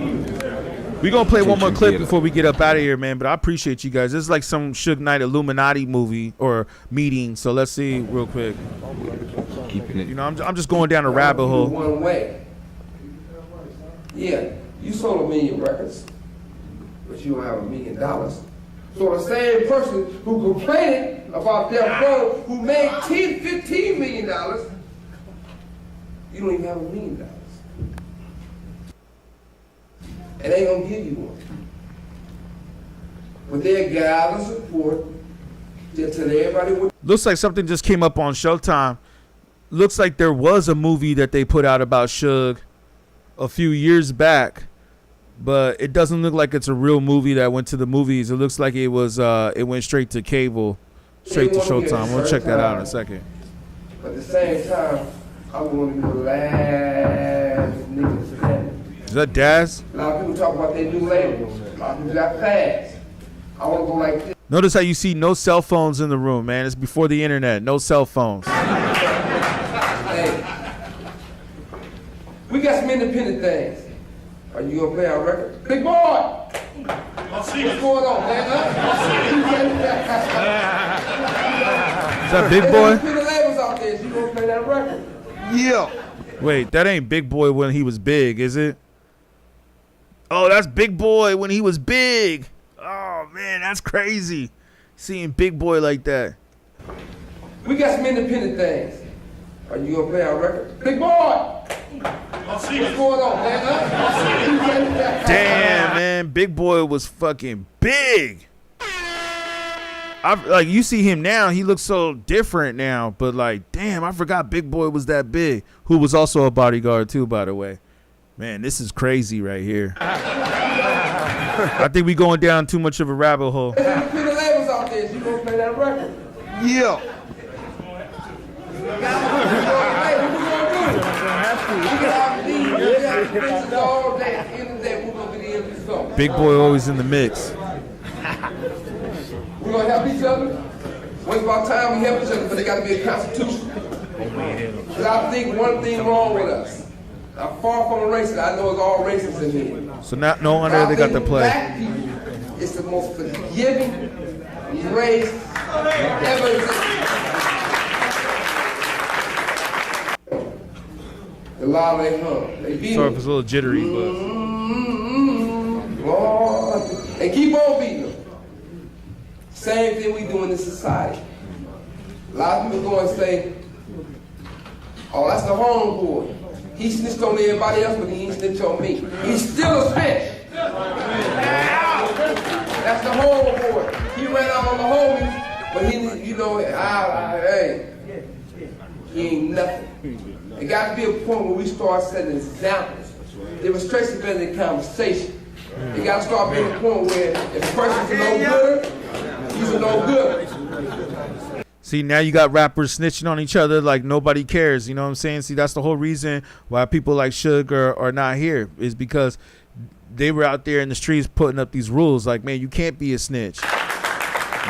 We're going to play one more clip before we get up out of here, man. But I appreciate you guys. This is like some Suge Knight Illuminati movie or meeting. So let's see real quick. You know, I'm just going down a rabbit hole. One way. Yeah, you sold 1 million records, but you don't have $1 million. So the same person who complained about Death Row, who made $15 million, you don't even have $1 million. And they ain't gonna give you one. But they're guys of support. They'll tell everybody what. Looks like something just came up on Showtime. Looks like there was a movie that they put out about Suge a few years back, but it doesn't look like it's a real movie that went to the movies. It looks like it was it went straight to cable, straight to Showtime. We'll check that out in a second. But at the same time, I want to be the last nigga to stand. Is that Daz? A lot of people talk about their new label. A lot of people got fast. I want to go like this. Notice how you see no cell phones in the room, man. It's before the internet. No cell phones. Hey, we got some independent things. Are you gonna play our record? Big boy! What's going on, man? Is that Big Boy? Independent labels out there. Is you gonna play that record? Yeah. Wait, that ain't Big Boy when he was big, is it? Oh, that's Big Boy when he was big. Oh, man, that's crazy. Seeing Big Boy like that. We got some independent things. Are you gonna play our record? Big boy! What's going on, man? Damn, man. Big Boy was fucking big. Like, you see him now, he looks so different now. But, like, damn, I forgot Big Boy was that big. Who was also a bodyguard, too, by the way. Man, this is crazy right here. I think we going down too much of a rabbit hole. Put the labels out there. You gonna play that record? Yeah. Big Boy always in the mix. We're gonna help each other. When it's about time we help each other, but there gotta be a constitution. Because I think one thing wrong with us. I'm far from a racist. I know it's all racists in here. So now, no wonder they got to play. Black people is the most forgiving race ever existed. A lot of they hung. They beat Sorry if it's a little jittery, but. Lord. And keep on beating them. Same thing we do in this society. A lot of people go and say, oh, that's the homeboy. He snitched on everybody else, but he ain't snitched on me. He's still a snitch. That's the homeboy. He ran out on the homies, but he, you know, hey, he ain't nothing. It got to be a point where we start setting examples. Demonstration is better than conversation. It got to start being a point where if a person's no good, he's a no good. See, now you got rappers snitching on each other like nobody cares. You know what I'm saying? See, that's the whole reason why people like Suge are not here, is because they were out there in the streets putting up these rules like, man, you can't be a snitch.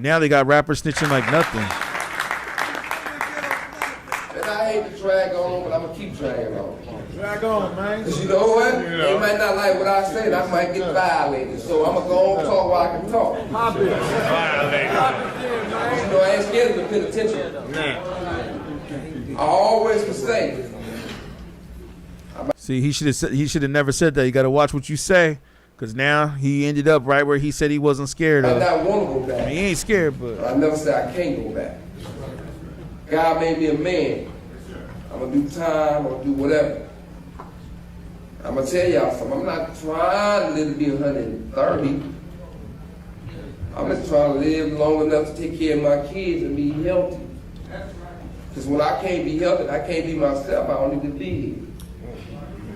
Now they got rappers snitching like nothing. And I hate to drag on, but I'm going to keep dragging on. Drag on, man. Because you know what? Yeah. They might not like what I say, and I might get violated. So I'm going to go on talk while I can talk. You know, I ain't scared of the penitentiary. I always can say. See, he should have never said that. You got to watch what you say, because now he ended up right where he said he wasn't scared of. I not want to go back. I mean, he ain't scared, but I never said I can't go back. God made me a man. I'm going to do time, I'm going to do whatever. I'm going to tell y'all something. I'm not trying to live to be 130. I'm just trying to live long enough to take care of my kids and be healthy. Because when I can't be healthy, I can't be myself, I don't need to be here.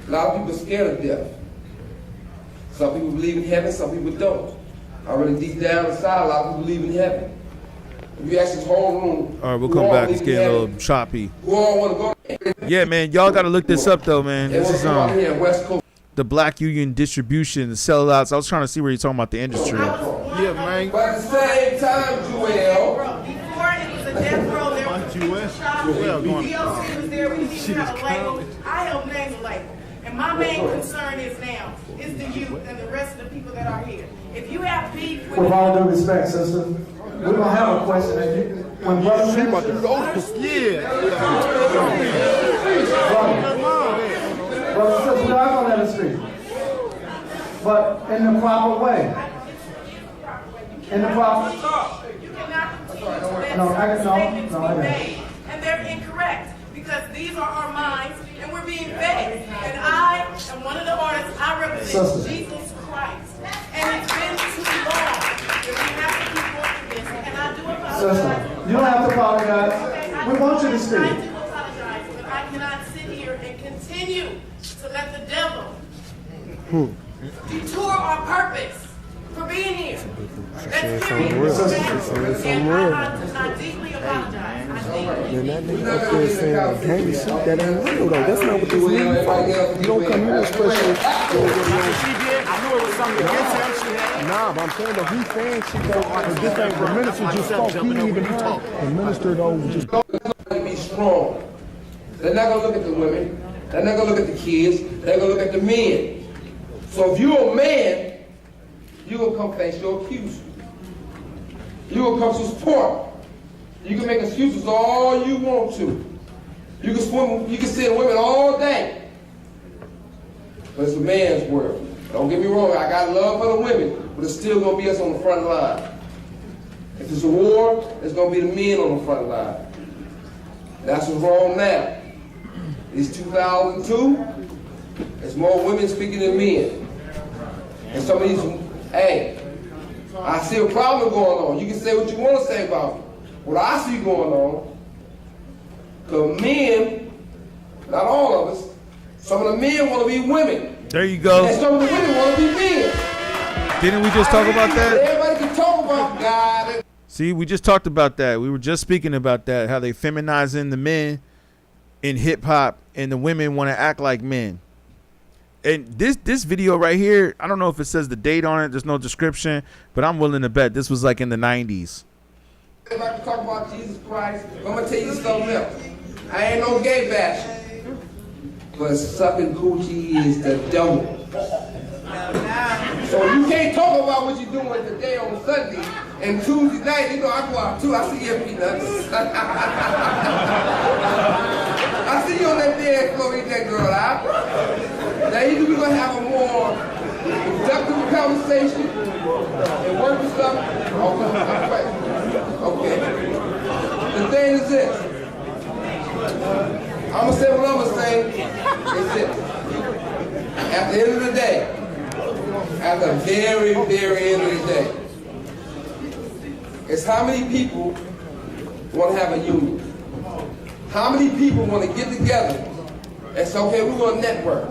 A lot of people are scared of death. Some people believe in heaven, some people don't. I really deep down inside, a lot of people believe in heaven. If you ask this whole room, all right, we'll come back. It's getting a little choppy. Who all want to go? Yeah, man, y'all got to look this up, though, man. This is the Black Union Distribution, the sellouts. I was trying to see where you're talking about the industry. Yeah, man. But at the same time, Joel. Before it was a death row, there was a shop. DOC was there. We didn't even have a label. I helped name the label. And my main concern is now, is the youth and the rest of the people that are here. If you have beef with all due respect, sister, we're going to have a question. When brother finishes, brother, sister, we're not going to let us speak. But in the proper way. In the proper... You cannot continue to let statements be made. And they're incorrect. Because these are our minds, and we're being fed. And I am one of the artists. I represent Jesus Christ. And it's been too long that we Listen, you don't have to apologize. Okay, We want you to speak. I do apologize, but I cannot sit here and continue to let the devil detour our purpose for being here. That's serious. And I deeply apologize. Man, that nigga up there saying like gang shit, that ain't real though. That's not what this nigga for. You don't come here especially. I knew it was something against him. Nah, but I'm saying though, he saying shit though. But this ain't the minister just spoke. He didn't even talk. The minister though just. Be strong. They're not gonna look at the women. They're not gonna look at the kids. They're gonna look at the men. So if you're a man, you gonna come face your accuser. You gonna come to support. You can make excuses all you want to. You can swim. You can sit in women all day. But it's a man's world. Don't get me wrong. I got love for the women, but it's still gonna be us on the front line. If it's a war, it's gonna be the men on the front line. That's what's wrong now. It's 2002. There's more women speaking than men. And some of these, hey, I see a problem going on. You can say what you want to say about what I see going on. Because men, not all of us, some of the men want to be women. There you go. And some of the women want to be men. Didn't we just talk about that? Everybody can talk about God. See, we just talked about that. We were just speaking about that, how they feminizing the men in hip hop and the women want to act like men. And this video right here, I don't know if it says the date on it. There's no description, but I'm willing to bet this was like in the 90s. If I can talk about Jesus Christ, I'm going to tell you something else. I ain't no gay basher, but sucking coochie is the devil. So you can't talk about what you're doing today on Sunday and Tuesday night. You know, I go out too. I see you eating nuts. I see you on that dance floor eating that girl out. Now either we're gonna have a more productive conversation and work with stuff. Okay. The thing is this. I'm gonna say what I'm gonna say. It's this. At the end of the day, at the very, very end of the day, it's how many people want to have a union. How many people want to get together and say, okay, we're going to network.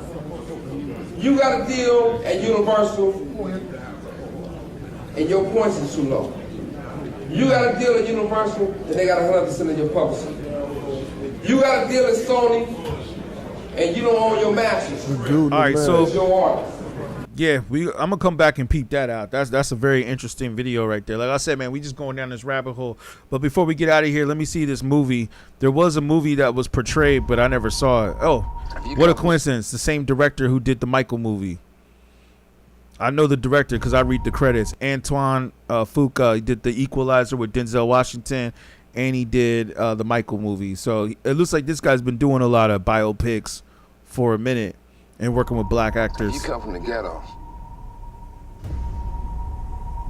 You got a deal at Universal and your points is too low. You got a deal at Universal and they got 100% of your publishing. You got a deal at Sony and you don't own your masters. All right, so it's your artist. yeah, I'm gonna come back and peep that out. That's a very interesting video right there. Like I said, man, we just going down this rabbit hole. But before we get out of here, let me see this movie. There was a movie that was portrayed, but I never saw it. Oh, what a coincidence! The same director who did the Michael movie. I know the director because I read the credits. Antoine Fuqua. He did The Equalizer with Denzel Washington, and he did the Michael movie. So it looks like this guy's been doing a lot of biopics for a minute and working with black actors. You come from the ghetto.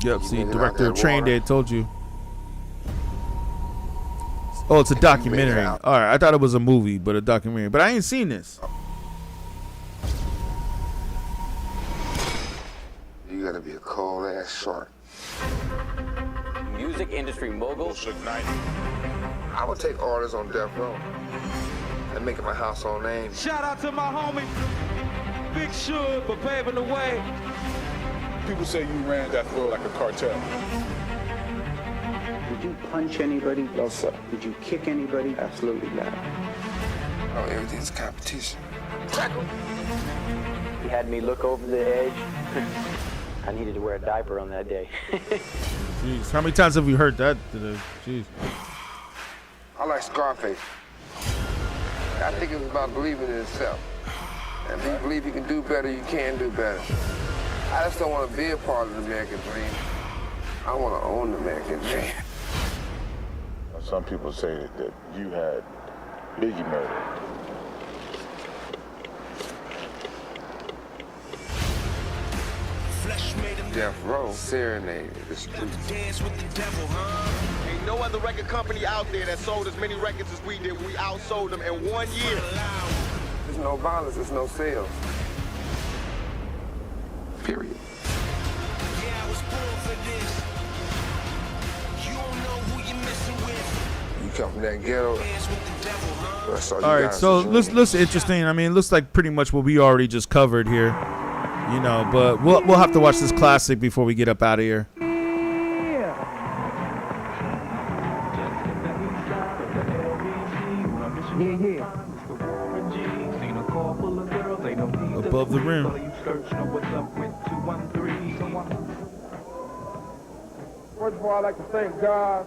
Yep, see, director of Train Day told you. Oh, it's a documentary. All right, I thought it was a movie, but a documentary. But I ain't seen this. You gotta be a cold ass shark. Music industry mogul. I would take orders on death row and make it my household name. Shout out to my homie, Big Suge, for paving the way. People say you ran that floor like a cartel. Did you punch anybody? No, sir. Did you kick anybody? Absolutely not. Oh, everything's competition. He had me look over the edge. I needed to wear a diaper on that day. Jeez, how many times have we heard that today? Jeez. I like Scarface. I think it's about believing in yourself. And if you believe you can do better, you can do better. I just don't want to be a part of the American dream. I want to own the American dream. Some people say that you had Biggie murdered. Death Row serenade the street. Ain't no other record company out there that sold as many records as we did. We outsold them in 1 year. There's no violence, there's no sales. Period. Yeah, I was born for this. You don't know who you're missing. that ghetto. All right, so looks interesting. I mean, it looks like pretty much what we already just covered here, you know. But we'll have to watch this classic before we get up out of here. Above the rim. First of all, I'd like to thank God.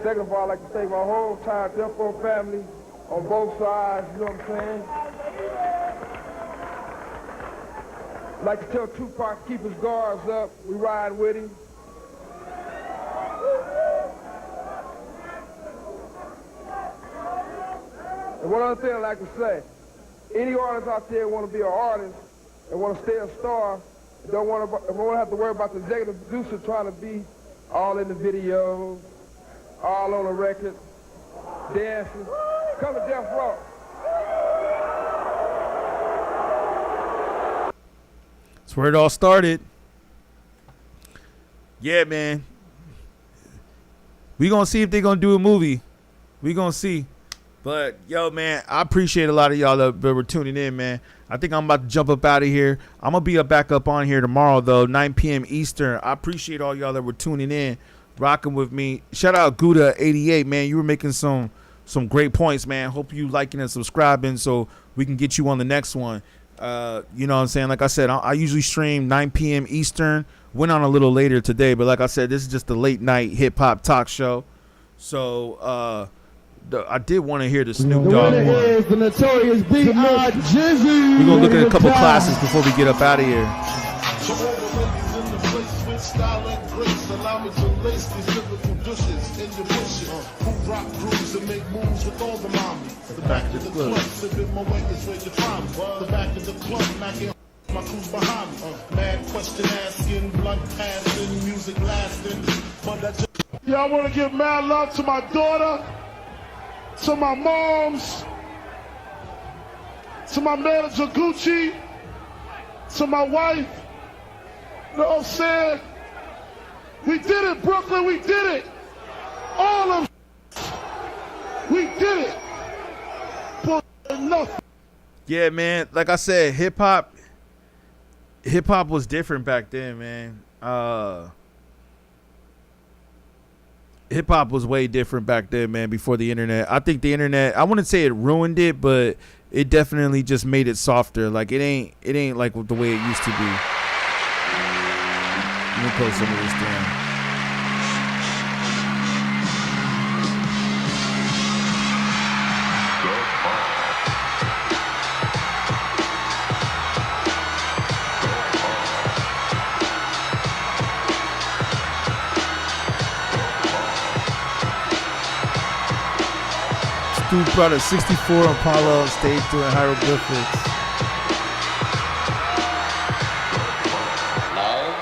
Second of all, I'd like to thank my whole entire Death Row family on both sides, you know what I'm saying? I'd like to tell Tupac to keep his guards up. We ride with him. And one other thing I'd like to say, any artists out there want to be an artist and want to stay a star, don't want to have to worry about the executive producer trying to be all in the videos, all on the record, dancing. Come to Death Row. That's where it all started. Yeah, man. We gonna see if they gonna do a movie. We gonna see. But, yo, man, I appreciate a lot of y'all that were tuning in, man. I think I'm about to jump up out of here. I'm going to be back up on here tomorrow, though, 9 p.m. Eastern. I appreciate all y'all that were tuning in, rocking with me. Shout out Gouda88, man. You were making some great points, man. Hope you liking and subscribing so we can get you on the next one. You know what I'm saying? Like I said, I usually stream 9 p.m. Eastern. Went on a little later today, but like I said, this is just a late-night hip-hop talk show. So, I did want to hear the Snoop Dogg one. Is the notorious beatGrade. We're going to look at a couple classes before we get up out of here. My crew's behind me. Mad question asking, blunt passing, music lasting. Yeah, I want to give mad love to my daughter, to my moms, to my manager Gucci, to my wife. You know what I'm saying? We did it, Brooklyn, we did it. All of we did it. But enough. Yeah, man, like I said, hip hop was different back then, man. Hip hop was way different back then, man, before the internet. I think the internet, I wouldn't say it ruined it, but it definitely just made it softer. Like it ain't like the way it used to be. Let me close some of this down. Dude brought a 64 Apollo on stage doing hieroglyphics. Now,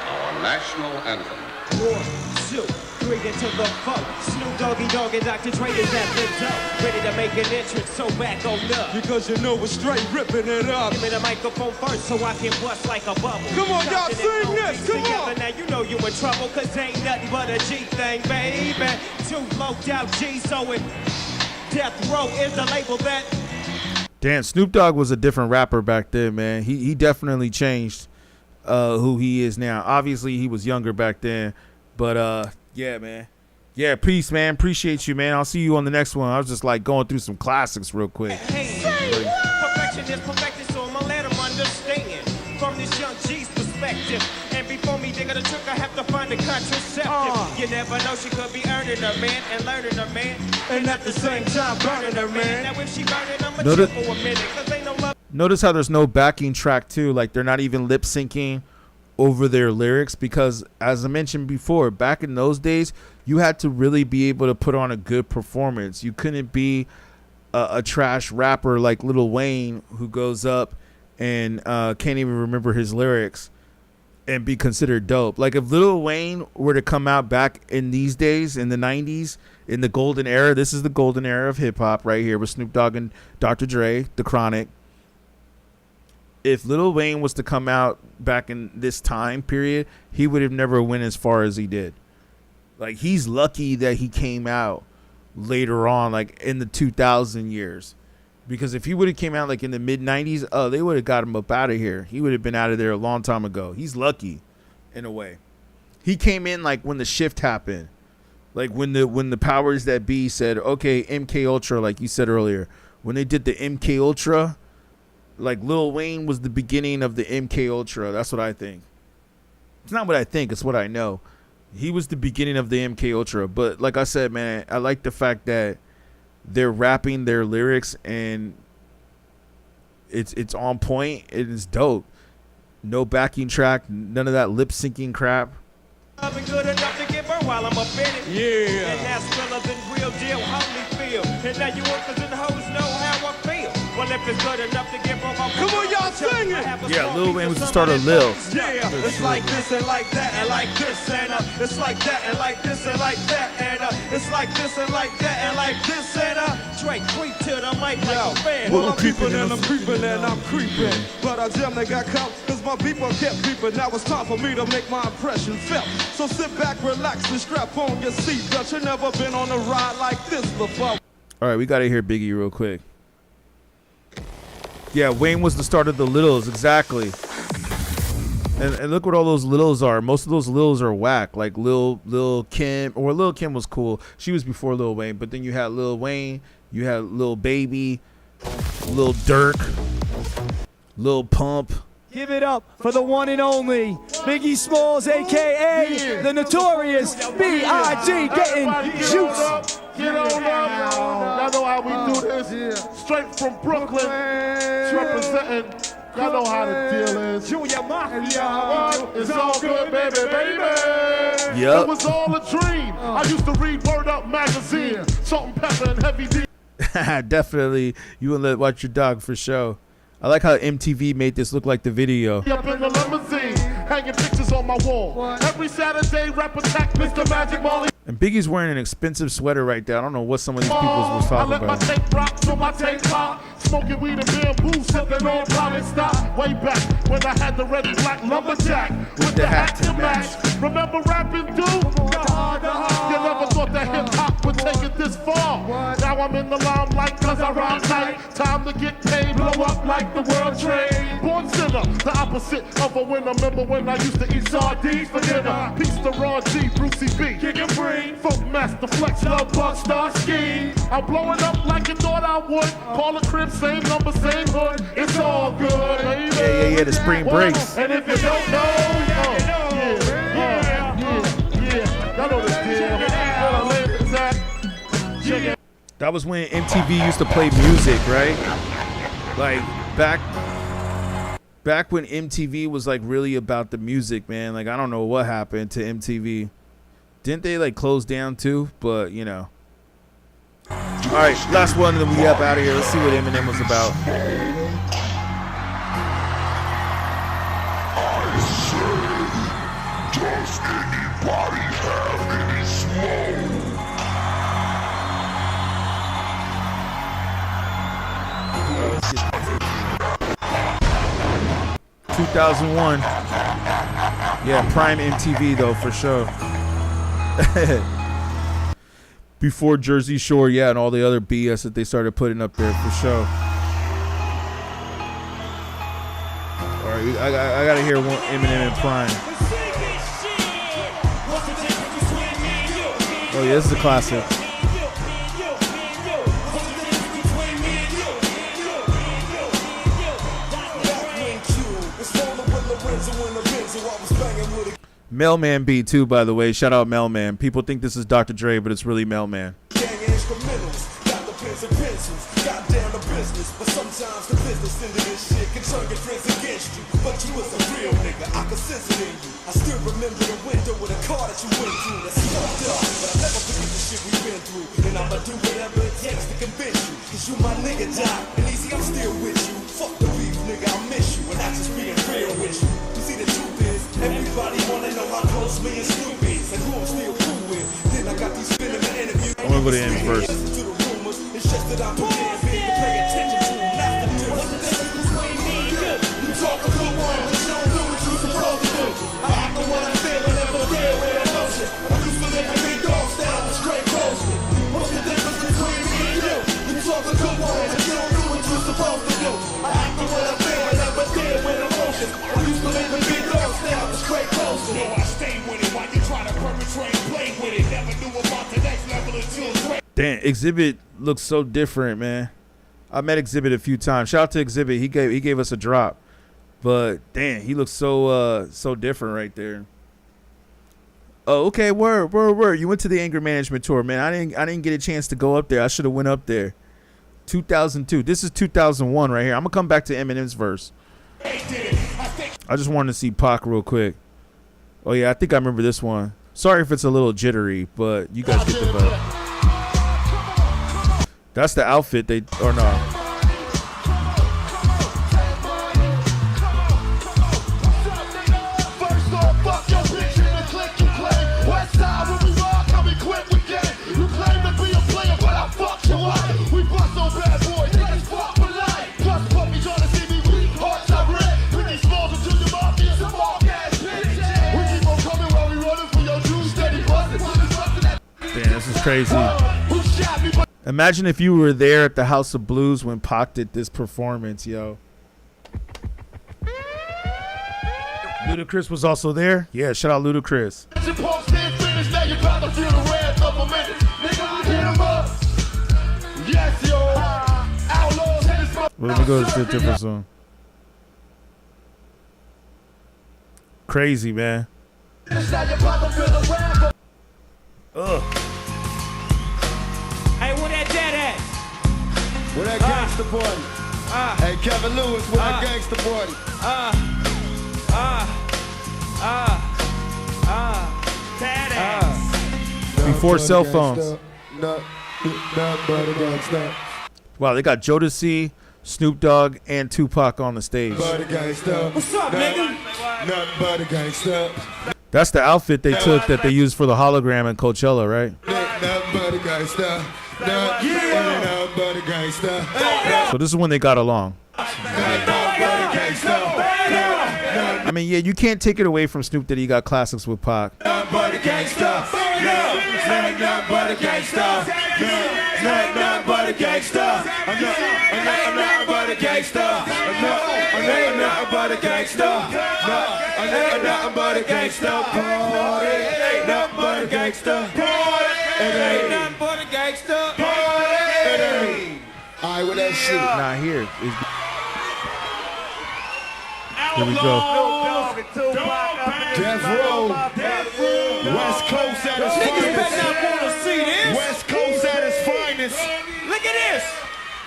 our national anthem. 1, 2, 3 into the vote. Snoop Dogg and Dr. Dre is at the door. Ready to make an entrance, so back on up. Because you know we're straight ripping it up. Give me the microphone first so I can bust like a bubble. Come on, y'all, sing this, come on. Now you know you in trouble, cause ain't nothing but a G thing, baby. 2 loped out G's, so it... Death Row is the label that. Damn, Snoop Dogg was a different rapper back then, man. He definitely changed who he is now. Obviously, he was younger back then, but yeah, man. Yeah, peace, man. Appreciate you, man. I'll see you on the next one. I was just like going through some classics real quick. Perfection is perfected, so I'ma let him understand from this young G's perspective. And before me digging the trick, I have to find a contraceptive. You never know, she could be earning her man and learning her man, and at the same time burning her man. Now if she burning, I'ma chill for a minute, cause ain't no love. Notice how there's no backing track too. Like they're not even lip syncing over their lyrics, because as I mentioned before, back in those days, you had to really be able to put on a good performance. You couldn't be a trash rapper like Lil Wayne who goes up and can't even remember his lyrics and be considered dope. Like if Lil Wayne were to come out back in these days, in the 90s, in the golden era, this is the golden era of hip hop right here with Snoop Dogg and Dr. Dre, The Chronic. If Lil Wayne was to come out back in this time period, he would have never went as far as he did. Like he's lucky that he came out later on, like in the 2000 years. Because if he would have came out like in the mid 90s, they would have got him up out of here. He would have been out of there a long time ago. He's lucky in a way. He came in like when the shift happened. Like when the powers that be said, okay, MK Ultra, like you said earlier, when they did the MK Ultra, like Lil Wayne was the beginning of the MK Ultra. That's what I think. It's not what I think, it's what I know. He was the beginning of the MK Ultra. But like I said, man, I like the fact that they're rapping their lyrics and it's on point. It is dope. No backing track, none of that lip syncing crap. I've been good enough to get burned while I'm up in it. Yeah. And that's realer than real deal, homie feel. And now you workers and hoes know how I feel. Well, if it's good enough to get broke, come on, y'all sing it. Yeah, Lil Wayne was the start of Lil. Yeah, it's like this and like that and like this and it's like that and like this and like that and it's like this and like that and like this and Drake creep to the mic like a fan. Well, I'm creeping and I'm creeping and I'm creeping, but I damn near got caught because my people kept creeping. Now it's time for me to make my impression felt. So sit back, relax, and strap on your seatbelt. You've never been on a ride like this before. All right, we got to hear Biggie real quick. Yeah, Wayne was the start of the Littles, exactly. And look what all those Littles are. Most of those Littles are whack. Like Lil Kim, or Lil Kim was cool. She was before Lil Wayne. But then you had Lil Wayne, you had Lil Baby, Lil Durk, Lil Pump. Give it up for the one and only Biggie Smalls, a.k.a. the notorious B.I.G. getting juice. Get on up. Y'all know how we do this. Straight from Brooklyn. Representing. Y'all know how the deal is. Junior Mafia. It's all good, baby. Yep. It was all a dream. I used to read Word Up magazine. Salt and Pepper and Heavy D. Definitely. You wouldn't let watch your dog for show. I like how MTV made this look like the video. Up in the limousine, hanging pictures on my wall. Every Saturday, rap attack, Mr. Magic Molly. And Biggie's wearing an expensive sweater right there. I don't know what some of these people was talking about. I let my tape rock till my tape pop. Smoking weed and bamboo, sipping on Private Stock. Way back when I had the red and black lumberjack with the hat to match. Remember rapping, dude? You never thought that hip hop would take it this far. Now I'm in the limelight cause I rhyme tight. Time to get paid, blow up like the world trade. Born sinner, the opposite of a winner. Remember when I used to eat sardines for dinner? Peace to Ron G, Brucey B, Kick and Free, Folk Master Flex, Love Bug, Star Ski. I'm blowing up like you thought I would. Call a crib, same number, same hood. It's all good, baby. Yeah, the spring breaks. And if you don't know, y'all know the deal. That was when MTV used to play music, right? Like back when MTV was like really about the music, man. Like I don't know what happened to MTV. Didn't they like close down too? But you know. All right, last one, and then we up out of here. Let's see what Eminem was about. Does anybody have any smoke? 2001. Yeah, prime MTV though, for sure. Before Jersey Shore, yeah, and all the other BS that they started putting up there, for sure. All right, I gotta hear one Eminem and Prime. Oh yeah, this is a classic. Mailman beat too, by the way. Shout out Mailman. People think this is Dr. Dre, but it's really Mailman. But sometimes the business end of this shit can turn your friends against you. But you was a real nigga, I could sense it in you. I still remember the window with a car that you went through. That's fucked up, but I never forget the shit we've been through. And I'ma do whatever it takes to convince you. Cause you my nigga, Doc. And easy, I'm still with you. Fuck the beef, nigga, I miss you. And I'm just being real with you. You see, the truth is, everybody wanna know how close me and Snoop is. And who I'm still cool with. Then I got these feeling in interviews. I'm gonna go to the end first. It's just that I'm prepared, big to pay attention to. What's the difference between me and you? You talk a good one, but you don't do what you supposed to do. I act on what I feel and never deal with emotion. I'm used to living big dog style with straight roasting. What's the difference try to perpetrate, play with it. Never knew about the next level until Damn, Exhibit looks so different, man. I met Exhibit a few times. Shout out to Exhibit. He gave us a drop. But damn, he looks so different right there. Oh, okay, word. You went to the anger management tour, man. I didn't get a chance to go up there. I should have went up there. 2002. This is 2001 right here. I'm gonna come back to Eminem's verse. I just wanted to see Pac real quick. Oh yeah, I think I remember this one. Sorry if it's a little jittery, but you guys get the vote. That's the outfit they or no. This is crazy. Imagine if you were there at the House of Blues when Pac did this performance, yo. Ludacris was also there. Yeah, shout out Ludacris. Well, let me go to a different song. Crazy, man. Ugh. Hey, where that dad at? Where that gangsta party? Hey, Kevin Lewis, where that gangsta party? Before cell phones. Wow, they got Jodeci, Snoop Dogg, and Tupac on the stage. What's up, nigga? Nothing but a gangsta. That's the outfit they took that they used for the hologram in Coachella, right? So this is when they got along. I mean, yeah, you can't take it away from Snoop that he got classics with Pac. Alright, with that shit. Nah, here. Here we go. Death Row. West Coast at its finest. West Coast at its finest. Look at this.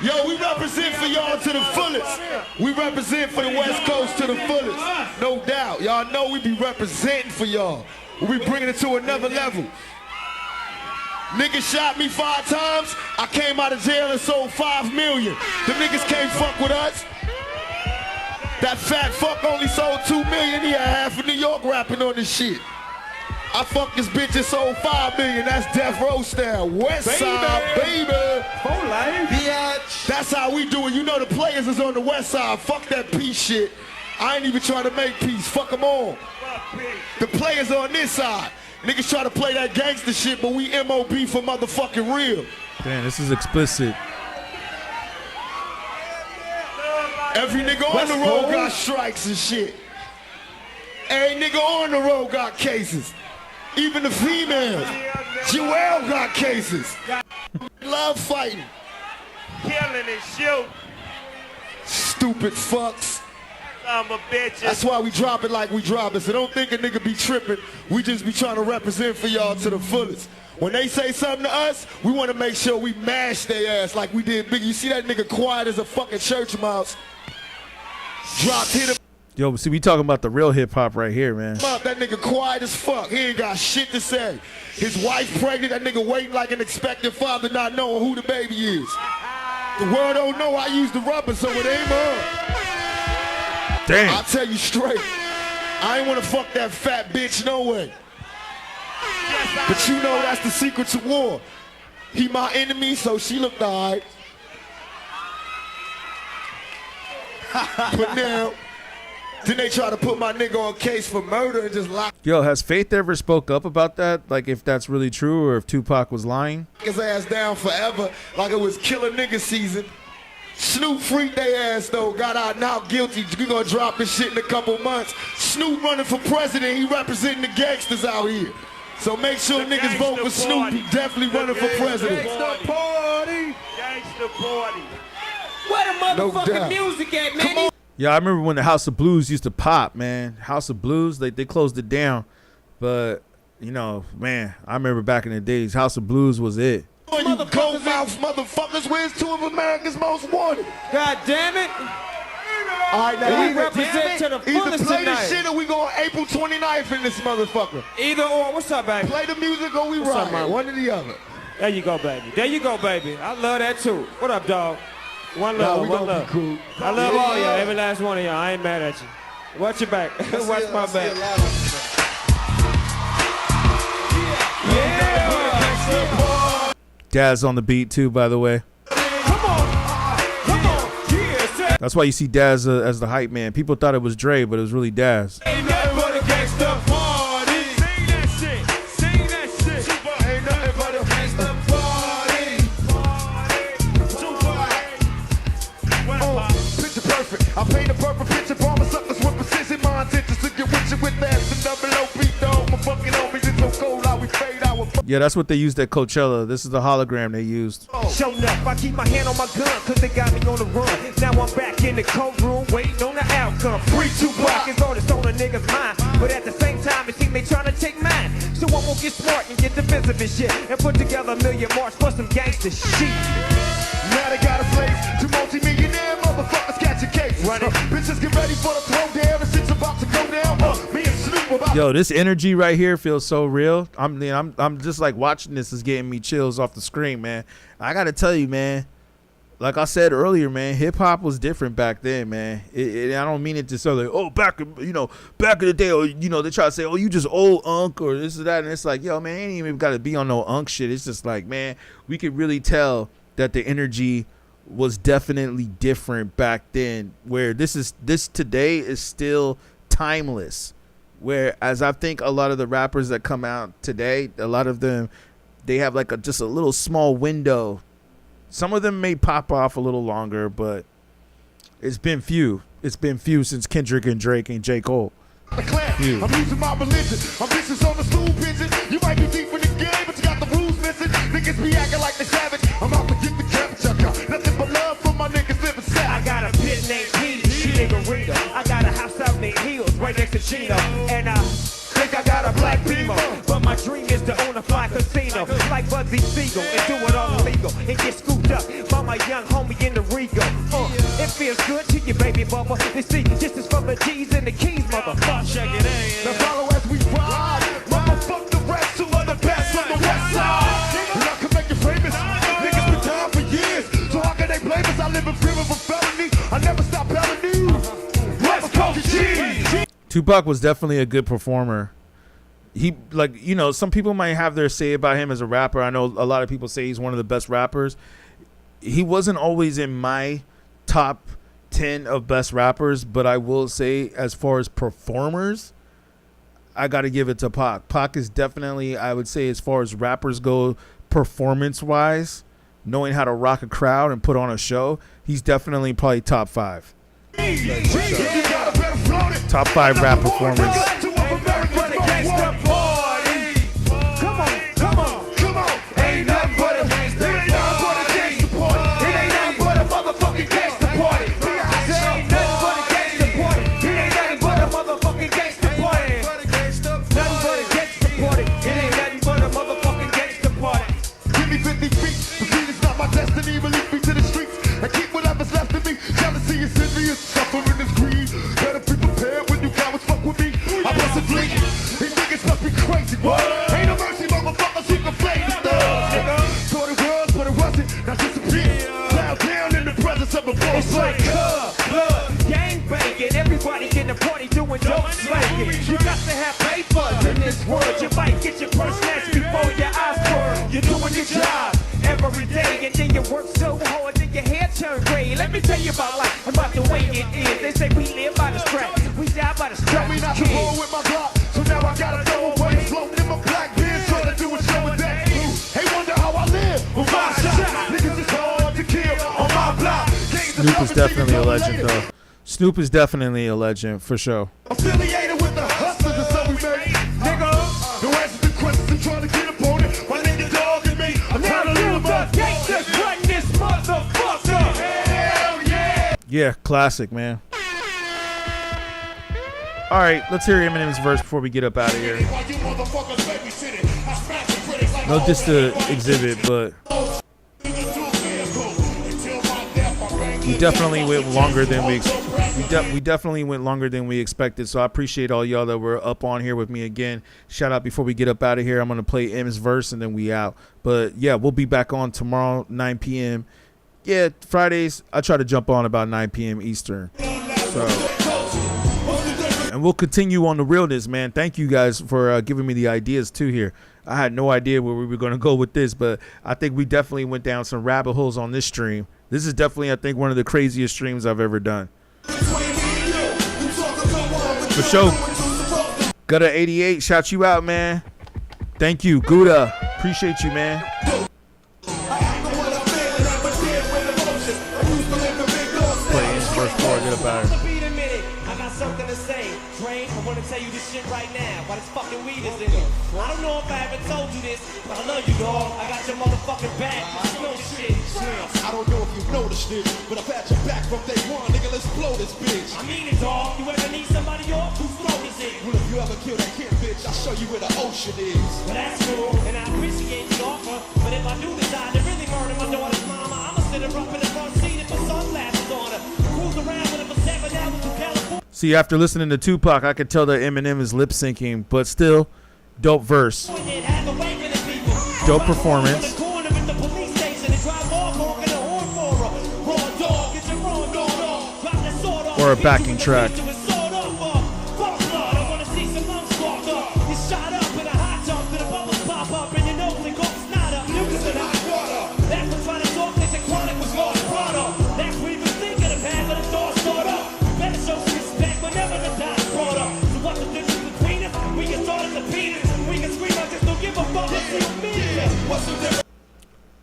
Yo, we represent for y'all to the fullest. We represent for the West Coast to the fullest. No doubt. Y'all know we be representing for y'all. We be bringing it to another level. Niggas shot me 5 times. I came out of jail and sold 5 million. The niggas can't fuck with us. That fat fuck only sold 2 million. He had half of New York rapping on this shit. I fucked this bitch and sold 5 million. That's Death Row style. West Side, baby. Whole life. Bitch. That's how we do it. You know the players is on the West Side. Fuck that peace shit. I ain't even trying to make peace. Fuck them all. The players on this side. Niggas try to play that gangster shit, but we MOB for motherfucking real. Damn, this is explicit. Every nigga on the road got strikes and shit. Every nigga on the road got cases. Even the females. Joel got cases. Love fighting. Killing and shooting. Stupid fucks. I'm a bitch. That's why we drop it like we drop it. So don't think a nigga be tripping. We just be trying to represent for y'all to the fullest. When they say something to us, we want to make sure we mash their ass like we did Biggie. You see that nigga quiet as a fucking church mouse. Dropped hit him. Yo, see, we talking about the real hip hop right here, man. That nigga quiet as fuck. He ain't got shit to say. His wife pregnant. That nigga waiting like an expectant father, not knowing who the baby is. The world don't know I use the rubber, so it ain't her. Damn. I'll tell you straight. I ain't want to fuck that fat bitch no way. But you know that's the secret to war. He my enemy, so she looked alright. But now, then they try to put my nigga on case for murder and just lock Yo, has Faith ever spoke up about that? Like if that's really true or if Tupac was lying? his ass down forever like it was killer nigga season. Snoop freaked their ass though, got out now guilty. We gonna drop his shit in a couple months. Snoop running for president, he representing the gangsters out here. So make sure niggas vote for Snoop. He definitely running for president. Gangsta party. Gangsta party. Where the No motherfucking doubt. music at, man? Yeah, I remember when the House of Blues used to pop, man. House of Blues, they closed it down. But, you know, man, I remember back in the days, House of Blues was it. You go mouth motherfuckers, where's two of America's most wanted? God damn it. All right, now We either, represent to the either fullest play tonight. this shit or we go on April 29th in this motherfucker. Either or. What's up, baby? Play the music or we What's up, ride. man? One or the other. There you go, baby. There you go, baby. I love that too. What up, dog? One love, we one gonna love. be cool. I love all y'all, every last one of y'all. I ain't mad at you. Watch your back. Watch my back. Yeah. Daz on the beat too, by the way. That's why you see Daz as the hype man. People thought it was Dre, but it was really Daz. Ain't nothing but a gangsta party. Sing that shit. Sing that shit. Ain't nothing but a gangsta party. Picture perfect. I paint a perfect picture for my suckers with precision. My intentions to get with you with that. The double OP dog. My fucking homies, it's so cold out. We fade out. Yeah, that's what they used at Coachella. This is the hologram they used. Showing up, I keep my hand on my gun, cause they got me on the run. Now I'm back in the cold room, waiting on the outcome. 3-2 block is all that's on a nigga's mind. But at the same time, it seems they trying to take mine. So I'm gonna get smart and get defensive and shit. And put together a million marks for some gangster shit. Now they got a place to multi-millionaire motherfuckers catch a case. Bitches get ready for the throwdown. The shit's about to go down. Me and Snoop about. Yo, this energy right here feels so real. I'm just like watching this is getting me chills off the screen, man. I gotta tell you, man. Like I said earlier, man, hip hop was different back then, man. I don't mean it to sound like, oh, back in the day, or they try to say, oh, you just old unk or this or that, and it's like, yo, man, ain't even got to be on no unk shit. It's just like, man, we could really tell that the energy was definitely different back then. Where this today is still timeless. Whereas I think a lot of the rappers that come out today, a lot of them, they have like just a little small window. Some of them may pop off a little longer, but it's been few. It's been few since Kendrick and Drake and J. Cole. Few. I'm using my religion. I'm vicious on the stool pigeon. You might be deep in the game, but you got the rules missing. Niggas be acting like they savage. I'm out to get the temperature. Nothing but love for my niggas living sad. I got a pit named Petey, she nigga Rita. I got a house out named Hills, right next to Chino. And I think I got a black Beamer. But my dream is to own a fly casino. Like Bugsy Siegel and do it all illegal. And get scooped up by my young homie in the Rigo. It feels good to you, baby bubba. They see, this is for the G's and the keys, motherfucker. Check it in. Now follow as we ride. Motherfuck the rest, who are the best on the west side. And I can make you famous. Niggas been down for years. So how can they blame us? I live in fear of a felony. I never stop telling you. West Coast G. Tupac was definitely a good performer. He, some people might have their say about him as a rapper. I know a lot of people say he's one of the best rappers. He wasn't always in my top 10 of best rappers, but I will say as far as performers, I got to give it to Pac. Pac is definitely, I would say, as far as rappers go, performance-wise, knowing how to rock a crowd and put on a show, he's definitely probably top 5. Top 5 rap performers. Ain't no mercy, motherfuckers, who can play the thugs. Thought it was, but it wasn't. Now disappear. Bow down in the presence of a boss. It's like blood, gang banging. Everybody in the party doing dope slanging. You got to have papers in this world. You might get your purse snatched before your eyes burn. You're doing your job every day, and then you work so hard that your hair turn gray. Let me tell you about life, about the way it is. They say we live by the strap, we die by the strap. Tell me not to roll with my Glock, so now I gotta throw away. Floating in my black beard, trying to do a show with that. Hey, wonder how I live with my shot. Niggas is hard to kill on my block. Snoop is definitely a legend, though. Snoop is definitely a legend, for sure. Affiliated with the hustlers, and so we make. Nigga, the rest of the questions Yeah, classic, man. All right, let's hear Eminem's verse before we get up out of here. No, just to exhibit, but we definitely went longer than we definitely went longer than we expected. So I appreciate all y'all that were up on here with me again. Shout out before we get up out of here. I'm gonna play M's verse and then we out. But yeah, we'll be back on tomorrow 9 p.m. Yeah, Fridays I try to jump on about 9 p.m. Eastern. So. And we'll continue on the realness, man. Thank you guys for giving me the ideas too here. I had no idea where we were going to go with this, but I think we definitely went down some rabbit holes on this stream. This is definitely, I think, one of the craziest streams I've ever done. For sure. Gutta 88, shout you out, man. Thank you, Gouda. Appreciate you, man. Play in verse 4, get up out of here. Tell you this shit right now, why this fucking weed is in it. I don't know if I ever told you this, but I love you, dog. I got your motherfucking back. No shit. I don't know if you noticed it, but I've had your back from day one, nigga. Let's blow this bitch. I mean it, dog. You ever need somebody off? Whose throat is it? Well, if you ever kill that kid, bitch, I'll show you where the ocean is. Well, that's cool, and I appreciate the offer. But if I do decide to really murder my daughter's mama, I'ma sit her up in the front seat and put sunglasses on her. Cruise around with her for 7 hours to California. See, after listening to Tupac, I could tell that Eminem is lip syncing, but still, dope verse, dope performance, or a backing track.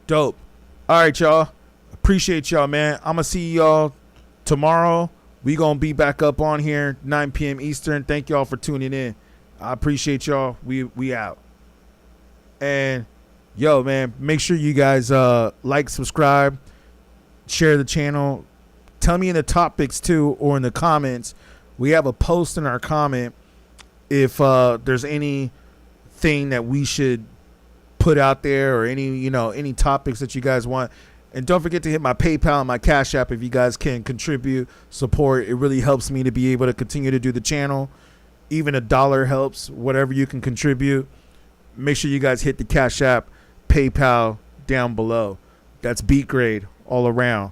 Dope. All right, y'all. Appreciate y'all, man. I'm going to see y'all tomorrow. We going to be back up on here 9 p.m. Eastern. Thank y'all for tuning in. I appreciate y'all. We out. And, yo, man, make sure you guys like, subscribe, share the channel. Tell me in the topics, too, or in the comments. We have a post in our comment if there's anything that we should put out there or any topics that you guys want. And don't forget to hit my PayPal and my Cash App if you guys can contribute, support. It really helps me to be able to continue to do the channel. Even $1 helps, whatever you can contribute. Make sure you guys hit the Cash App, PayPal down below. That's beatGrade all around.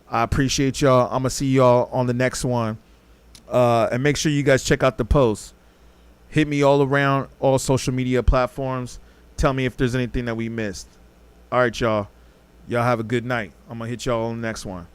I appreciate y'all. I'm going to see y'all on the next one. And make sure you guys check out the post. Hit me all around all social media platforms. Tell me if there's anything that we missed. All right, y'all. Y'all have a good night. I'm going to hit y'all on the next one.